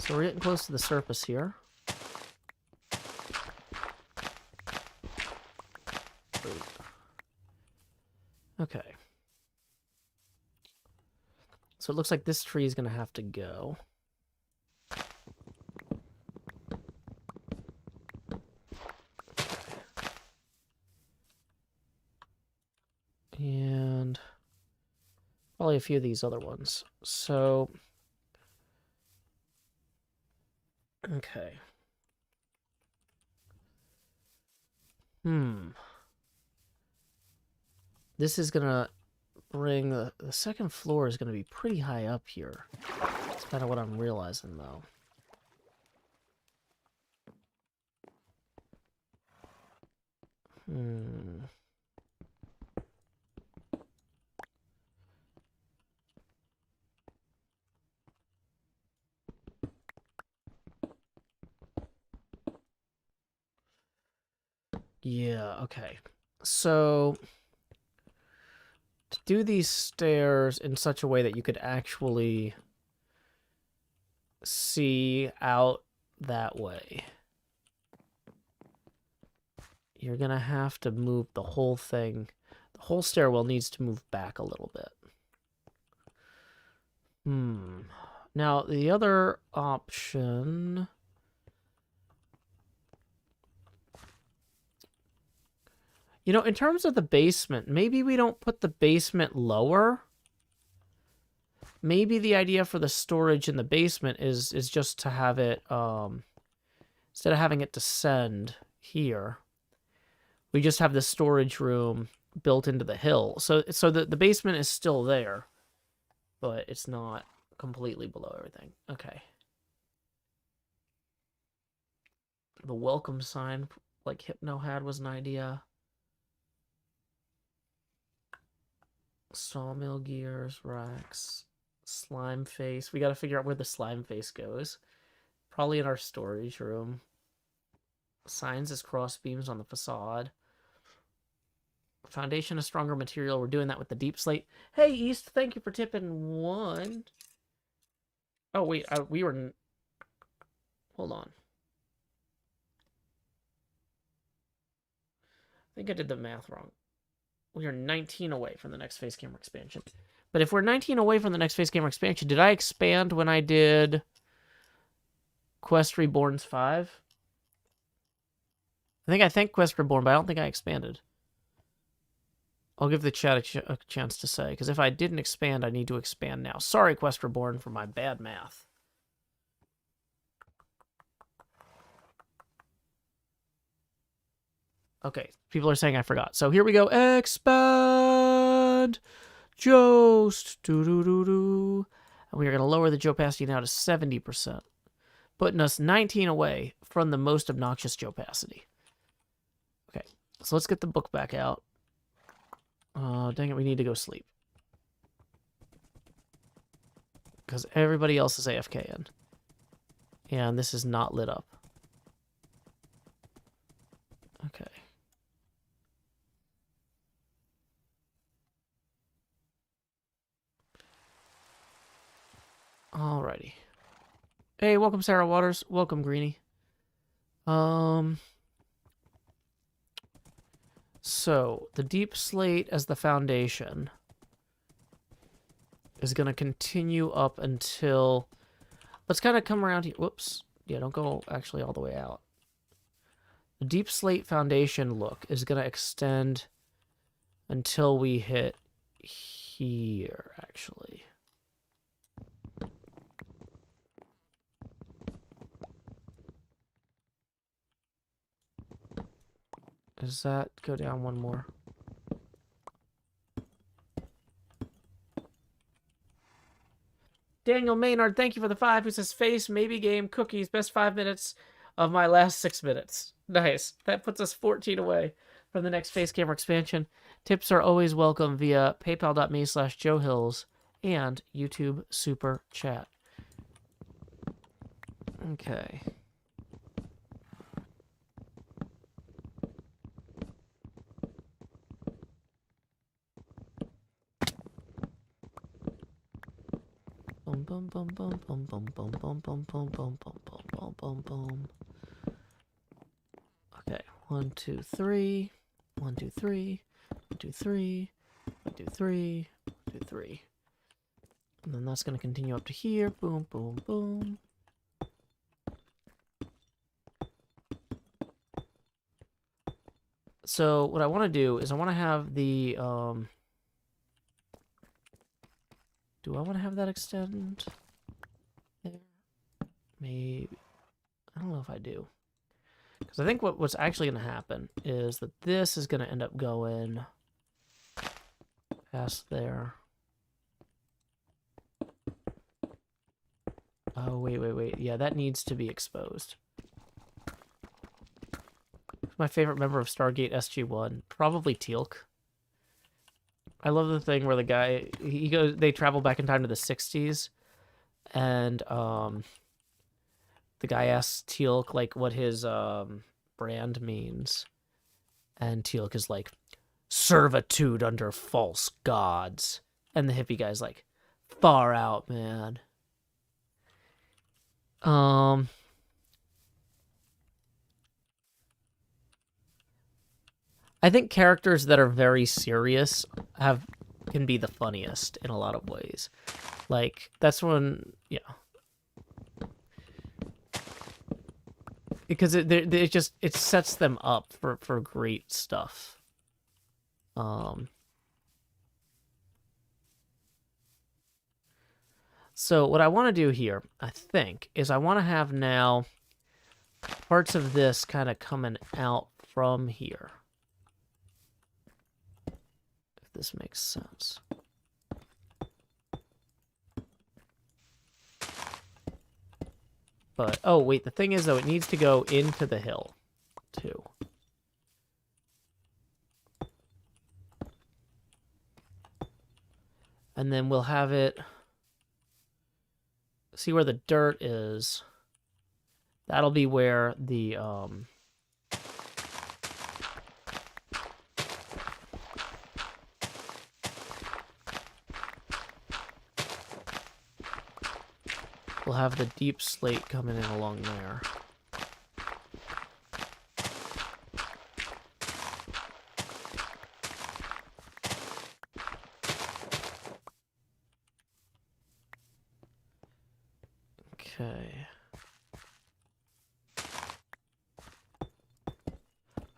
So we're getting close to the surface here. Okay. So it looks like this tree is going to have to go. And probably a few of these other ones. So, okay. This is going to bring the second floor is going to be pretty high up here. That's kind of what I'm realizing, though. Yeah, okay. So, to do these stairs in such a way that you could actually see out that way, you're going to have to move the whole thing. The whole stairwell needs to move back a little bit. Now, the other option... You know, in terms of the basement, maybe we don't put the basement lower. Maybe the idea for the storage in the basement is just to have it, instead of having it descend here, we just have the storage room built into the hill. So the basement is still there, but it's not completely below everything. Okay. The welcome sign, like Hypno had, was an idea. Sawmill gears, racks, slime face. We got to figure out where the slime face goes. Probably in our storage room. Signs as cross beams on the facade. Foundation is stronger material. We're doing that with the deep slate. Hey, East, thank you for tipping 1. Oh, wait, we were... Hold on. I think I did the math wrong. We are 19 away from the next face camera expansion. But if we're 19 away from the next face camera expansion, did I expand when I did Quest Reborn's 5? I think Quest Reborn, but I don't think I expanded. I'll give the chat a chance to say, because if I didn't expand, I need to expand now. Sorry, Quest Reborn, for my bad math. Okay, people are saying I forgot. So here we go. Expand! Jost! Do-do-do-do. And we are going to lower the Joe opacity now to 70%, putting us 19 away from the most obnoxious Joe opacity. Okay, so let's get the book back out. Dang it, we need to go sleep. Because everybody else is AFK-ing. And this is not lit up. Okay. Alrighty. Hey, welcome Sarah Waters. Welcome Greenie. So, the deep slate as the foundation is going to continue up until... Let's kind of come around here. Whoops. Yeah, don't go actually all the way out. The deep slate foundation look is going to extend until we hit here, actually. Does that go down one more? Daniel Maynard, thank you for the 5. Who says face, maybe game, cookies, best 5 minutes of my last 6 minutes. Nice. That puts us 14 away from the next face camera expansion. Tips are always welcome via paypal.me/JoeHills and YouTube Super Chat. Okay. Boom, boom, boom, boom, boom, boom, boom, boom, boom, boom, boom, boom, boom, boom, boom. Okay, 1, 2, 3. 1, 2, 3. 1, 2, 3. 1, 2, 3. 1, 2, 3. And then that's going to continue up to here. Boom, boom, boom. So what I want to do is I want to have the, do I want to have that extend there? Maybe. I don't know if I do. Because I think what's actually going to happen is that this is going to end up going past there. Oh, wait. Yeah, that needs to be exposed. My favorite member of Stargate SG-1, probably Teal'c. I love the thing where the guy, they travel back in time to the 60s, and the guy asks Teal'c, like, what his brand means. And Teal'c is like, servitude under false gods. And the hippie guy's like, far out, man. I think characters that are very serious can be the funniest in a lot of ways. Like, that's when, yeah. Because it sets them up for great stuff. So what I want to do here, I think, is I want to have now parts of this kind of coming out from here. If this makes sense. But, oh, wait, the thing is, though, it needs to go into the hill, too. And then we'll have it... See where the dirt is. That'll be where the, we'll have the deep slate coming in along there. Okay.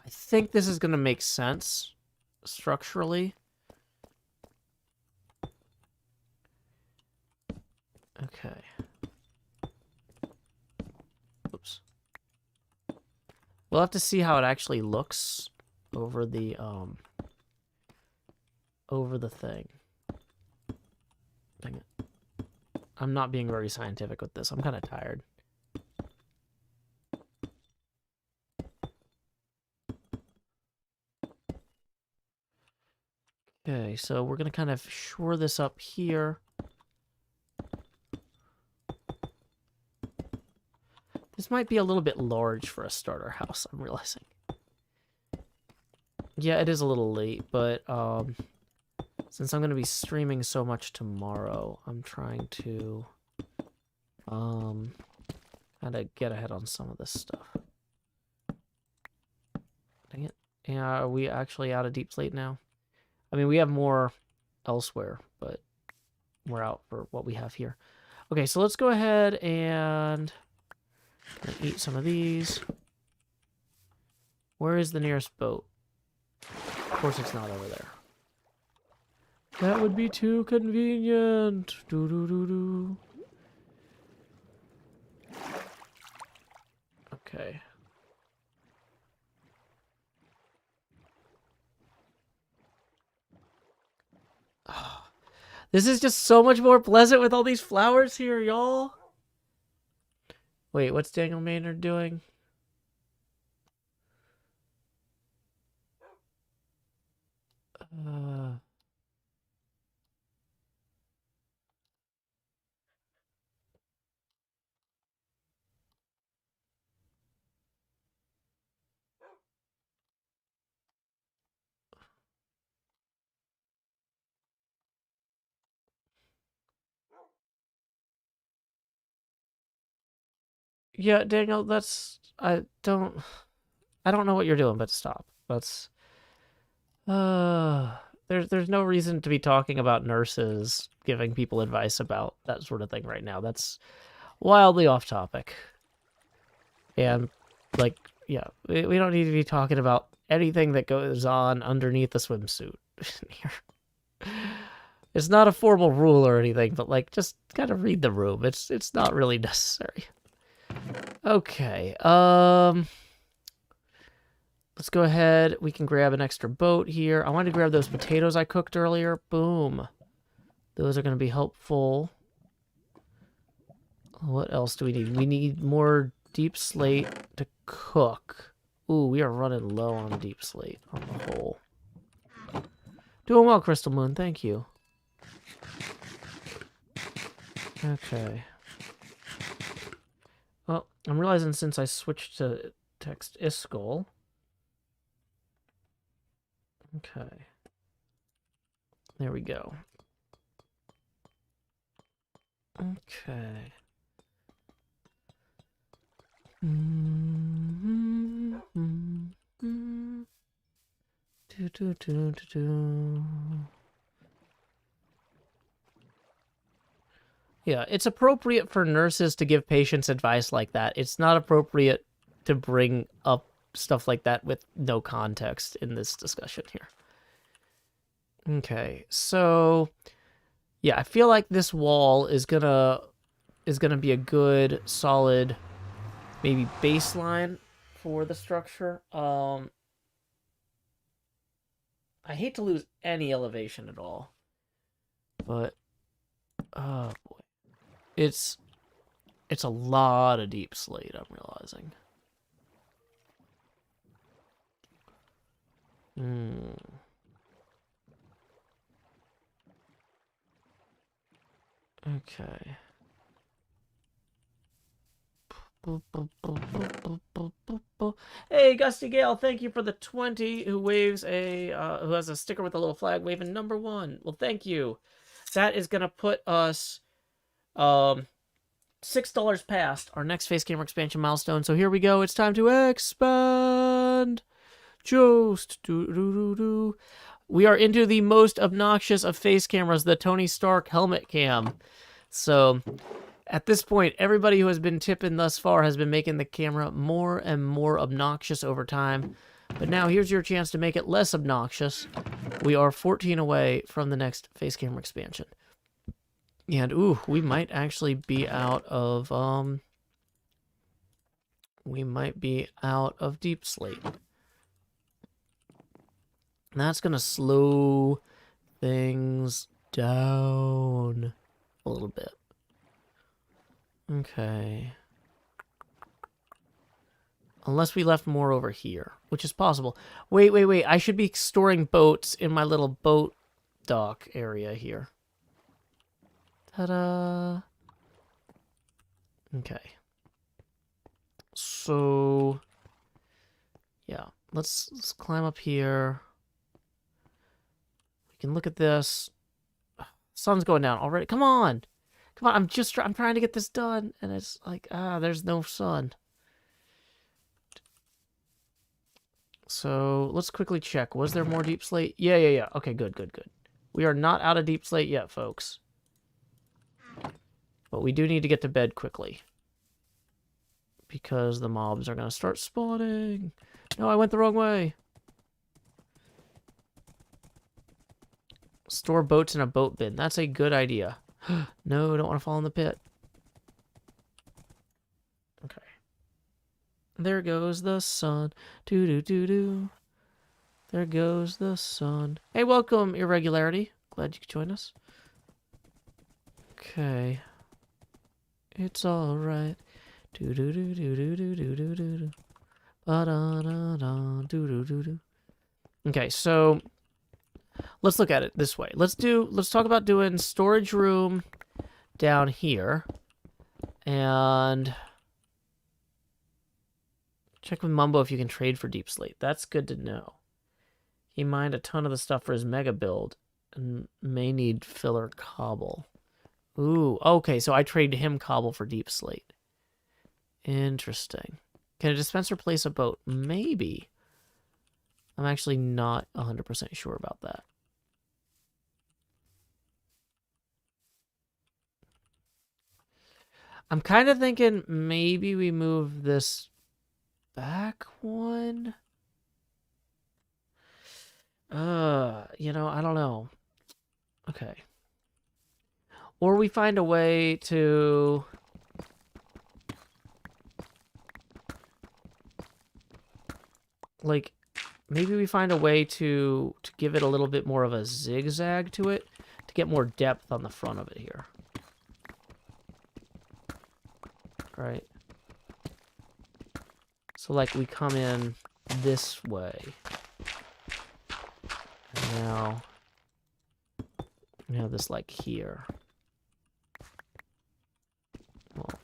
I think this is going to make sense structurally. Okay. Oops. We'll have to see how it actually looks over the thing. Dang it. I'm not being very scientific with this. I'm kind of tired. Okay, so we're going to kind of shore this up here. This might be a little bit large for a starter house, I'm realizing. Yeah, it is a little late, but since I'm going to be streaming so much tomorrow, I'm trying to kind of get ahead on some of this stuff. Dang it. Yeah, are we actually out of deep slate now? I mean, we have more elsewhere, but we're out for what we have here. Okay, so let's go ahead and eat some of these. Where is the nearest boat? Of course it's not over there. That would be too convenient. Do. Okay. Oh, this is just so much more pleasant with all these flowers here, y'all. Wait, what's Daniel Maynard doing? Yeah, Daniel, I don't know what you're doing, but stop. There's no reason to be talking about nurses giving people advice about that sort of thing right now. That's wildly off topic. And, like, yeah, we don't need to be talking about anything that goes on underneath the swimsuit here. It's not a formal rule or anything, but, like, just kind of read the room. It's not really necessary. Okay, let's go ahead. We can grab an extra boat here. I wanted to grab those potatoes I cooked earlier. Boom. Those are going to be helpful. What else do we need? We need more deep slate to cook. Ooh, we are running low on deep slate on the whole. Doing well, Crystal Moon. Thank you. Okay. Well, I'm realizing since I switched to text Iskol. Okay. There we go. Okay. Yeah, it's appropriate for nurses to give patients advice like that. It's not appropriate to bring up stuff like that with no context in this discussion here. Okay, so yeah, I feel like this wall is gonna be a good, solid, maybe baseline for the structure. I hate to lose any elevation at all, but oh boy, it's a lot of deep slate. I'm realizing. Okay. Hey, Gusty Gale, thank you for the 20 who waves who has a sticker with a little flag waving #1. Well, thank you. That is going to put us $6 past our next face camera expansion milestone. So here we go. It's time to expand. Just do. We are into the most obnoxious of face cameras, the Tony Stark helmet cam. So at this point, everybody who has been tipping thus far has been making the camera more and more obnoxious over time. But now here's your chance to make it less obnoxious. We are 14 away from the next face camera expansion. And ooh, we might actually be out of deep slate. And that's gonna slow things down a little bit. Okay. Unless we left more over here, which is possible. Wait. I should be storing boats in my little boat dock area here. Ta-da. Okay. So, yeah. Let's climb up here. We can look at this. Sun's going down already. Come on. I'm trying to get this done, and it's like, there's no sun. So let's quickly check. Was there more deep slate? Yeah. Okay, good. We are not out of deep slate yet, folks. But we do need to get to bed quickly, because the mobs are going to start spawning. No, I went the wrong way. Store boats in a boat bin. That's a good idea. No, don't want to fall in the pit. Okay. There goes the sun. Do. There goes the sun. Hey, welcome, Irregularity. Glad you could join us. Okay. It's alright. Do. Ba-da-da-da. Do. Okay, so let's look at it this way. Let's talk about doing storage room down here. And check with Mumbo if you can trade for deep slate. That's good to know. He mined a ton of the stuff for his mega build and may need filler cobble. Ooh, okay, so I traded him cobble for deep slate. Interesting. Can a dispenser place a boat? Maybe. I'm actually not 100% sure about that. I'm kind of thinking maybe we move this back one. I don't know. Okay. Or we find a way to... Like, maybe we find a way to give it a little bit more of a zigzag to it to get more depth on the front of it here. Right. So, like, we come in this way. And now this, like, here. Well,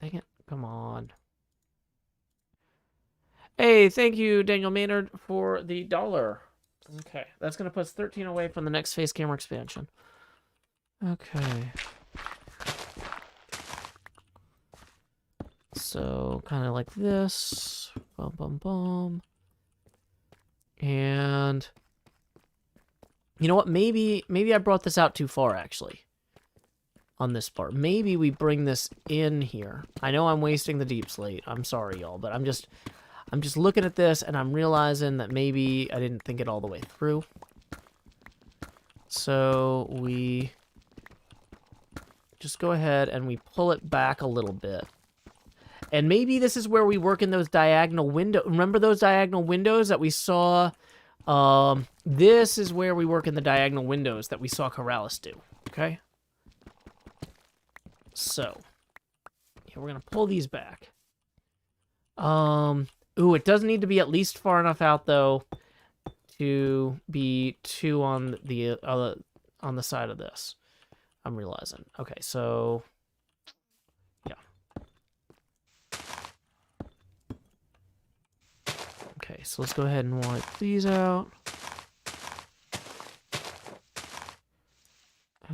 dang it. Come on. Hey, thank you, Daniel Maynard, for the $1. Okay, that's going to put us 13 away from the next face camera expansion. Okay. So, kind of like this. Bum, bum, bum. And... You know what? Maybe I brought this out too far, actually. On this part. Maybe we bring this in here. I know I'm wasting the deep slate. I'm sorry, y'all, but I'm just looking at this, and I'm realizing that maybe I didn't think it all the way through. So we just go ahead and we pull it back a little bit. And maybe this is where we work in those diagonal windows. Remember those diagonal windows that we saw? This is where we work in the diagonal windows that we saw Corrales do. Okay? So, yeah, we're going to pull these back. Ooh, it does need to be at least far enough out, though, to be 2 on the on the side of this. I'm realizing. Okay, so yeah. Okay, so let's go ahead and wipe these out.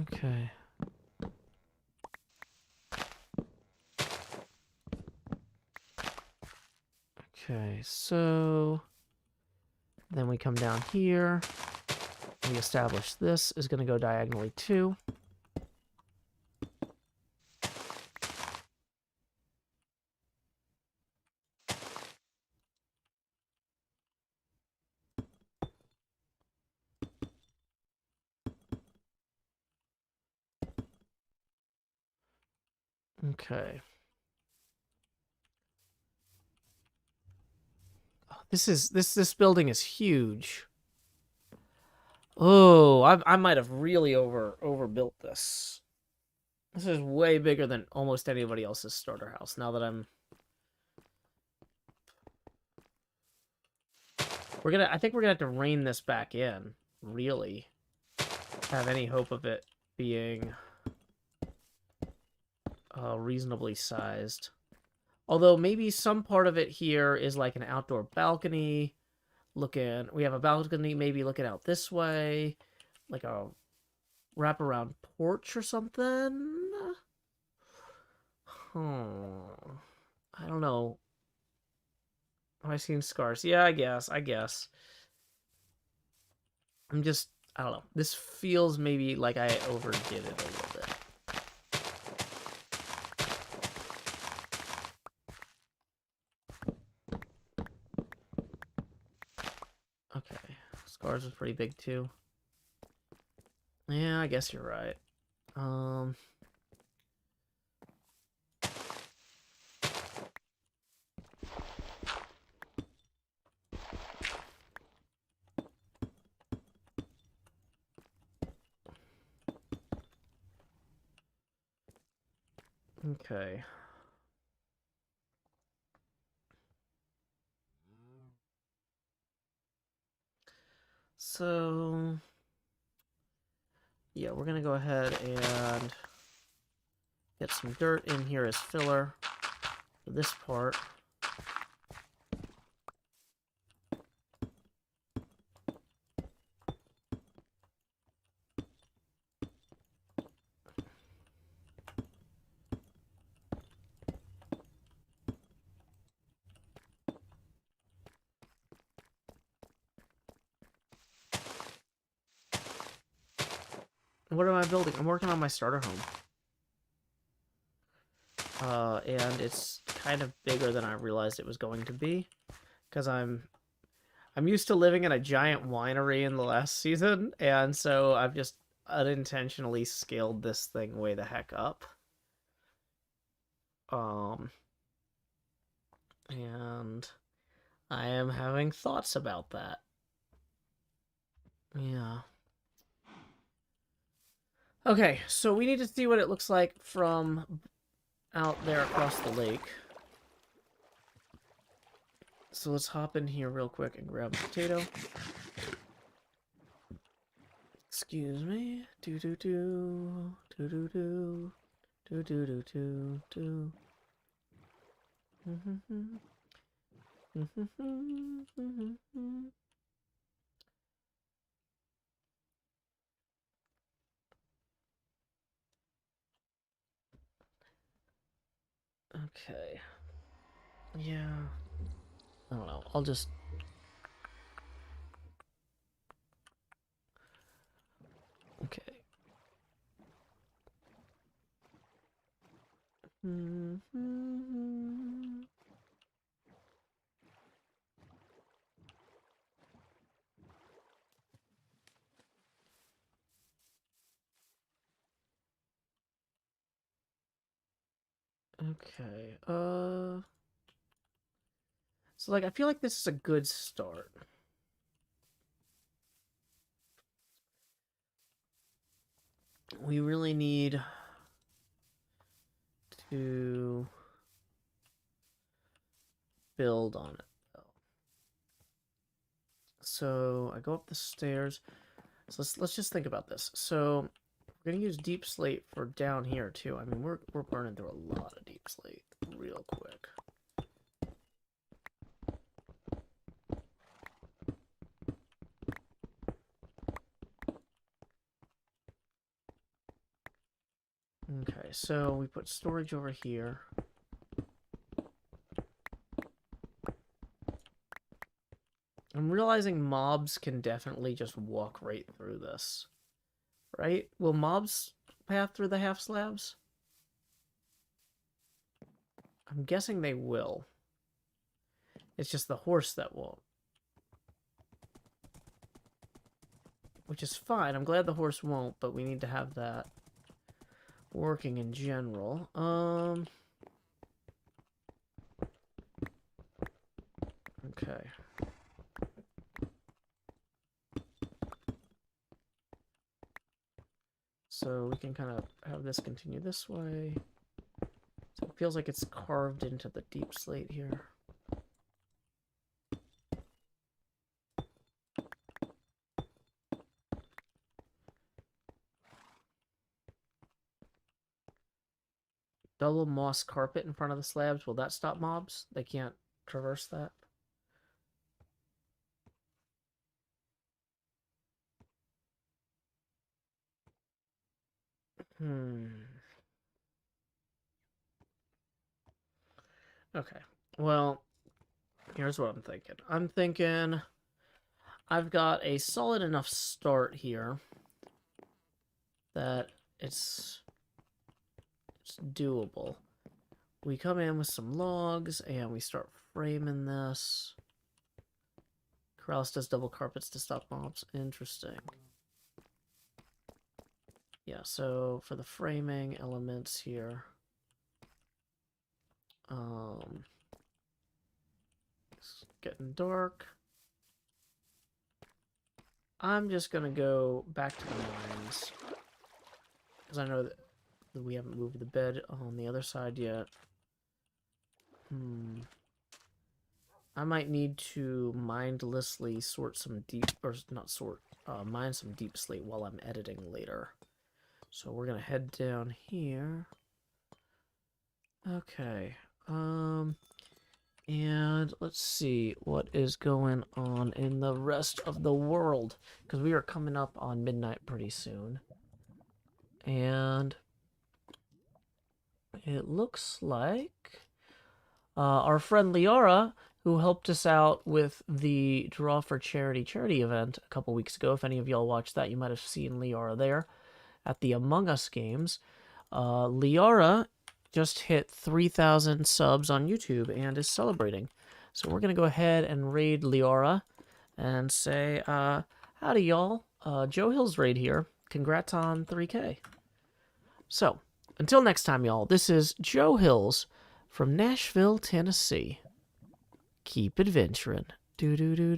Okay. Okay, so then we come down here. We establish this is going to go diagonally too. Okay. Oh, this building is huge. Oh, I might have really overbuilt this. This is way bigger than almost anybody else's starter house. Now that I think we're gonna have to rein this back in, really. Have any hope of it being reasonably sized. Although maybe some part of it here is like an outdoor balcony. We have a balcony maybe looking out this way. Like a wraparound porch or something. I don't know. Have I seen scars? Yeah, I guess. I don't know. This feels maybe like I overdid it a little bit. Okay. Scars was pretty big too. Yeah, I guess you're right. Okay. So, yeah, we're gonna go ahead and get some dirt in here as filler for this part. What am I building? I'm working on my starter home. And it's kind of bigger than I realized it was going to be, because I'm used to living in a giant winery in the last season, and so I've just unintentionally scaled this thing way the heck up. And I am having thoughts about that. Yeah. Okay, so we need to see what it looks like from out there across the lake. So let's hop in here real quick and grab a potato. Excuse me. Do do do do do do do do do do do. Okay. Yeah. I don't know. I'll just. Okay. Okay. So like I feel like this is a good start. We really need to build on it though. So I go up the stairs. So let's just think about this. So we're gonna use deep slate for down here too. I mean we're burning through a lot of deep slate real quick. Okay, so we put storage over here. I'm realizing mobs can definitely just walk right through this. Right? Will mobs path through the half slabs? I'm guessing they will. It's just the horse that won't. Which is fine. I'm glad the horse won't, but we need to have that working in general. Okay. So we can kind of have this continue this way. So it feels like it's carved into the deep slate here. Double moss carpet in front of the slabs. Will that stop mobs? They can't traverse that. Okay. Well, here's what I'm thinking. I'm thinking I've got a solid enough start here that it's doable. We come in with some logs and we start framing this. Corrales does double carpets to stop mobs. Interesting. Yeah, so for the framing elements here, it's getting dark. I'm just gonna go back to the mines because I know that we haven't moved the bed on the other side yet. I might need to mindlessly sort some deep, or not sort, mine some deep slate while I'm editing later. So we're gonna head down here. Okay. And let's see what is going on in the rest of the world, because we are coming up on midnight pretty soon. And it looks like our friend Liara, who helped us out with the Draw for Charity event a couple weeks ago. If any of y'all watched that, you might have seen Liara there. at the Among Us games. Liara just hit 3,000 subs on YouTube and is celebrating. So we're going to go ahead and raid Liara and say, howdy, y'all. Joe Hill's raid here. Congrats on 3K. So, until next time, y'all, this is Joe Hills from Nashville, Tennessee. Keep adventuring. Do do do do.